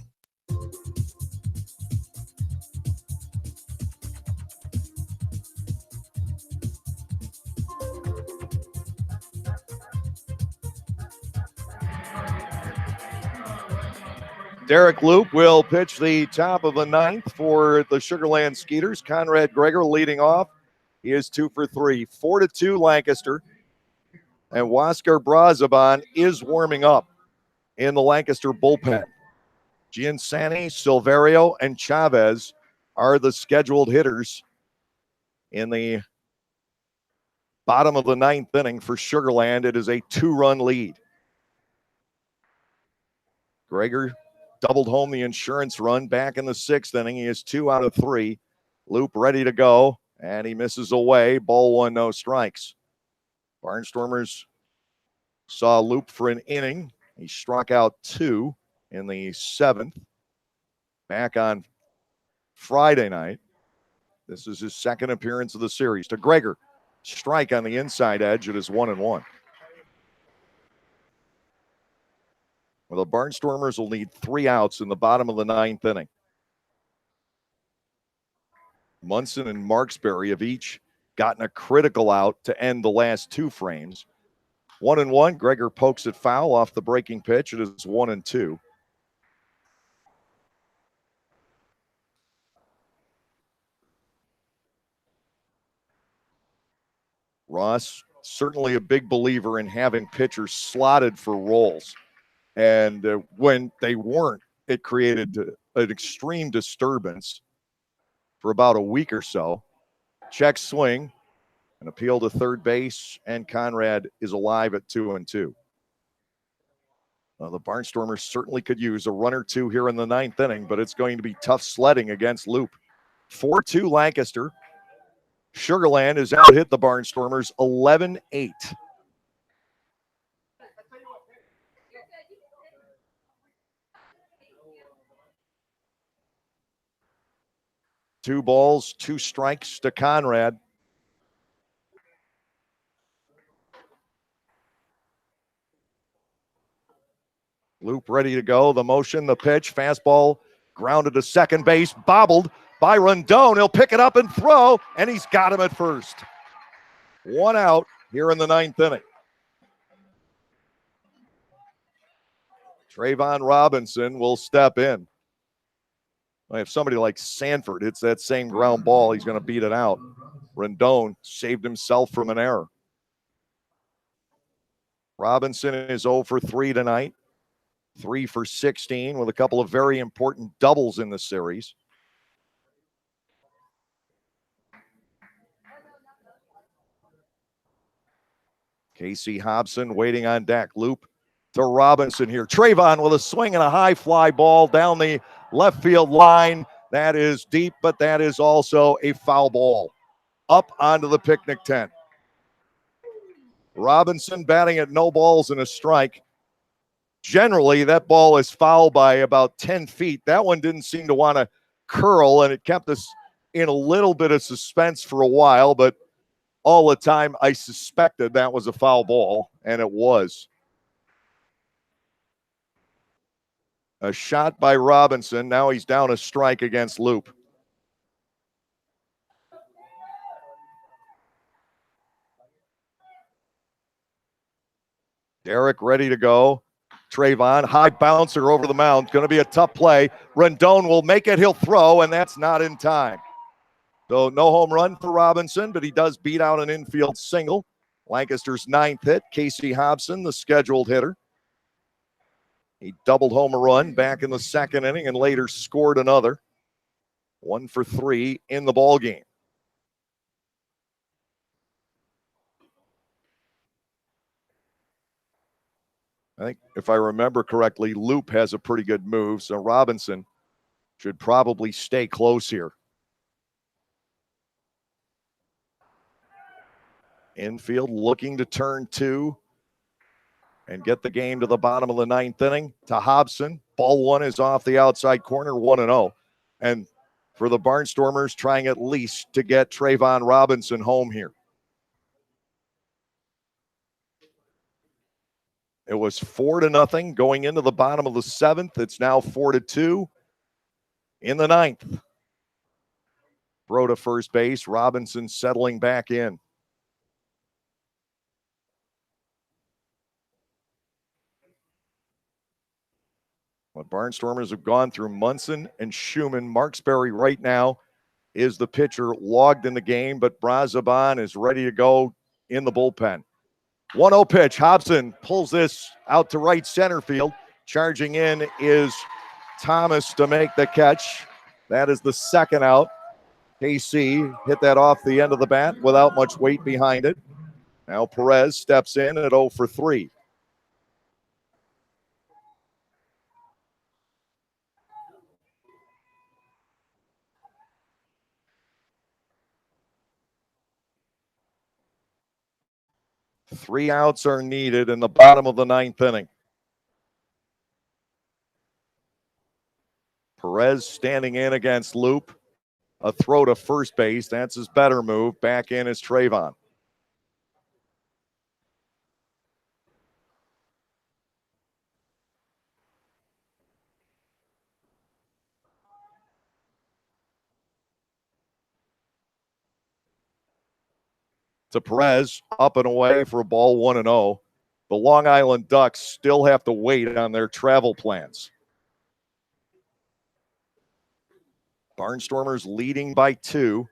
Derek Loop will pitch the top of the 9th for the Sugar Land Skeeters. Conrad Greger leading off. He is 2 for 3. 4-2 Lancaster. And Waskar Brazaban is warming up in the Lancaster bullpen. Giansani, Silverio, and Chavez are the scheduled hitters in the bottom of the 9th inning for Sugar Land. It is a 2-run lead. Greger doubled home the insurance run back in the 6th inning. He is 2 out of 3. Loop ready to go, and he misses away. Ball 1, no strikes. Barnstormers saw Loop for an inning. He struck out 2 in the 7th. Back on Friday night. This is his 2nd appearance of the series. To Greger, strike on the inside edge. It is 1-1. Well, the Barnstormers will need 3 outs in the bottom of the 9th inning. Munson and Marksberry have each gotten a critical out to end the last 2 frames. 1-1. Greger pokes it foul off the breaking pitch. It is 1-2. Ross, certainly a big believer in having pitchers slotted for roles. And when they weren't, it created an extreme disturbance for about a week or so. Check swing, an appeal to third base, and Conrad is alive at 2-2. The Barnstormers certainly could use a run or two here in the 9th inning, but it's going to be tough sledding against Loop. 4-2 Lancaster. Sugarland has out hit the Barnstormers 11-8. Two balls, 2 strikes to Conrad. Loop ready to go. The motion, the pitch, fastball grounded to second base, bobbled by Rondon. He'll pick it up and throw, and he's got him at first. 1 out here in the 9th inning. Trayvon Robinson will step in. If somebody like Sanford hits that same ground ball, he's going to beat it out. Rondon saved himself from an error. Robinson is 0 for 3 tonight. 3 for 16 with a couple of very important doubles in the series. Casey Hobson waiting on deck. Loop to Robinson here. Trayvon with a swing and a high fly ball down the left field line. That is deep, but that is also a foul ball. Up onto the picnic tent. Robinson batting at no balls and a strike. Generally, that ball is foul by about 10 feet. That one didn't seem to want to curl, and it kept us in a little bit of suspense for a while, but all the time I suspected that was a foul ball, and it was. A shot by Robinson. Now he's down a strike against Loop. Derek ready to go. Trayvon, high bouncer over the mound. Going to be a tough play. Rondon will make it. He'll throw, and that's not in time. So no home run for Robinson, but he does beat out an infield single. Lancaster's 9th hit. Casey Hobson, the scheduled hitter. He doubled home a run back in the 2nd inning and later scored another. 1 for 3 in the ball game. I think if I remember correctly, Loop has a pretty good move, so Robinson should probably stay close here. Infield looking to turn 2 and get the game to the bottom of the 9th inning. To Hobson, ball 1 is off the outside corner, 1-0. And for the Barnstormers, trying at least to get Trayvon Robinson home here. It was 4-0 going into the bottom of the 7th. It's now 4-2 in the 9th. Throw to first base. Robinson settling back in. The Barnstormers have gone through Munson and Schumann. Marksberry right now is the pitcher logged in the game, but Brazaban is ready to go in the bullpen. 1-0 pitch. Hobson pulls this out to right center field. Charging in is Thomas to make the catch. That is the 2nd out. KC hit that off the end of the bat without much weight behind it. Now Perez steps in at 0 for 3. Three outs are needed in the bottom of the 9th inning. Perez standing in against Loop. A throw to first base. That's his better move. Back in is Trayvon. To Perez, up and away for a ball 1-0. The Long Island Ducks still have to wait on their travel plans. Barnstormers leading by 2.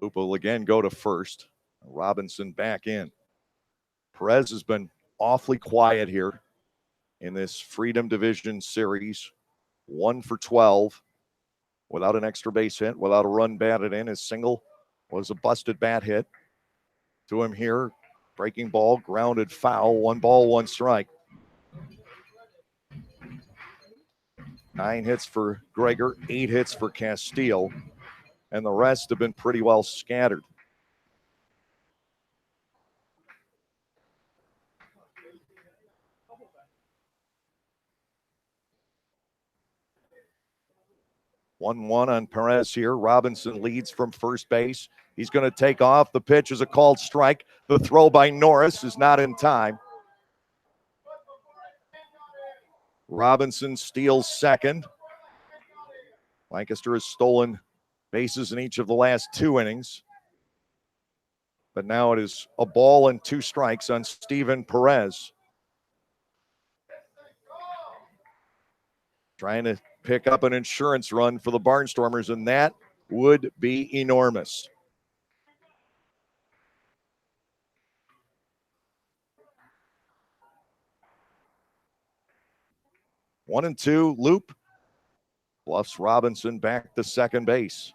Loop will again go to first. Robinson back in. Perez has been awfully quiet here in this Freedom Division Series. 1 for 12 without an extra base hit, without a run batted in. His single was a busted bat hit to him here. Breaking ball, grounded foul, 1 ball, 1 strike. 9 hits for Gregor, 8 hits for Castile, and the rest have been pretty well scattered. One on Perez here. Robinson leads from first base. He's going to take off. The pitch is a called strike. The throw by Norris is not in time. Robinson steals second. Lancaster has stolen bases in each of the last 2 innings. But now it is a ball and 2 strikes on Steven Perez. Trying to pick up an insurance run for the Barnstormers, and that would be enormous. One and two, Loop bluffs Robinson back to second base.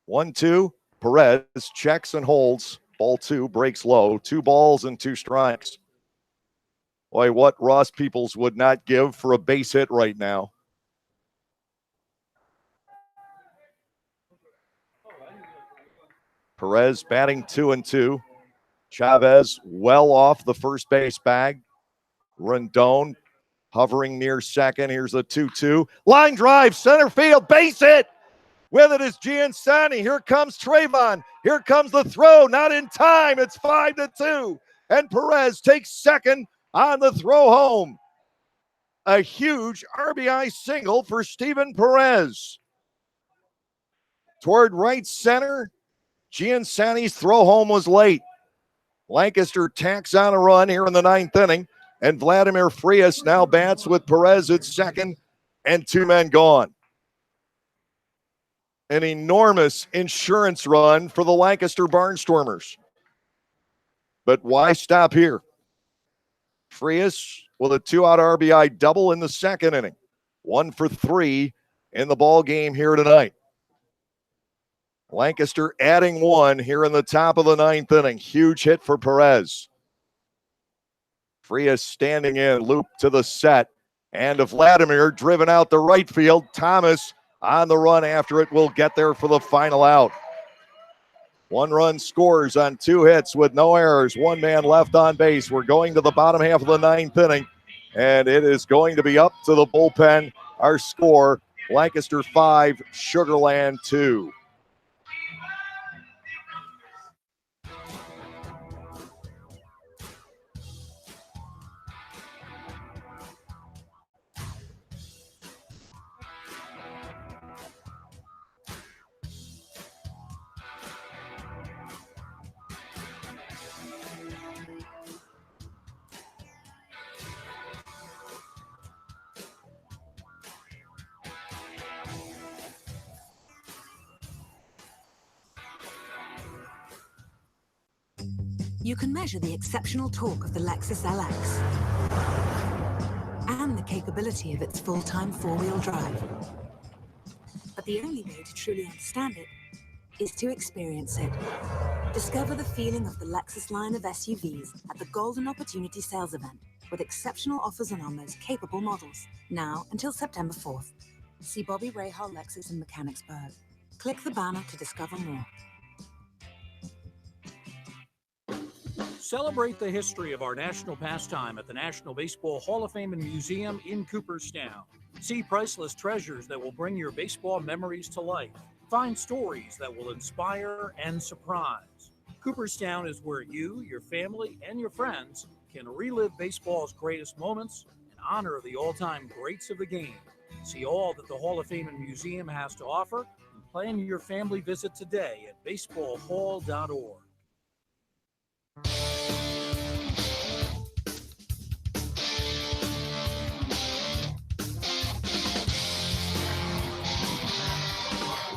One, two, Perez checks and holds. Ball 2 breaks low. 2 balls and 2 strikes. Boy, what Ross Peoples would not give for a base hit right now. Perez batting 2 and 2. Chavez well off the first base bag. Rendon hovering near second. Here's a 2-2. Line drive, center field, base hit. With it is Giansani. Here comes Trayvon. Here comes the throw. Not in time. It's 5-2. And Perez takes second on the throw home. A huge RBI single for Steven Perez. Toward right center, Giansani's throw home was late. Lancaster tacks on a run here in the 9th inning. And Vladimir Frias now bats with Perez at second and 2 men gone. An enormous insurance run for the Lancaster Barnstormers. But why stop here? Frias with a 2-out RBI double in the 2nd inning. 1 for 3 in the ball game here tonight. Lancaster adding 1 here in the top of the 9th inning. Huge hit for Perez. Frias standing in, Loop to the set. And Vladimir driven out the right field. Thomas on the run after it will get there for the final out. 1 run scores on 2 hits with no errors. 1 man left on base. We're going to the bottom half of the 9th inning, and it is going to be up to the bullpen. Our score, Lancaster 5, Sugarland 2. You can measure the exceptional torque of the Lexus LX and the capability of its full-time 4-wheel drive. But the only way to truly understand it is to experience it. Discover the feeling of the Lexus line of SUVs at the Golden Opportunity Sales Event with exceptional offers on our most capable models, now until September 4th. See Bobby Rahal Lexus in Mechanicsburg. Click the banner to discover more. Celebrate the history of our national pastime at the National Baseball Hall of Fame and Museum in Cooperstown. See priceless treasures that will bring your baseball memories to life. Find stories that will inspire and surprise. Cooperstown is where you, your family, and your friends can relive baseball's greatest moments and honor the all-time greats of the game. See all that the Hall of Fame and Museum has to offer and plan your family visit today at baseballhall.org.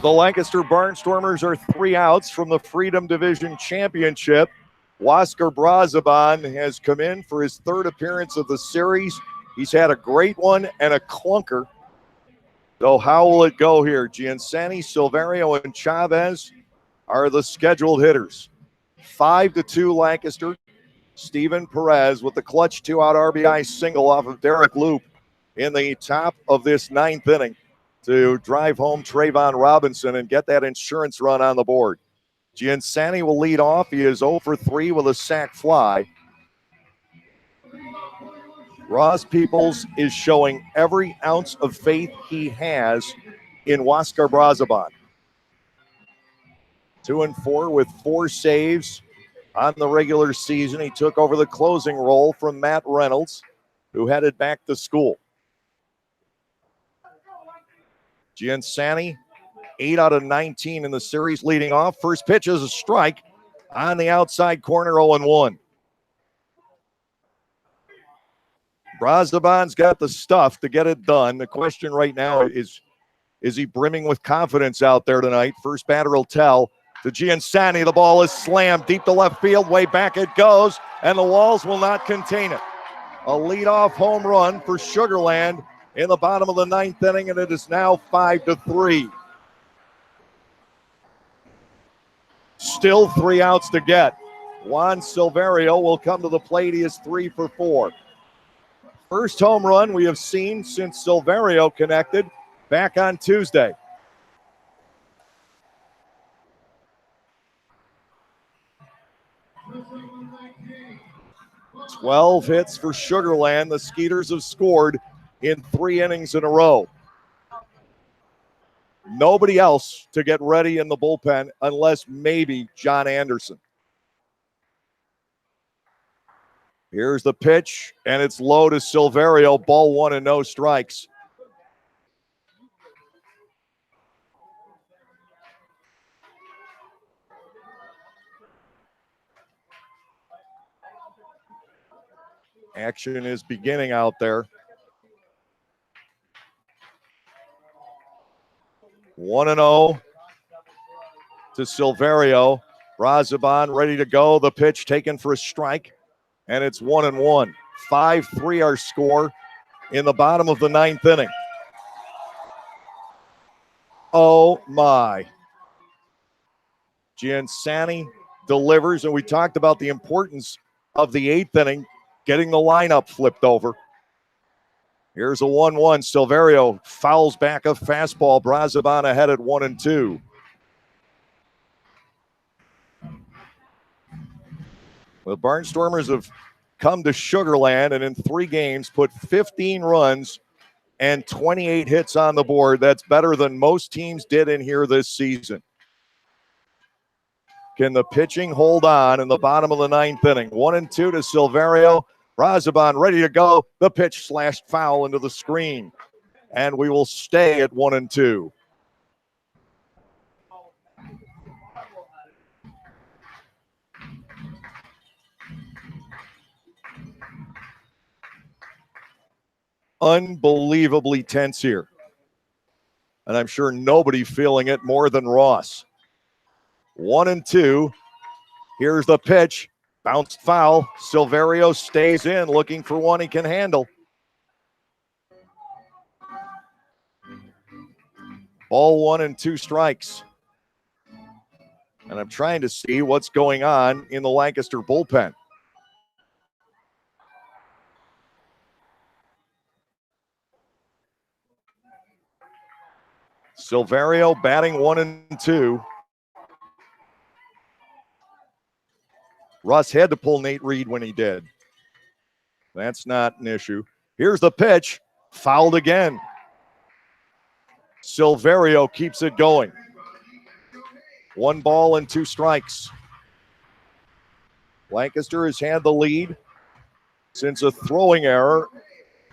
The Lancaster Barnstormers are 3 outs from the Freedom Division Championship. Wasker Brazaban has come in for his 3rd appearance of the series. He's had a great one and a clunker. So how will it go here? Giansani, Silverio, and Chavez are the scheduled hitters. 5-2 Lancaster. Steven Perez with the clutch 2-out RBI single off of Derek Loop in the top of this 9th inning to drive home Trayvon Robinson and get that insurance run on the board. Giansani will lead off. He is 0 for 3 with a sac fly. Ross Peoples is showing every ounce of faith he has in Wasker Brazaban. 2-4 with 4 saves on the regular season. He took over the closing role from Matt Reynolds, who headed back to school. Giansani, 8 out of 19 in the series, leading off. First pitch is a strike on the outside corner, 0-1. Brazaban's got the stuff to get it done. The question right now is he brimming with confidence out there tonight? First batter will tell. To Giansani, the ball is slammed deep to left field. Way back it goes, and the walls will not contain it. A leadoff home run for Sugar Land in the bottom of the 9th inning, and it is now 5-3. Still 3 outs to get. Juan Silverio will come to the plate. He is 3 for 4. First home run we have seen since Silverio connected back on Tuesday. "12 hits for Sugar Land. The Skeeters have scored in 3 innings in a row. Nobody else to get ready in the bullpen unless maybe John Anderson. Here's the pitch, and it's low to Silverio. Ball 1 and no strikes. Action is beginning out there. 1-0 to Silverio. Brazaban ready to go. The pitch taken for a strike, and it's 1-1. 5-3 our score in the bottom of the 9th inning. Oh my. Giansani delivers, and we talked about the importance of the 8th inning, getting the lineup flipped over. Here's a 1-1. Silverio fouls back a fastball. Brazaban ahead at 1-2. The Barnstormers have come to Sugar Land and in 3 games put 15 runs and 28 hits on the board. That's better than most teams did in here this season. Can the pitching hold on in the bottom of the 9th inning? 1-2 to Silverio. Brazaban ready to go. The pitch slashed foul into the screen. And we will stay at 1-2. Unbelievably tense here. And I'm sure nobody feeling it more than Ross. 1-2. Here's the pitch. Bounced foul. Silverio stays in, looking for one he can handle. Ball 1 and 2 strikes. And I'm trying to see what's going on in the Lancaster bullpen. Silverio batting 1-2. Russ had to pull Nate Reed when he did. That's not an issue. Here's the pitch. Fouled again. Silverio keeps it going. 1 ball and 2 strikes. Lancaster has had the lead since a throwing error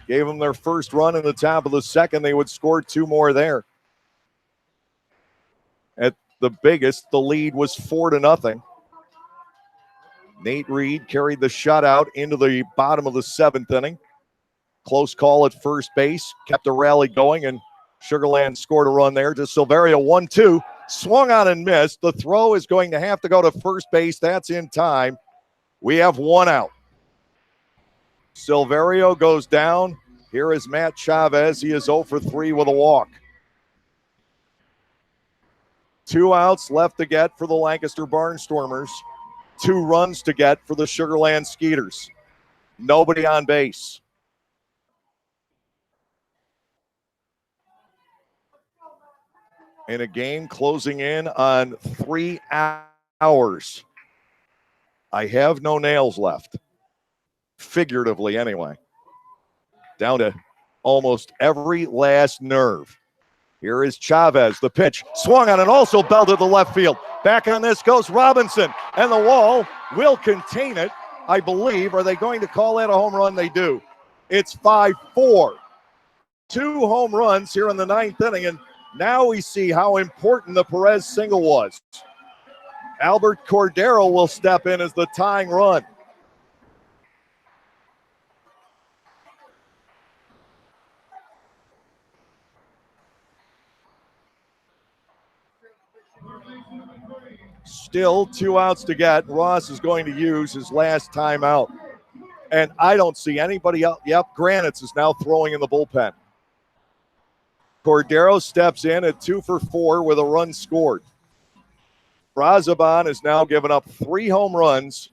gave them their first run in the top of the 2nd. They would score 2 more there. At the biggest, the lead was 4-0. Nate Reed carried the shutout into the bottom of the 7th inning. Close call at first base, kept the rally going, and Sugarland scored a run there to Silverio, 1-2. Swung on and missed. The throw is going to have to go to first base. That's in time. We have one out. Silverio goes down. Here is Matt Chavez. He is 0 for 3 with a walk. 2 outs left to get for the Lancaster Barnstormers. 2 runs to get for the Sugarland Skeeters. Nobody on base. In a game closing in on 3 hours. I have no nails left. Figuratively, anyway. Down to almost every last nerve. Here is Chavez. The pitch swung on and also belted to left field. Back on this goes Robinson. And the wall will contain it, I believe. Are they going to call that a home run? They do. It's 5-4. 2 home runs here in the 9th inning. And now we see how important the Perez single was. Albert Cordero will step in as the tying run. Still 2 outs to get. Ross is going to use his last timeout. And I don't see anybody else. Yep, Granitz is now throwing in the bullpen. Cordero steps in at 2 for 4 with a run scored. Brazoban has now given up 3 home runs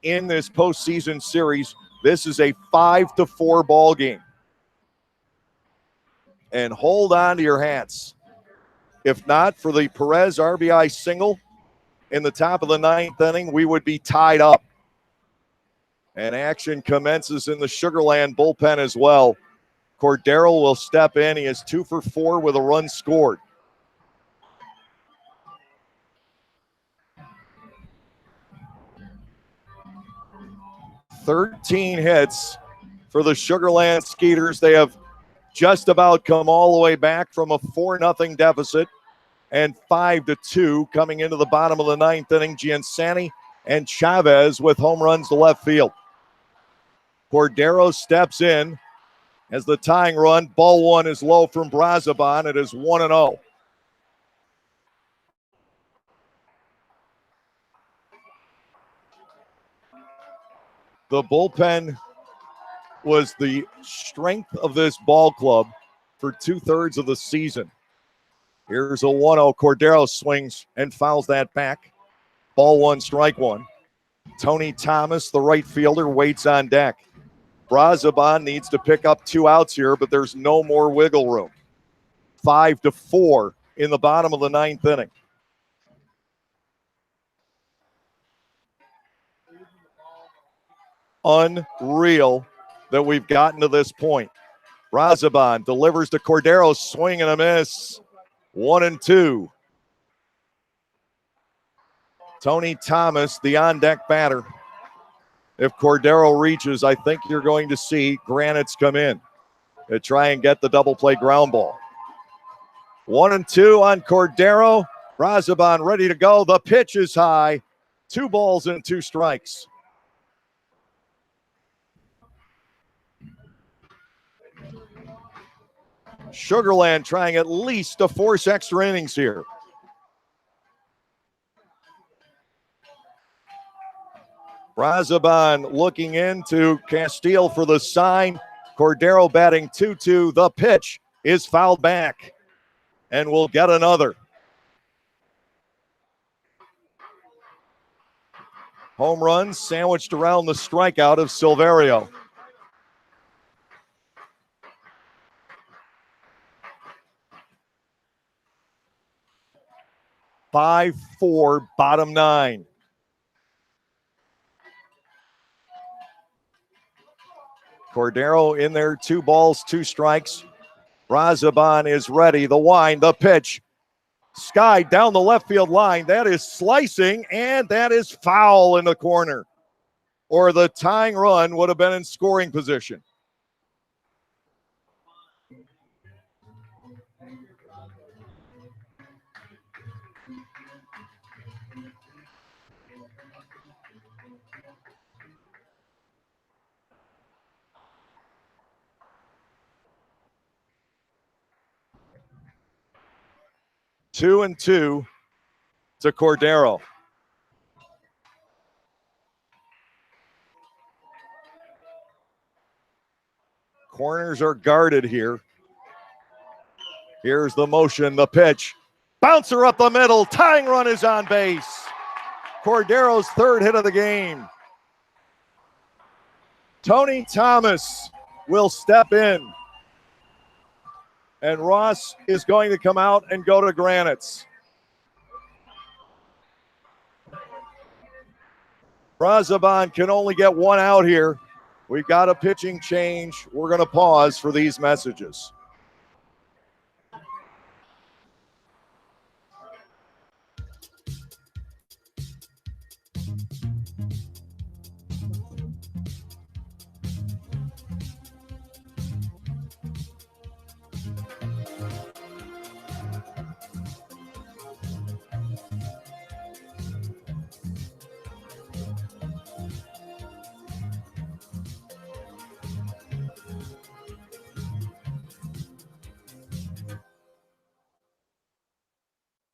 in this postseason series. This is a 5-4 ball game. And hold on to your hats. If not for the Perez RBI single in the top of the 9th inning, we would be tied up. And action commences in the Sugarland bullpen as well. Cordero will step in. He is 2 for 4 with a run scored. "13 hits for the Sugarland Skeeters. They have just about come all the way back from a 4-0 deficit and 5-2 coming into the bottom of the 9th inning. Giansani and Chavez with home runs to left field. Cordero steps in as the tying run. Ball 1 is low from Brazoban. It is 1-0. The bullpen was the strength of this ball club for 2/3 of the season. Here's a 1-0. Cordero swings and fouls that back. Ball 1, strike 1. Tony Thomas, the right fielder, waits on deck. Brazoban needs to pick up 2 outs here, but there's no more wiggle room. 5-4 in the bottom of the 9th inning. Unreal that we've gotten to this point. Brazoban delivers to Cordero, swing and a miss. 1-2. Tony Thomas, the on-deck batter. If Cordero reaches, I think you're going to see Granitz come in to try and get the double play ground ball. 1-2 on Cordero. Brazoban ready to go. The pitch is high. 2 balls and 2 strikes. Sugarland trying at least to force extra innings here. Brazoban looking into Castile for the sign. Cordero batting 2-2. The pitch is fouled back, and we'll get another. Home run sandwiched around the strikeout of Silverio. Five, 4, bottom 9. Cordero in there, 2 balls, 2 strikes. Brazoban is ready. The wind, the pitch. Sky down the left field line. That is slicing, and that is foul in the corner. Or the tying run would have been in scoring position. 2-2 to Cordero. Corners are guarded here. Here's the motion, the pitch. Bouncer up the middle. Tying run is on base. Cordero's third hit of the game. Tony Thomas will step in. And Ross is going to come out and go to Granites. Brazaban can only get one out here. We've got a pitching change. We're going to pause for these messages.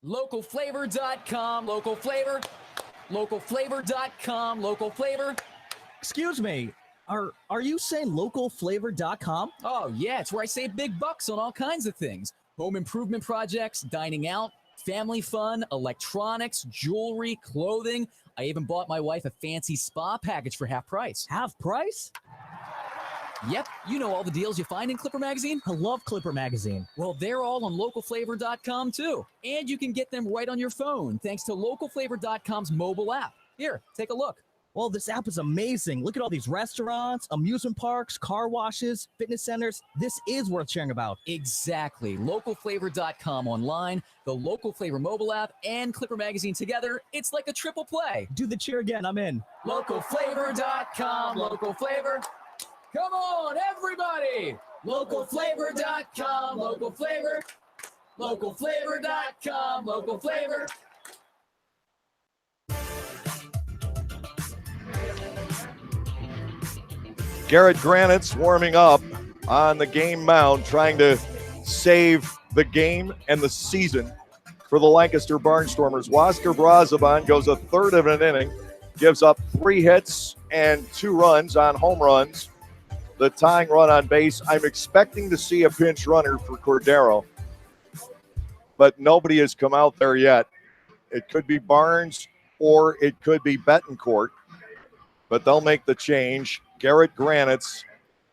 Localflavor.com, local flavor. Localflavor.com, local flavor. Excuse me, are you saying localflavor.com? Oh, yeah, it's where I save big bucks on all kinds of things. Home improvement projects, dining out, family fun, electronics, jewelry, clothing. I even bought my wife a fancy spa package for half price. Half price? Yep, you know all the deals you find in Clipper Magazine. I love Clipper Magazine. Well, they're all on localflavor.com too. And you can get them right on your phone thanks to localflavor.com's mobile app. Here, take a look. Well, this app is amazing. Look at all these restaurants, amusement parks, car washes, fitness centers. This is worth sharing about. Exactly. Localflavor.com online, the Local Flavor mobile app, and Clipper Magazine together. It's like a triple play. Do the cheer again. I'm in. Localflavor.com, local flavor. Come on, everybody! Localflavor.com, local flavor. Localflavor.com, local flavor. Garrett Granites warming up on the game mound, trying to save the game and the season for the Lancaster Barnstormers. Wasker Brazaban goes a third of an inning, gives up 3 hits and 2 runs on home runs. The tying run on base. I'm expecting to see a pinch runner for Cordero, but nobody has come out there yet. It could be Barnes or it could be Betancourt, but they'll make the change. Garrett Granites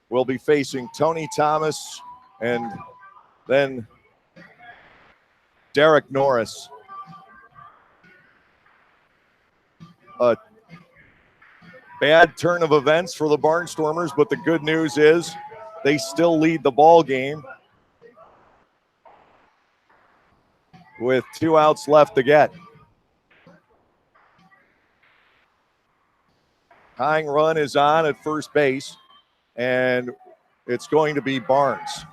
will be facing Tony Thomas and then Derek Norris. A bad turn of events for the Barnstormers, but the good news is they still lead the ball game with 2 outs left to get. Tying run is on at first base, and it's going to be Barnes.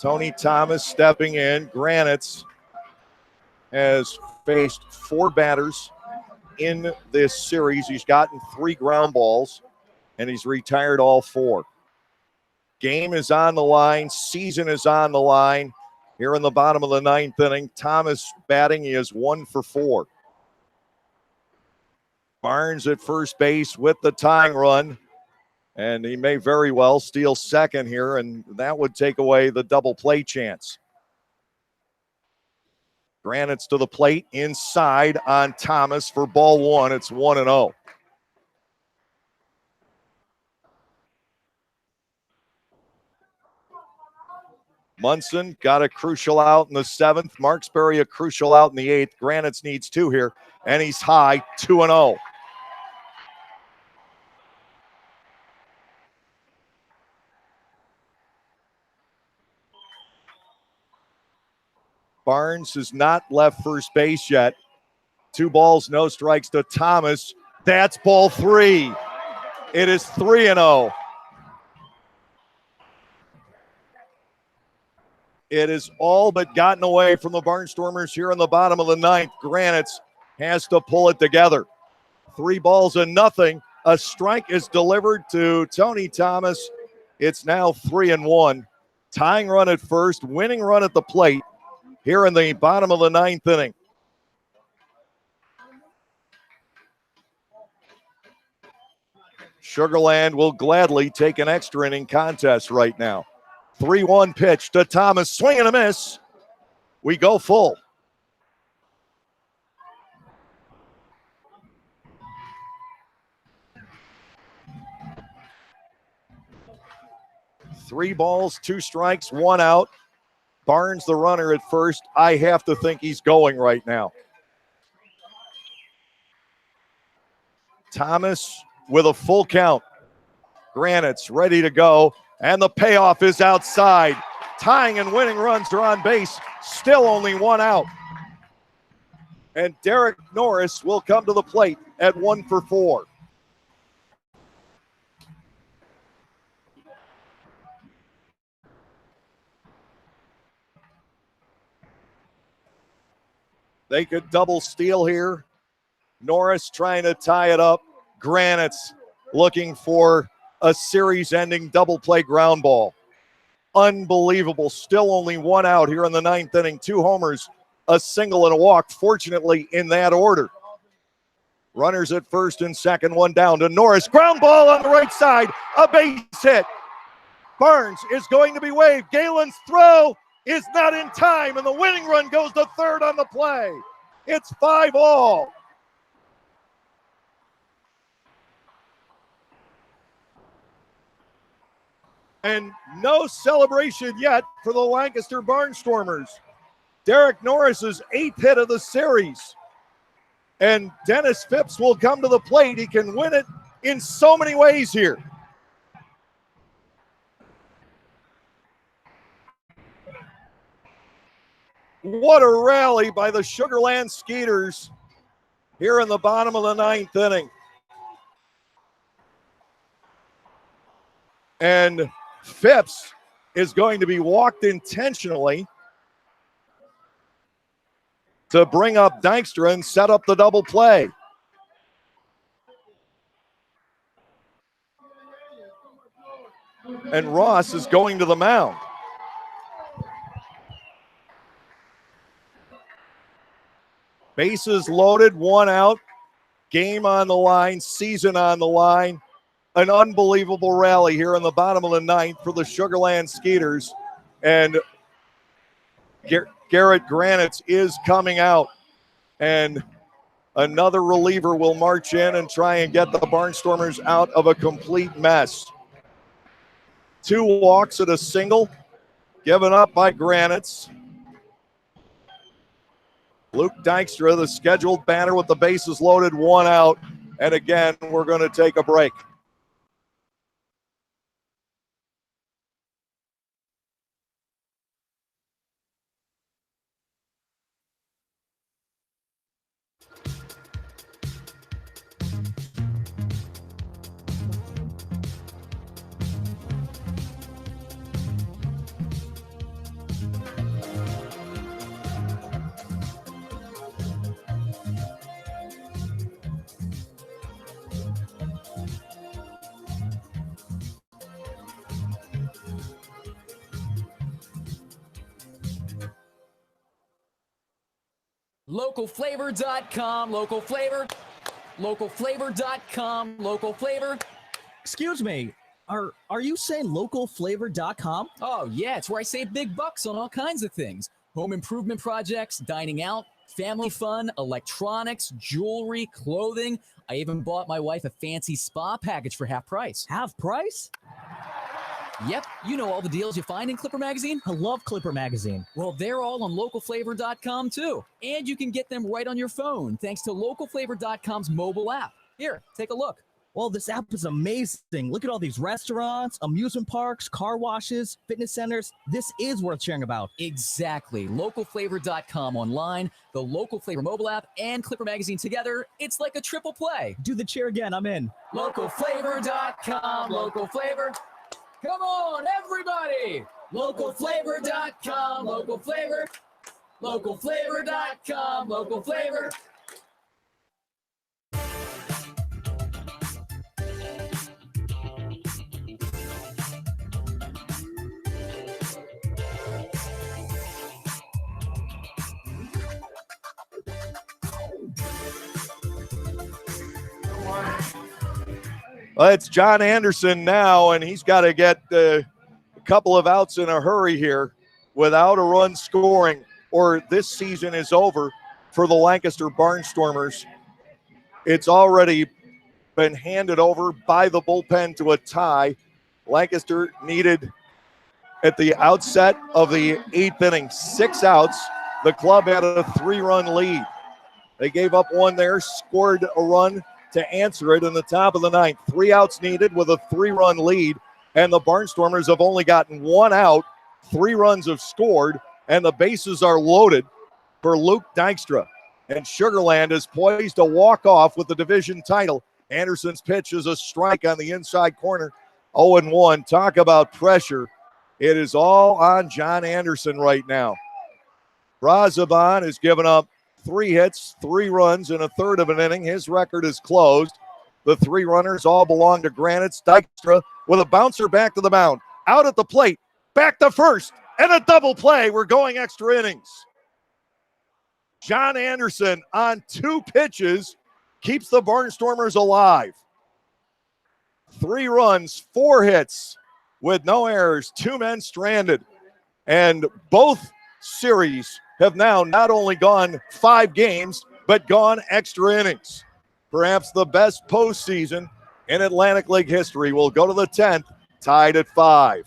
Tony Thomas stepping in. Granites has faced 4 batters in this series. He's gotten 3 ground balls, and he's retired all 4. Game is on the line. Season is on the line. Here in the bottom of the 9th inning, Thomas batting. He is 1 for 4. Barnes at first base with the tying run, and he may very well steal second here, and that would take away the double play chance. Granites to the plate, inside on Thomas for ball 1. It's 1-0. Munson got a crucial out in the 7th. Marksbury a crucial out in the 8th. Granites needs 2 here, and he's high, 2-0. Barnes has not left first base yet. 2 balls, no strikes to Thomas. That's ball 3. It is 3-0. It is all but gotten away from the Barnstormers here in the bottom of the 9th. Granites has to pull it together. 3 balls and nothing. A strike is delivered to Tony Thomas. It's now 3-1. Tying run at first, winning run at the plate here in the bottom of the ninth inning. Sugarland will gladly take an extra inning contest right now. 3-1 pitch to Thomas, swing and a miss. We go full. Three balls, 2 strikes, 1 out. Barnes, the runner at first. I have to think he's going right now. Thomas with a full count. Granite's ready to go, and the payoff is outside. Tying and winning runs are on base. Still only 1 out. And Derek Norris will come to the plate at 1 for 4. They could double steal here. Norris trying to tie it up. Granite's looking for a series-ending double play ground ball. Unbelievable. Still only 1 out here in the ninth inning. 2 homers, a single, and a walk, fortunately in that order. Runners at first and second, 1 down to Norris. Ground ball on the right side. A base hit. Barnes is going to be waved. Galen's throw is not in time, and the winning run goes to third on the play. It's 5-all. And no celebration yet for the Lancaster Barnstormers. Derek Norris's 8th hit of the series. And Dennis Phipps will come to the plate. He can win it in so many ways here. What a rally by the Sugarland Skeeters here in the bottom of the ninth inning. And Phipps is going to be walked intentionally to bring up Dykstra and set up the double play. And Ross is going to the mound. Bases loaded, 1 out, game on the line, season on the line. An unbelievable rally here in the bottom of the ninth for the Sugarland Skeeters. And Garrett Granitz is coming out. And another reliever will march in and try and get the Barnstormers out of a complete mess. 2 walks and a single given up by Granitz. Luke Dykstra, the scheduled batter with the bases loaded, 1 out. And again, we're going to take a break. Localflavor.com, local flavor, localflavor.com, local flavor. Excuse me, are you saying localflavor.com? Oh, yeah, it's where I save big bucks on all kinds of things. Home improvement projects, dining out, family fun, electronics, jewelry, clothing. I even bought my wife a fancy spa package for half price. Half price? Yep, you know all the deals you find in Clipper Magazine. I love Clipper Magazine. Well, they're all on localflavor.com too. And you can get them right on your phone thanks to localflavor.com's mobile app. Here, take a look. Well, this app is amazing. Look at all these restaurants, amusement parks, car washes, fitness centers. This is worth sharing about. Exactly. Localflavor.com online, the Local Flavor mobile app, and Clipper Magazine together. It's like a triple play. Do the cheer again. I'm in. Localflavor.com, local flavor. Come on, everybody! Localflavor.com, local flavor. Localflavor.com, local flavor. Well, it's John Anderson now, and he's got to get a couple of outs in a hurry here without a run scoring, or this season is over for the Lancaster Barnstormers. It's already been handed over by the bullpen to a tie. Lancaster needed, at the outset of the 8th inning, 6 outs. The club had a 3-run lead. They gave up one there, scored a run to answer it in the top of the 9th. 3 outs needed with a 3-run lead, and the Barnstormers have only gotten 1 out. 3 runs have scored, and the bases are loaded for Luke Dykstra. And Sugarland is poised to walk off with the division title. Anderson's pitch is a strike on the inside corner. 0-1. Talk about pressure. It is all on John Anderson right now. Brazaban has given up 3 hits, 3 runs in a third of an inning. His record is closed. The 3 runners all belong to Granite's. Dykstra with a bouncer back to the mound. Out at the plate, back to first, and a double play. We're going extra innings. John Anderson on 2 pitches keeps the Barnstormers alive. 3 runs, 4 hits with no errors, 2 men stranded. And both series have now not only gone 5 games, but gone extra innings. Perhaps the best postseason in Atlantic League history. Will go to the 10th, tied at 5.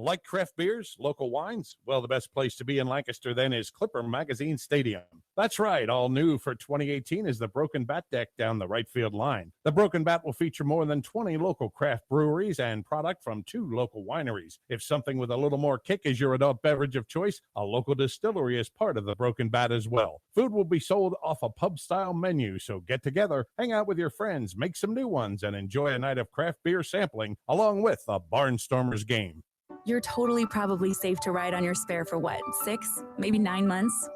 Like craft beers, local wines? Well, the best place to be in Lancaster then is Clipper Magazine Stadium. That's right, all new for 2018 is the Broken Bat deck down the right field line. The Broken Bat will feature more than 20 local craft breweries and product from 2 local wineries. If something with a little more kick is your adult beverage of choice, a local distillery is part of the Broken Bat as well. Food will be sold off a pub-style menu, so get together, hang out with your friends, make some new ones, and enjoy a night of craft beer sampling along with a Barnstormers game. You're totally probably safe to ride on your spare for what, 6, maybe 9 months?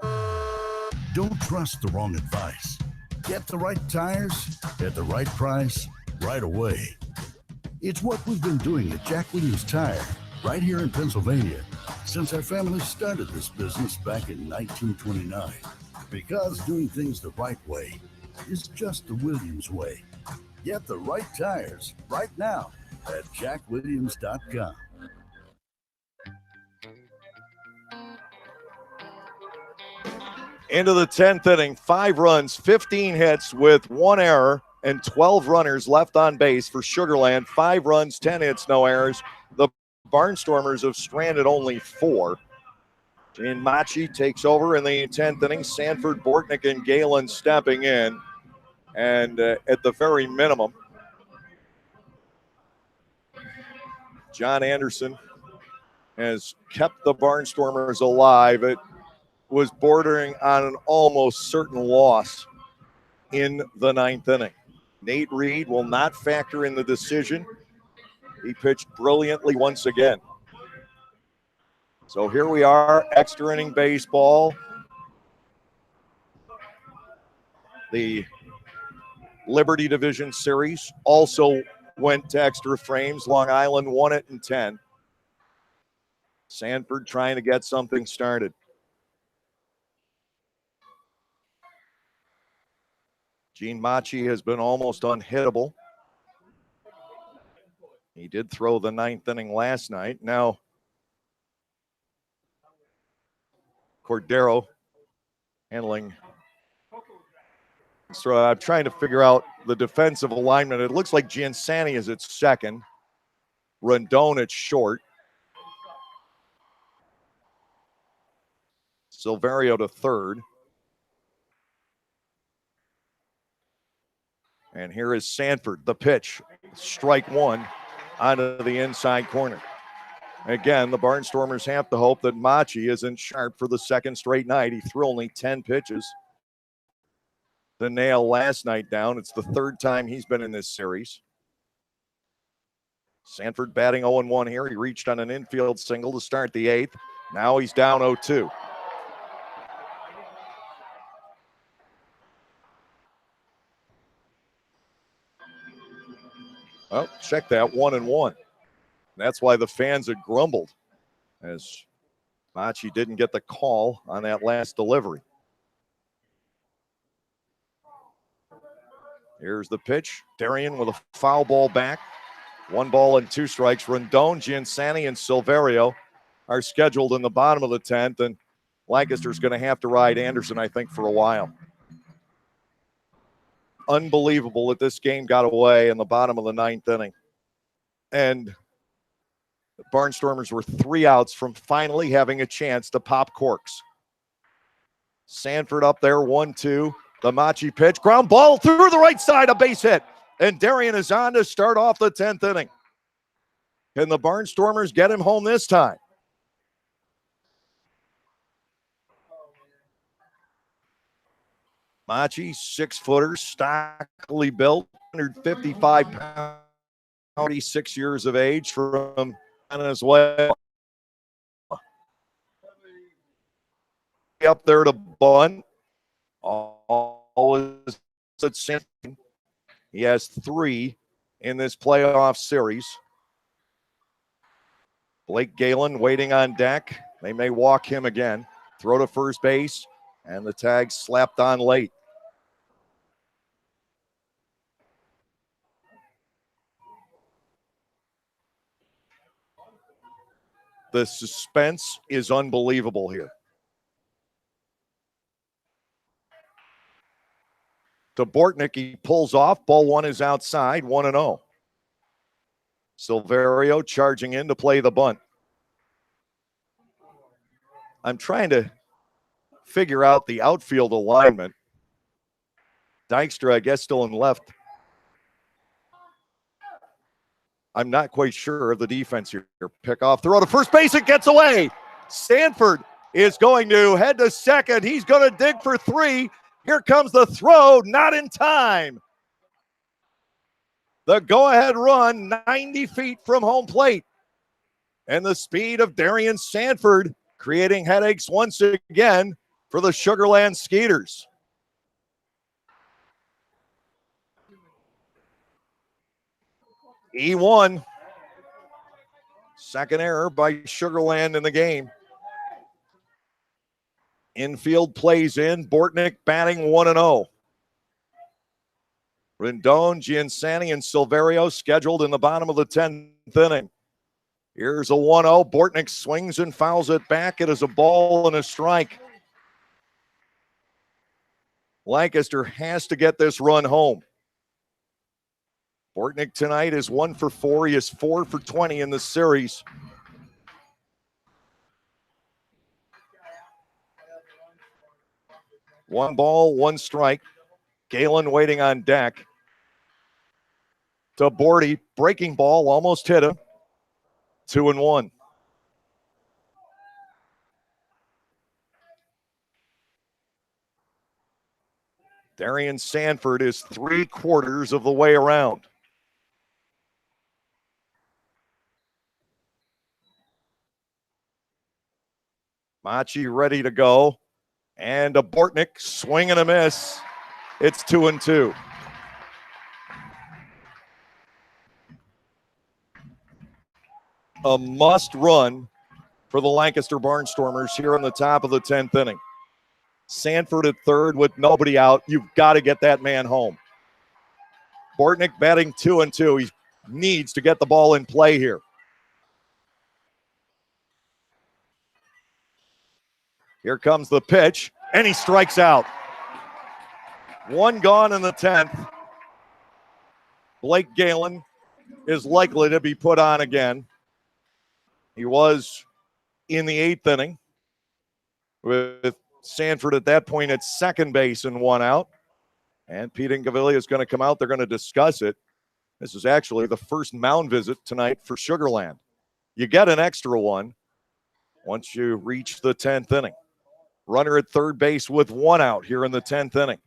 Don't trust the wrong advice. Get the right tires at the right price right away. It's what we've been doing at Jack Williams Tire right here in Pennsylvania since our family started this business back in 1929. Because doing things the right way is just the Williams way. Get the right tires right now at jackwilliams.com. Into the 10th inning, 5 runs, 15 hits with 1 error and 12 runners left on base for Sugarland. 5 runs, 10 hits, no errors. The Barnstormers have stranded only 4. Gene Machi takes over in the 10th inning. Sanford, Bortnick, and Galen stepping in. And at the very minimum, John Anderson has kept the Barnstormers alive. It was bordering on an almost certain loss in the 9th inning. Nate Reed will not factor in the decision. He pitched brilliantly once again. So here we are, extra inning baseball. The Liberty Division Series also went to extra frames. Long Island won it in 10. Sanford trying to get something started. Gene Machi has been almost unhittable. He did throw the 9th inning last night. Now, Cordero handling. So I'm trying to figure out the defensive alignment. It looks like Giansani is at second. Rondon at short. Silverio to third. And here is Sanford, the pitch. Strike 1 onto the inside corner. Again, the Barnstormers have to hope that Machi isn't sharp for the second straight night. He threw only 10 pitches. The nail last night down. It's the third time he's been in this series. Sanford batting 0-1 here. He reached on an infield single to start the eighth. Now he's down 0-2. Oh, check that, 1-1. That's why the fans had grumbled as Machi didn't get the call on that last delivery. Here's the pitch. Darian with a foul ball back. 1 ball and 2 strikes. Rendon, Giansani, and Silverio are scheduled in the bottom of the 10th, and Lancaster's going to have to ride Anderson, I think, for a while. Unbelievable that this game got away in the bottom of the 9th inning. And the Barnstormers were 3 outs from finally having a chance to pop corks. Sanford up there, 1-2. The Machi pitch, ground ball through the right side, a base hit. And Darian is on to start off the 10th inning. Can the Barnstormers get him home this time? Machi, 6-footer, stockily built, 155 pounds, 46 years of age from Venezuela. Up there to bunt. Always at Sanford. He has 3 in this playoff series. Blake Galen waiting on deck. They may walk him again. Throw to first base, and the tag slapped on late. The suspense is unbelievable here. To Bortnick, he pulls off. Ball 1 is outside, 1-0. Silverio charging in to play the bunt. I'm trying to figure out the outfield alignment. Dykstra, I guess, still in left. I'm not quite sure of the defense here. Pick off, throw to first base, it gets away. Sanford is going to head to second. He's going to dig for 3. Here comes the throw, not in time. The go-ahead run, 90 feet from home plate. And the speed of Darian Sanford creating headaches once again for the Sugarland Skeeters. E1. Second error by Sugarland in the game. Infield plays in. Bortnick batting 1-0. Rendon, Giansani, and Silverio scheduled in the bottom of the 10th inning. Here's a 1-0. Bortnick swings and fouls it back. It is a ball and a strike. Lancaster has to get this run home. Bortnick tonight is 1 for 4. He is 4 for 20 in the series. One ball, 1 strike. Galen waiting on deck. To Bordy, breaking ball, almost hit him. 2-1. Darian Sanford is 3/4 of the way around. Machi ready to go. And a Bortnick swing and a miss. It's 2-2. A must run for the Lancaster Barnstormers here on the top of the 10th inning. Sanford at third with nobody out. You've got to get that man home. Bortnick batting 2-2. He needs to get the ball in play here. Here comes the pitch, and he strikes out. 1 gone in the 10th. Blake Galen is likely to be put on again. He was in the 8th inning with Sanford at that point at second base and 1 out. And Pete Incaviglia is going to come out. They're going to discuss it. This is actually the first mound visit tonight for Sugarland. You get an extra one once you reach the 10th inning. Runner at third base with one out here in the 10th inning.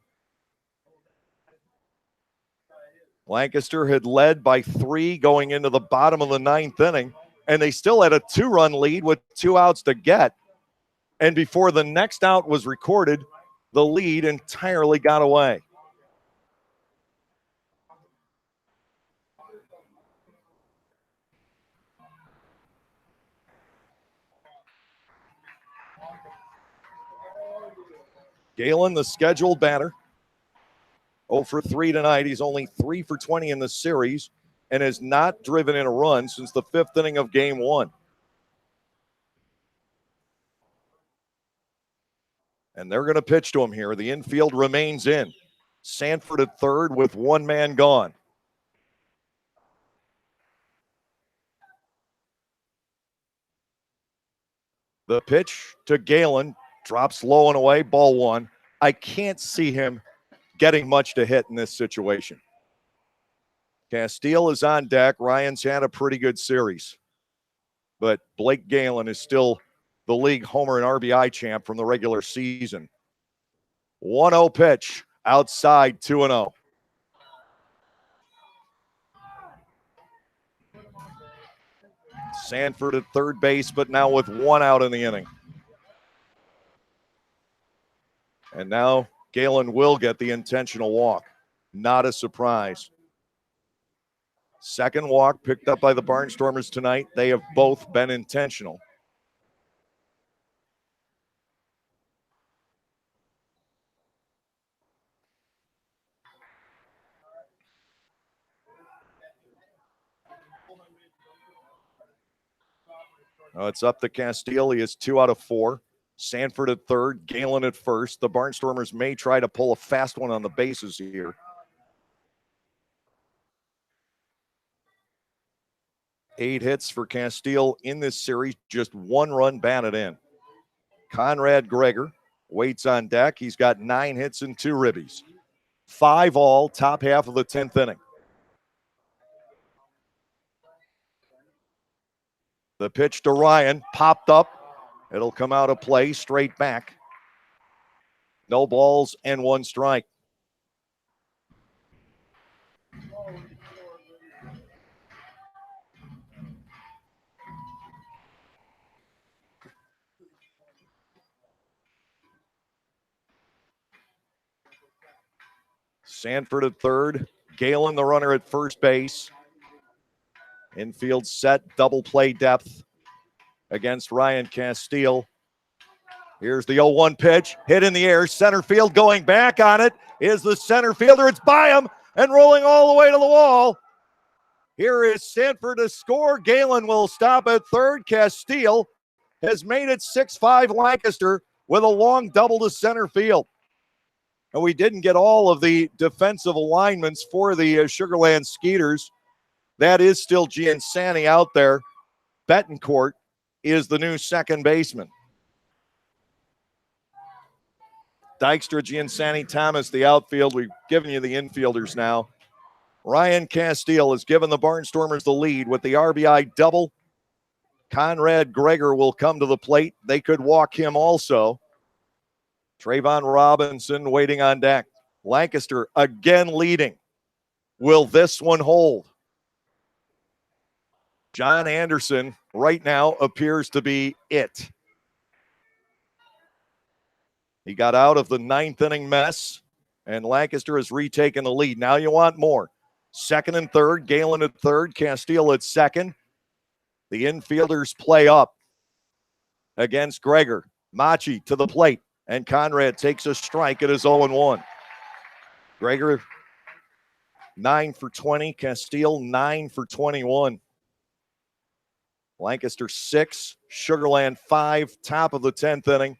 Lancaster had led by 3 going into the bottom of the 9th inning, and they still had a 2-run lead with 2 outs to get. And before the next out was recorded, the lead entirely got away. Galen, the scheduled batter, 0 for 3 tonight. He's only 3 for 20 in the series and has not driven in a run since the 5th inning of game 1. And they're going to pitch to him here. The infield remains in. Sanford at third with one man gone. The pitch to Galen drops low and away, ball 1. I can't see him getting much to hit in this situation. Castile is on deck. Ryan's had a pretty good series. But Blake Galen is still the league homer and RBI champ from the regular season. 1-0 pitch outside, 2-0. Sanford at third base, but now with one out in the inning. And now Galen will get the intentional walk. Not a surprise. Second walk picked up by the Barnstormers tonight. They have both been intentional. It's up to Castile. He is 2 out of 4. Sanford at third, Galen at first. The Barnstormers may try to pull a fast one on the bases here. Eight hits for Castile in this series, just 1 run batted in. Conrad Greger waits on deck. He's got 9 hits and 2 ribbies. 5 all, top half of the 10th inning. The pitch to Ryan, popped up. It'll come out of play, straight back. No balls and 1 strike. Sanford at third, Galen the runner at first base. Infield set, double play depth against Ryan Castile. Here's the 0-1 pitch, hit in the air, center field going back on it is the center fielder. It's by him and rolling all the way to the wall. Here is Sanford to score. Galen will stop at third. Castile has made it 6-5 Lancaster with a long double to center field. And we didn't get all of the defensive alignments for the Sugarland Skeeters. That is still Giansani out there. Betancourt is the new second baseman. Dykstra, Giansani, Thomas, the outfield. We've given you the infielders now. Ryan Castile has given the Barnstormers the lead with the RBI double. Conrad Greger will come to the plate. They could walk him also. Trayvon Robinson waiting on deck. Lancaster again leading. Will this one hold? John Anderson right now appears to be it. He got out of the 9th inning mess, and Lancaster has retaken the lead. Now you want more. Second and third, Galen at third, Castile at second. The infielders play up against Greger. Machi to the plate, and Conrad takes a strike at his 0-1. Greger 9 for 20, Castile 9 for 21. Lancaster 6, Sugarland 5, top of the 10th inning.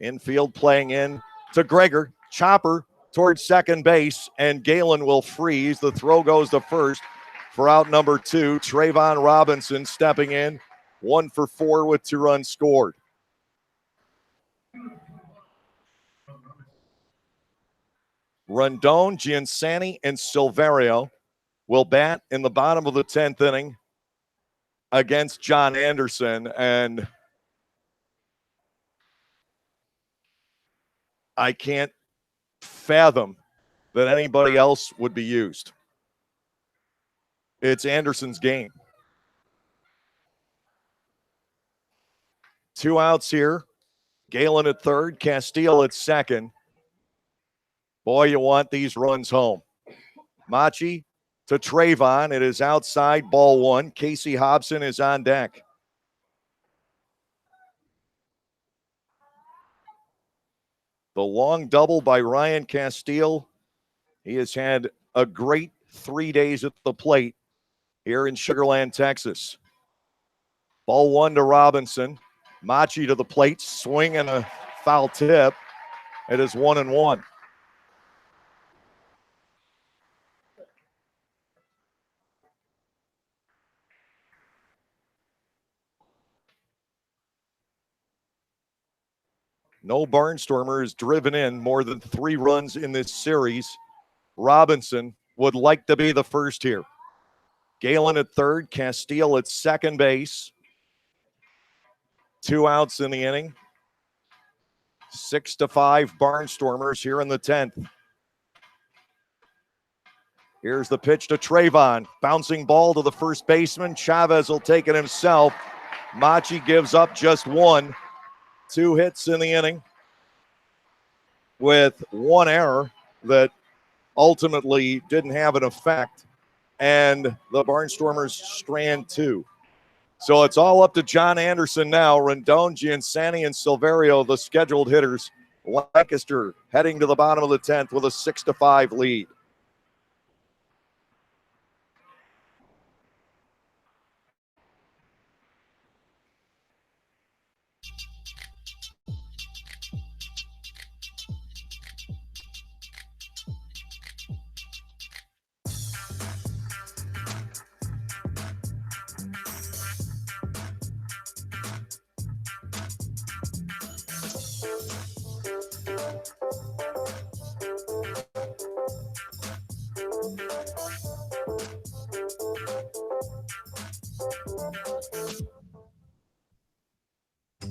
Infield playing in to Greger. Chopper towards second base, and Galen will freeze. The throw goes to first for out number 2. Trayvon Robinson stepping in, 1 for 4 with 2 runs scored. Rondon, Giansani, and Silverio will bat in the bottom of the 10th inning against John Anderson. And I can't fathom that anybody else would be used. It's Anderson's game. 2 outs here. Galen at third, Castile at second. Boy, you want these runs home. Machi to Trayvon. It is outside, ball one. Casey Hobson is on deck. The long double by Ryan Castile. He has had a great 3 days at the plate here in Sugar Land, Texas. Ball one to Robinson. Machi to the plate, swing and a foul tip. It is 1-1. No Barnstormer has driven in more than 3 runs in this series. Robinson would like to be the first here. Galen at third, Castile at second base. 2 outs in the inning. 6-5 Barnstormers here in the 10th. Here's the pitch to Trayvon. Bouncing ball to the first baseman. Chavez will take it himself. Machi gives up just 1. 2 hits in the inning with 1 error that ultimately didn't have an effect. And the Barnstormers strand 2. So it's all up to John Anderson now. Rendon, Giansani, and Silverio, the scheduled hitters. Lancaster heading to the bottom of the 10th with a 6-5 lead.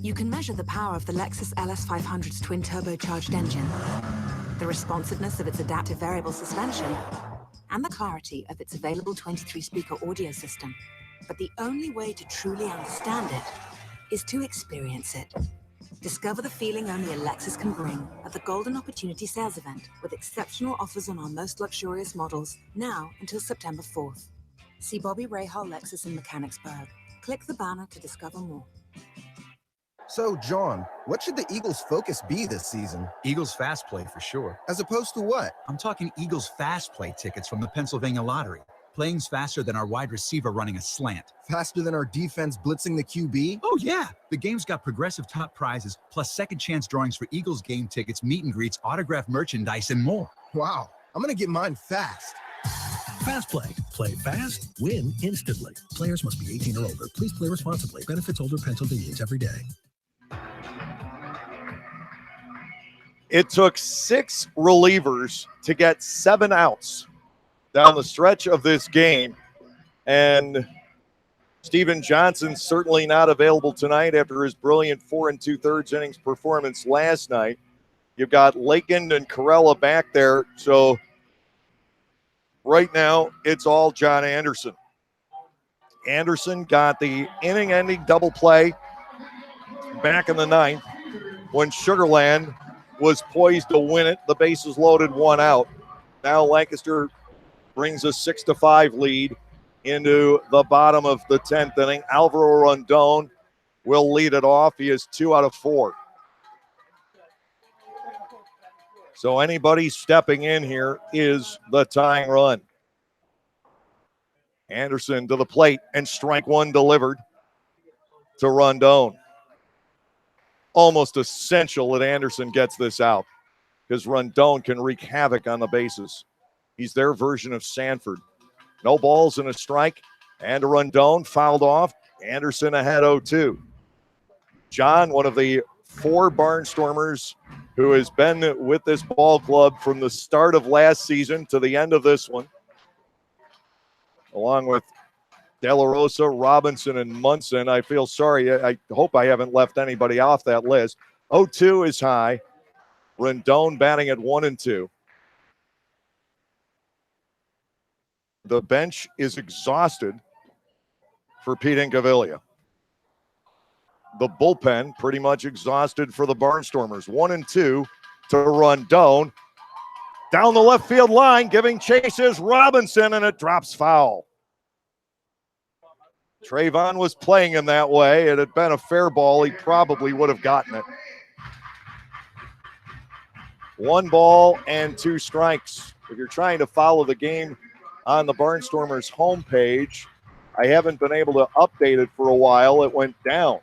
You can measure the power of the Lexus LS500's twin turbocharged engine, the responsiveness of its adaptive variable suspension, and the clarity of its available 23-speaker audio system. But the only way to truly understand it is to experience it. Discover the feeling only a Lexus can bring at the Golden Opportunity Sales Event, with exceptional offers on our most luxurious models, now until September 4th. See Bobby Rahal Lexus in Mechanicsburg. Click the banner to discover more. So, John, what should the Eagles' focus be this season? Eagles fast play for sure. As opposed to what? I'm talking Eagles fast play tickets from the Pennsylvania Lottery. Playing's faster than our wide receiver running a slant. Faster than our defense blitzing the QB? Oh, yeah. The game's got progressive top prizes, plus second chance drawings for Eagles game tickets, meet and greets, autographed merchandise, and more. Wow. I'm going to get mine fast. Fast Play. Play fast, win instantly. Players must be 18 or older. Please play responsibly. Benefits older Pennsylvanians every day. It took 6 relievers to get 7 outs down the stretch of this game. And Steven Johnson certainly not available tonight after his brilliant 4 2/3 innings performance last night. You've got Lakin and Corella back there. So right now, it's all John Anderson. Anderson got the inning-ending double play back in the 9th when Sugar Land was poised to win it. The bases loaded, 1 out. Now Lancaster brings a 6-5 lead into the bottom of the 10th inning. Alvaro Rondon will lead it off. He is 2 out of 4. So anybody stepping in here is the tying run. Anderson to the plate, and strike 1 delivered to Rondon. Almost essential that Anderson gets this out because Rondon can wreak havoc on the bases. He's their version of Sanford. No balls and a strike, and a Rondon fouled off. Anderson ahead 0-2. John, one of the 4 Barnstormers who has been with this ball club from the start of last season to the end of this one. along with De La Rosa, Robinson, and Munson. I feel sorry. I hope I haven't left anybody off that list. 0-2 is high. Rendon batting at 1-2. The bench is exhausted for Pete Incaviglia. The bullpen pretty much exhausted for the Barnstormers. 1-2 to Rendon. Down the left field line, giving chase is Robinson, and it drops foul. Trayvon was playing him that way. It had been a fair ball. He probably would have gotten it. 1 ball and 2 strikes. If you're trying to follow the game on the Barnstormers homepage, I haven't been able to update it for a while. It went down.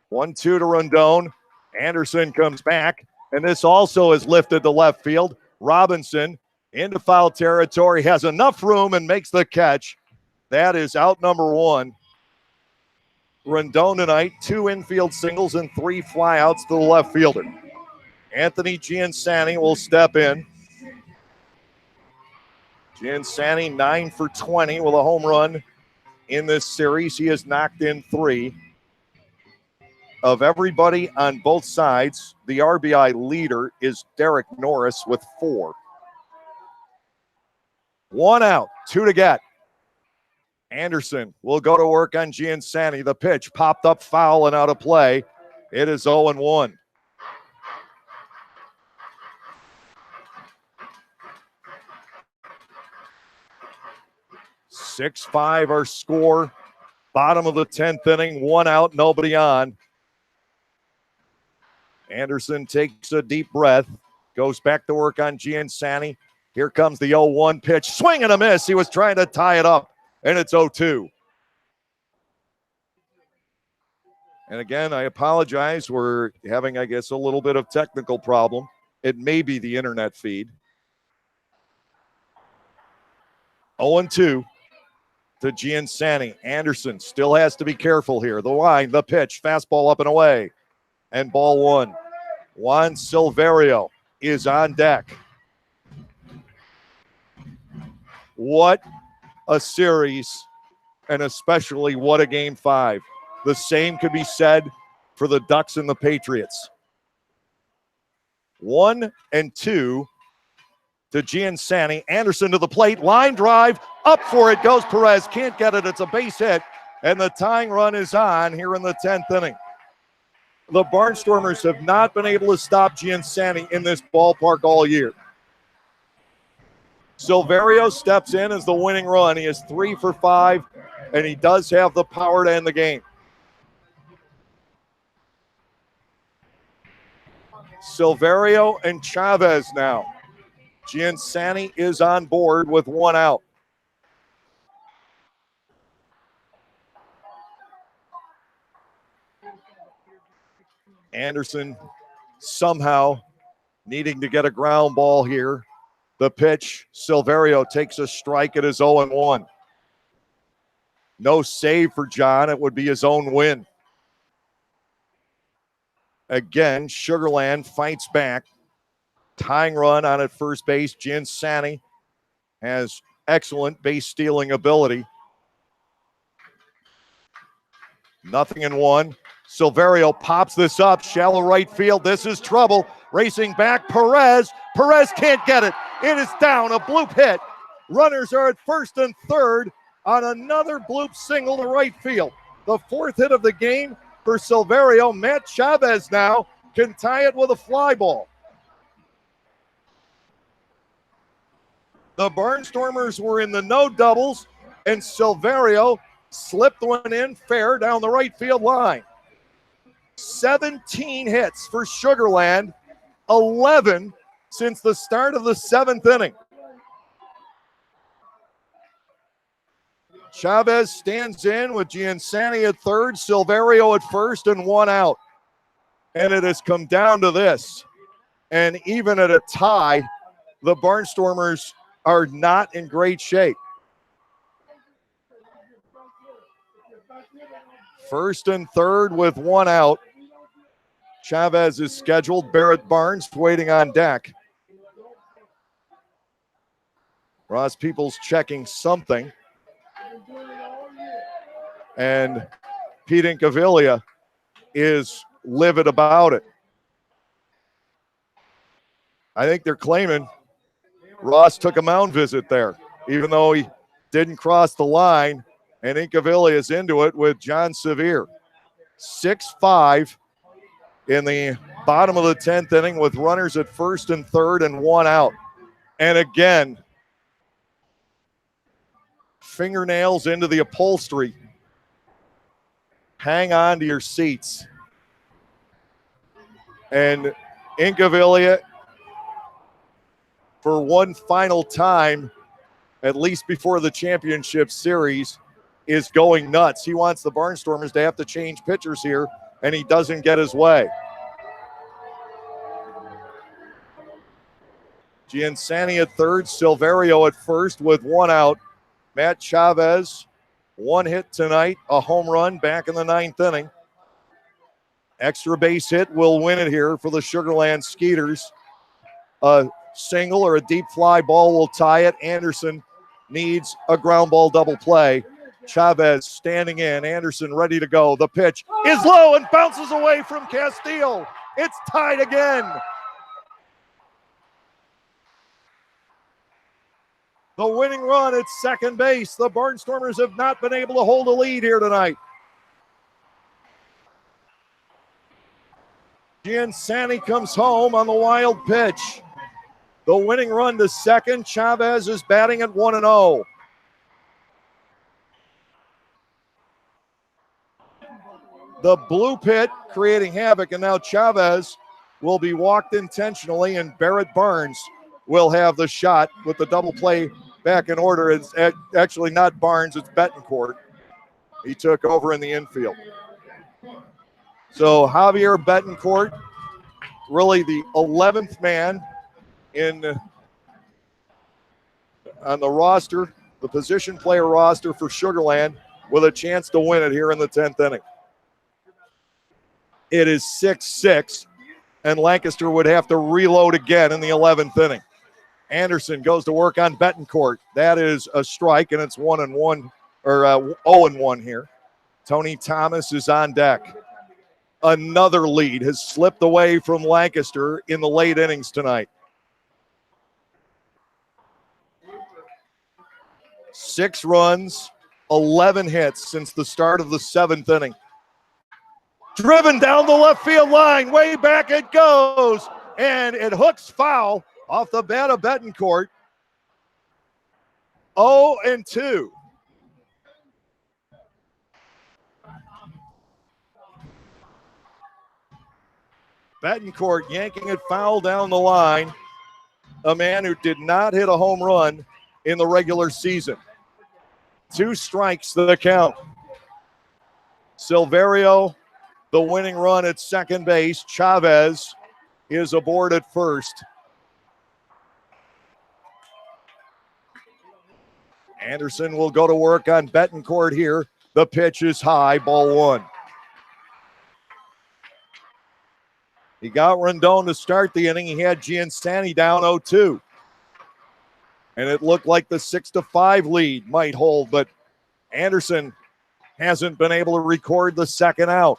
One-two to Rendon. Anderson comes back, and this also is lifted to left field. Robinson into foul territory, has enough room and makes the catch. That is out number 1. Rendon tonight, 2 infield singles and 3 flyouts to the left fielder. Anthony Giansani will step in. Giansani 9 for 20 with a home run in this series. He has knocked in 3. Of everybody on both sides, the RBI leader is Derek Norris with 4. 1 out, 2 to get. Anderson will go to work on Giansani. The pitch popped up foul and out of play. It is 0-1. Six-5 our score. Bottom of the 10th inning, 1 out, nobody on. Anderson takes a deep breath, goes back to work on Giansani. Here comes the 0-1 pitch. Swing and a miss. He was trying to tie it up, and it's 0-2. And again, I apologize. We're having, I guess, a little bit of technical problem. It may be the internet feed. 0-2 to Giansani. Anderson still has to be careful here. The line, the pitch, fastball up and away. And ball 1. Juan Silverio is on deck. What a series, and especially what a game 5. The same could be said for the Ducks and the Patriots. 1-2 to Giansani. Anderson to the plate. Line drive. Up for it goes Perez. Can't get it. It's a base hit. And the tying run is on here in the 10th inning. The Barnstormers have not been able to stop Giansani in this ballpark all year. Silverio steps in as the winning run. He is 3 for 5, and he does have the power to end the game. Silverio and Chavez now. Giansani is on board with 1 out. Anderson somehow needing to get a ground ball here. The pitch, Silverio takes a strike. It is 0-1. No save for John. It would be his own win. Again, Sugarland fights back. Tying run on at first base. Giansani has excellent base stealing ability. 0-1. Silverio pops this up. Shallow right field. This is trouble. Racing back, Perez. Perez can't get it. It is down. A bloop hit. Runners are at first and third on another bloop single to right field. The 4th hit of the game for Silverio. Matt Chavez now can tie it with a fly ball. The Barnstormers were in the no doubles, and Silverio slipped one in fair down the right field line. 17 hits for Sugarland, 11 since the start of the 7th inning. Chavez stands in with Giansani at third, Silverio at first, and 1 out. And it has come down to this. And even at a tie, the Barnstormers are not in great shape. First and third with 1 out. Chavez is scheduled. Barrett Barnes waiting on deck. Ross Peoples checking something. And Pete Incaviglia is livid about it. I think they're claiming Ross took a mound visit there, even though he didn't cross the line, and Incaviglia is into it with John Sevier. 6-5 in the bottom of the 10th inning with runners at first and third and one out. And again, fingernails into the upholstery. Hang on to your seats. And Incaviglia, for one final time, at least before the championship series, is going nuts. He wants the Barnstormers to have to change pitchers here, and he doesn't get his way. Giansani at third, Silverio at first with one out. Matt Chavez, one hit tonight, a home run back in the 9th inning. Extra base hit will win it here for the Sugar Land Skeeters. A single or a deep fly ball will tie it. Anderson needs a ground ball double play. Chavez standing in. Anderson ready to go. The pitch is low and bounces away from Castile. It's tied again. The winning run at second base. The Barnstormers have not been able to hold a lead here tonight. Giansani comes home on the wild pitch. The winning run to second. Chavez is batting at 1-0. The blue pit creating havoc, and now Chavez will be walked intentionally, and Barrett Barnes will have the shot with the double play back in order. It's actually not Barnes, it's Betancourt. He took over in the infield. So Javier Betancourt, really the 11th man on the roster, the position player roster for Sugar Land, with a chance to win it here in the 10th inning. It is 6-6, and Lancaster would have to reload again in the 11th inning. Anderson goes to work on Betancourt. That is a strike, and it's 1-1 or 0-1 here. Tony Thomas is on deck. Another lead has slipped away from Lancaster in the late innings tonight. 6 runs, 11 hits since the start of the 7th inning. Driven down the left field line, way back it goes, and it hooks foul off the bat of Betancourt. 0-2. Betancourt yanking it foul down the line. A man who did not hit a home run in the regular season. 2 strikes to the count. Silverio, the winning run at second base. Chavez is aboard at first. Anderson will go to work on Betancourt here. The pitch is high, ball 1. He got Rendon to start the inning. He had Giansani down 0-2. And it looked like the 6-5 lead might hold, but Anderson hasn't been able to record the second out.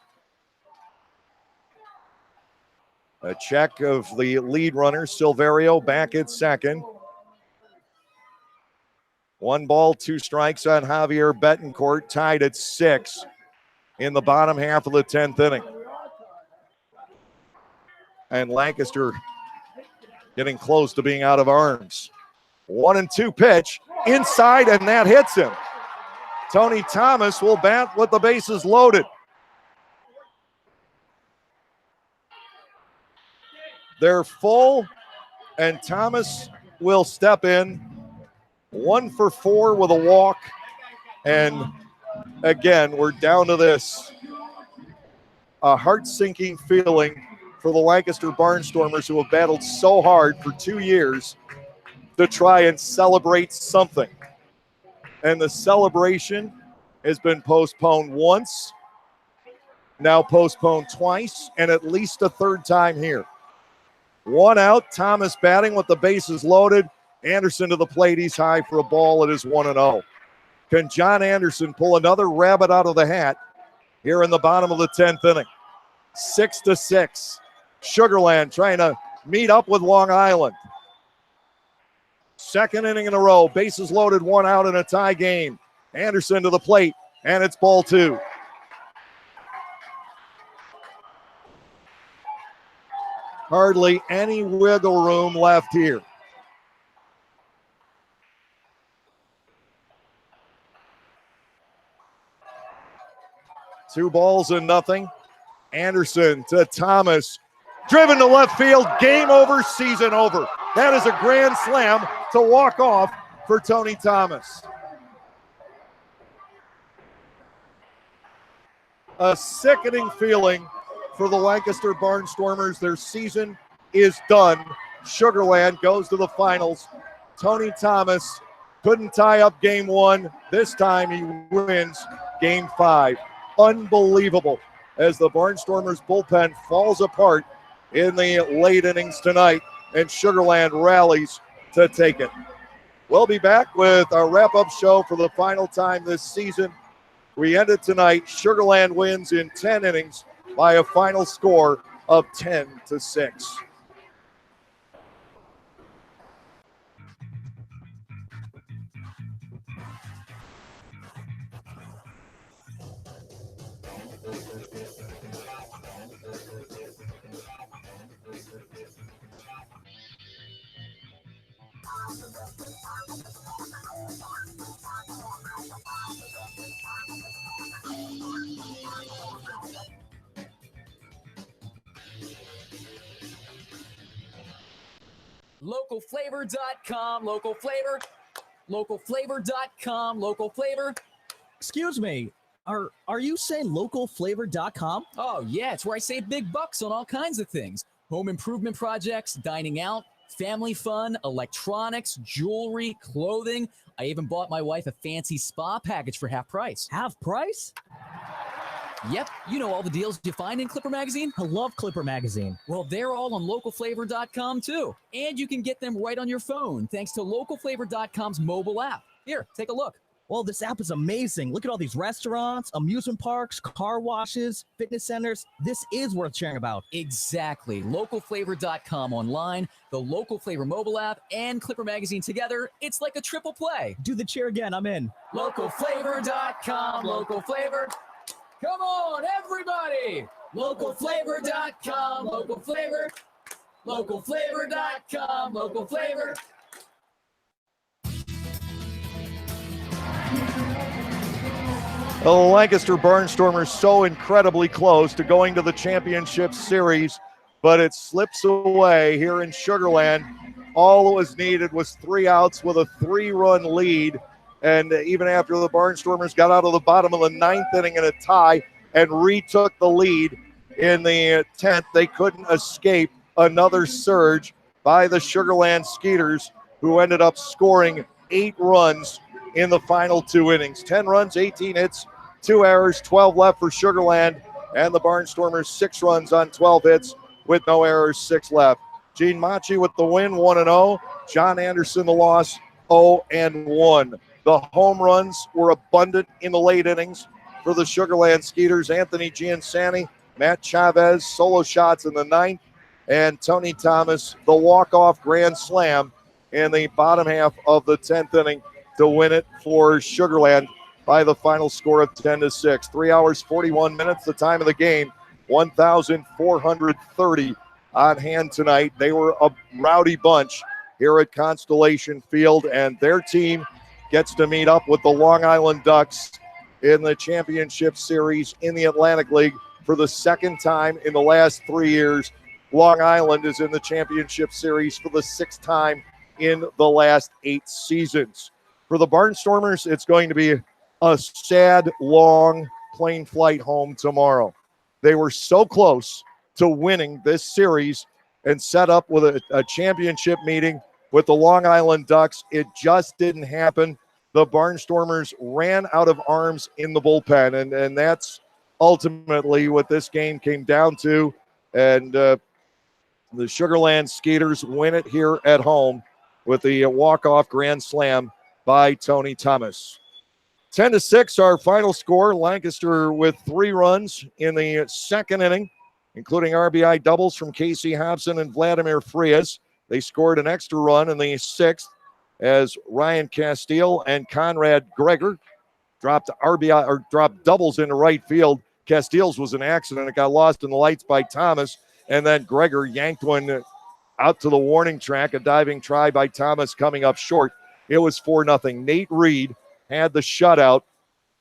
A check of the lead runner, Silverio, back at second. 1 ball, 2 strikes on Javier Betancourt, tied at 6 in the bottom half of the 10th inning. And Lancaster getting close to being out of arms. 1-2 pitch inside, and that hits him. Tony Thomas will bat with the bases loaded. They're full, and Thomas will step in. 1 for 4 with a walk. And again, we're down to this. A heart-sinking feeling for the Lancaster Barnstormers, who have battled so hard for 2 years to try and celebrate something. And the celebration has been postponed once, now postponed twice and at least a third time here. One out, Thomas batting with the bases loaded. Anderson to the plate, he's high for a ball. It is 1-0. Can John Anderson pull another rabbit out of the hat here in the bottom of the 10th inning? 6-6. Sugarland trying to meet up with Long Island. Second inning in a row, bases loaded, one out in a tie game. Anderson to the plate, and it's ball 2. Hardly any wiggle room left here. Two balls and nothing. Anderson to Thomas. Driven to left field. Game over, season over. That is a grand slam to walk off for Tony Thomas. A sickening feeling for the Lancaster Barnstormers. Their season is done. Sugarland goes to the finals. Tony Thomas couldn't tie up game 1. This time he wins game 5. Unbelievable as the Barnstormers bullpen falls apart in the late innings tonight, and Sugarland rallies to take it. We'll be back with our wrap-up show for the final time this season. We ended tonight. Sugarland wins in 10 innings by a final score of 10-6. Localflavor.com, local flavor. Localflavor.com, local flavor. Excuse me, are you saying localflavor.com? Oh, yeah, it's where I save big bucks on all kinds of things. Home improvement projects, dining out, family fun, electronics, jewelry, clothing. I even bought my wife a fancy spa package for half price. Half price? Yep, you know all the deals you find in Clipper Magazine? I love Clipper Magazine. Well, they're all on localflavor.com too. And you can get them right on your phone thanks to localflavor.com's mobile app. Here, take a look. Well, this app is amazing. Look at all these restaurants, amusement parks, car washes, fitness centers. This is worth sharing about. Exactly. Localflavor.com online, the Local Flavor mobile app, and Clipper Magazine together. It's like a triple play. Do the cheer again. I'm in. Localflavor.com, local flavor. Come on, everybody! Localflavor.com, local flavor. Localflavor.com, local flavor. The Lancaster Barnstormers so incredibly close to going to the championship series, but it slips away here in Sugarland. All that was needed was 3 outs with a 3-run lead. And even after the Barnstormers got out of the bottom of the 9th inning in a tie and retook the lead in the 10th, they couldn't escape another surge by the Sugarland Skeeters, who ended up scoring 8 runs in the final 2 innings. 10 runs, 18 hits, 2 errors, 12 left for Sugarland, and the Barnstormers 6 runs on 12 hits with no errors, 6 left. Gene Machi with the win, 1-0. John Anderson the loss, 0-1. The home runs were abundant in the late innings for the Sugarland Skeeters. Anthony Giansani, Matt Chavez, solo shots in the 9th, and Tony Thomas, the walk-off grand slam in the bottom half of the 10th inning to win it for Sugarland by the final score of 10-6. 3 hours, 41 minutes, the time of the game, 1,430 on hand tonight. They were a rowdy bunch here at Constellation Field, and their team gets to meet up with the Long Island Ducks in the championship series in the Atlantic League for the second time in the last 3 years. Long Island is in the championship series for the 6th time in the last 8 seasons. For the Barnstormers, it's going to be a sad, long plane flight home tomorrow. They were so close to winning this series and set up with a championship meeting with the Long Island Ducks. It just didn't happen. The Barnstormers ran out of arms in the bullpen, and that's ultimately what this game came down to. And the Sugarland Skeeters win it here at home with the walk-off grand slam by Tony Thomas. 10-6, our final score. Lancaster with 3 runs in the second inning, including RBI doubles from Casey Hobson and Vladimir Frias. They scored an extra run in the 6th as Ryan Castile and Conrad Greger dropped doubles into right field. Castile's was an accident. It got lost in the lights by Thomas, and then Greger yanked one out to the warning track. A diving try by Thomas coming up short. It was 4-0. Nate Reed had the shutout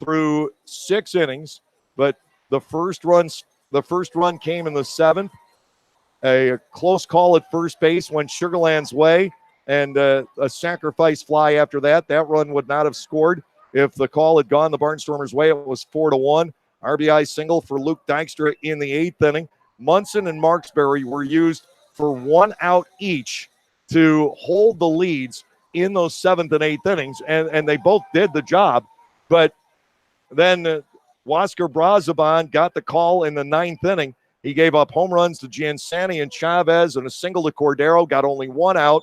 through 6 innings, but the first run came in the 7th. A close call at first base went Sugarland's way, and a sacrifice fly after that. That run would not have scored if the call had gone the Barnstormers' way. It was 4-1. RBI single for Luke Dykstra in the 8th inning. Munson and Marksberry were used for 1 out each to hold the leads in those 7th and 8th innings, and they both did the job. But then Wasker Brazaban got the call in the 9th inning. He gave up home runs to Giansani and Chavez and a single to Cordero, got only 1 out.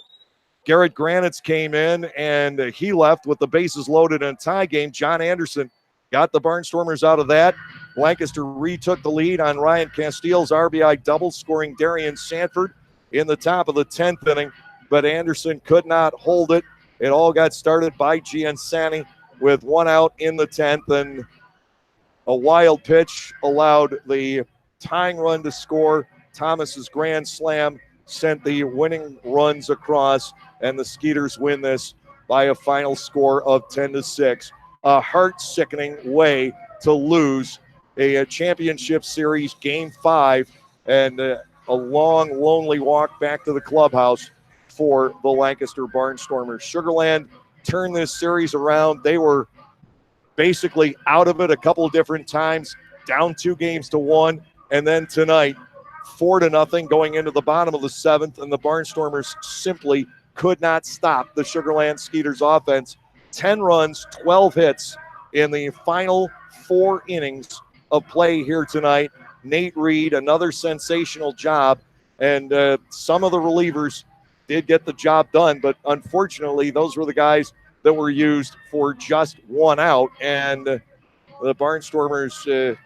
Garrett Granitz came in, and he left with the bases loaded in a tie game. John Anderson got the Barnstormers out of that. Lancaster retook the lead on Ryan Castile's RBI double, scoring Darian Sanford in the top of the 10th inning, but Anderson could not hold it. It all got started by Giansani with 1 out in the 10th, and a wild pitch allowed the tying run to score. Thomas's grand slam sent the winning runs across, and the Skeeters win this by a final score of 10-6. A heart-sickening way to lose a championship series game 5, and a long, lonely walk back to the clubhouse for the Lancaster Barnstormers. Sugarland turned this series around. They were basically out of it a couple of different times, down 2-1, and then tonight 4-0 going into the bottom of the 7th, and the Barnstormers simply could not stop the Sugarland Skeeters offense. 10 runs, 12 hits in the final 4 innings of play here tonight. Nate Reed, another sensational job, and some of the relievers did get the job done, but unfortunately those were the guys that were used for just 1 out, and the Barnstormers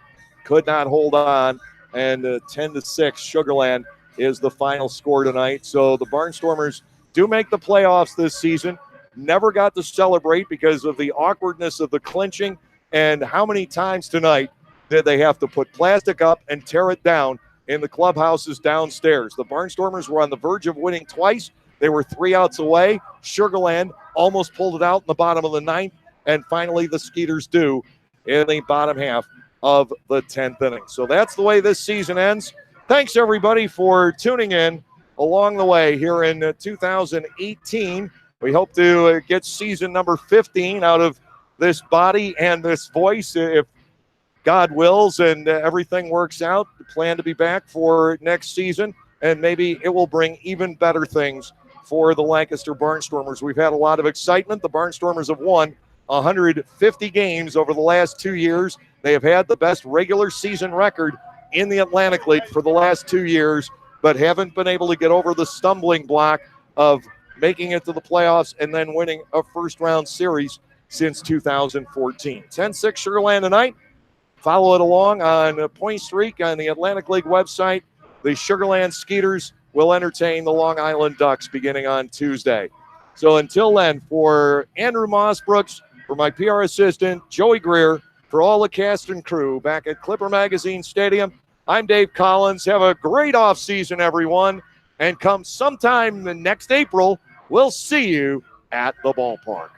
could not hold on, and 10-6 Sugarland is the final score tonight. So the Barnstormers do make the playoffs this season. Never got to celebrate because of the awkwardness of the clinching, and how many times tonight did they have to put plastic up and tear it down in the clubhouses downstairs. The Barnstormers were on the verge of winning twice. They were 3 outs away. Sugarland almost pulled it out in the bottom of the 9th, and finally the Skeeters do in the bottom half of the 10th inning. So that's the way this season ends. Thanks, everybody, for tuning in along the way here in 2018. We hope to get season number 15 out of this body and this voice, if God wills and everything works out. We plan to be back for next season, and maybe it will bring even better things for the Lancaster Barnstormers. We've had a lot of excitement. The Barnstormers have won 150 games over the last 2 years. They have had the best regular season record in the Atlantic League for the last 2 years, but haven't been able to get over the stumbling block of making it to the playoffs and then winning a first-round series since 2014. 10-6 Sugarland tonight. Follow it along on Point Streak on the Atlantic League website. The Sugarland Skeeters will entertain the Long Island Ducks beginning on Tuesday. So until then, for Andrew Mossbrooks, for my PR assistant, Joey Greer, for all the cast and crew back at Clipper Magazine Stadium, I'm Dave Collins. Have a great offseason, everyone. And come sometime next April, we'll see you at the ballpark.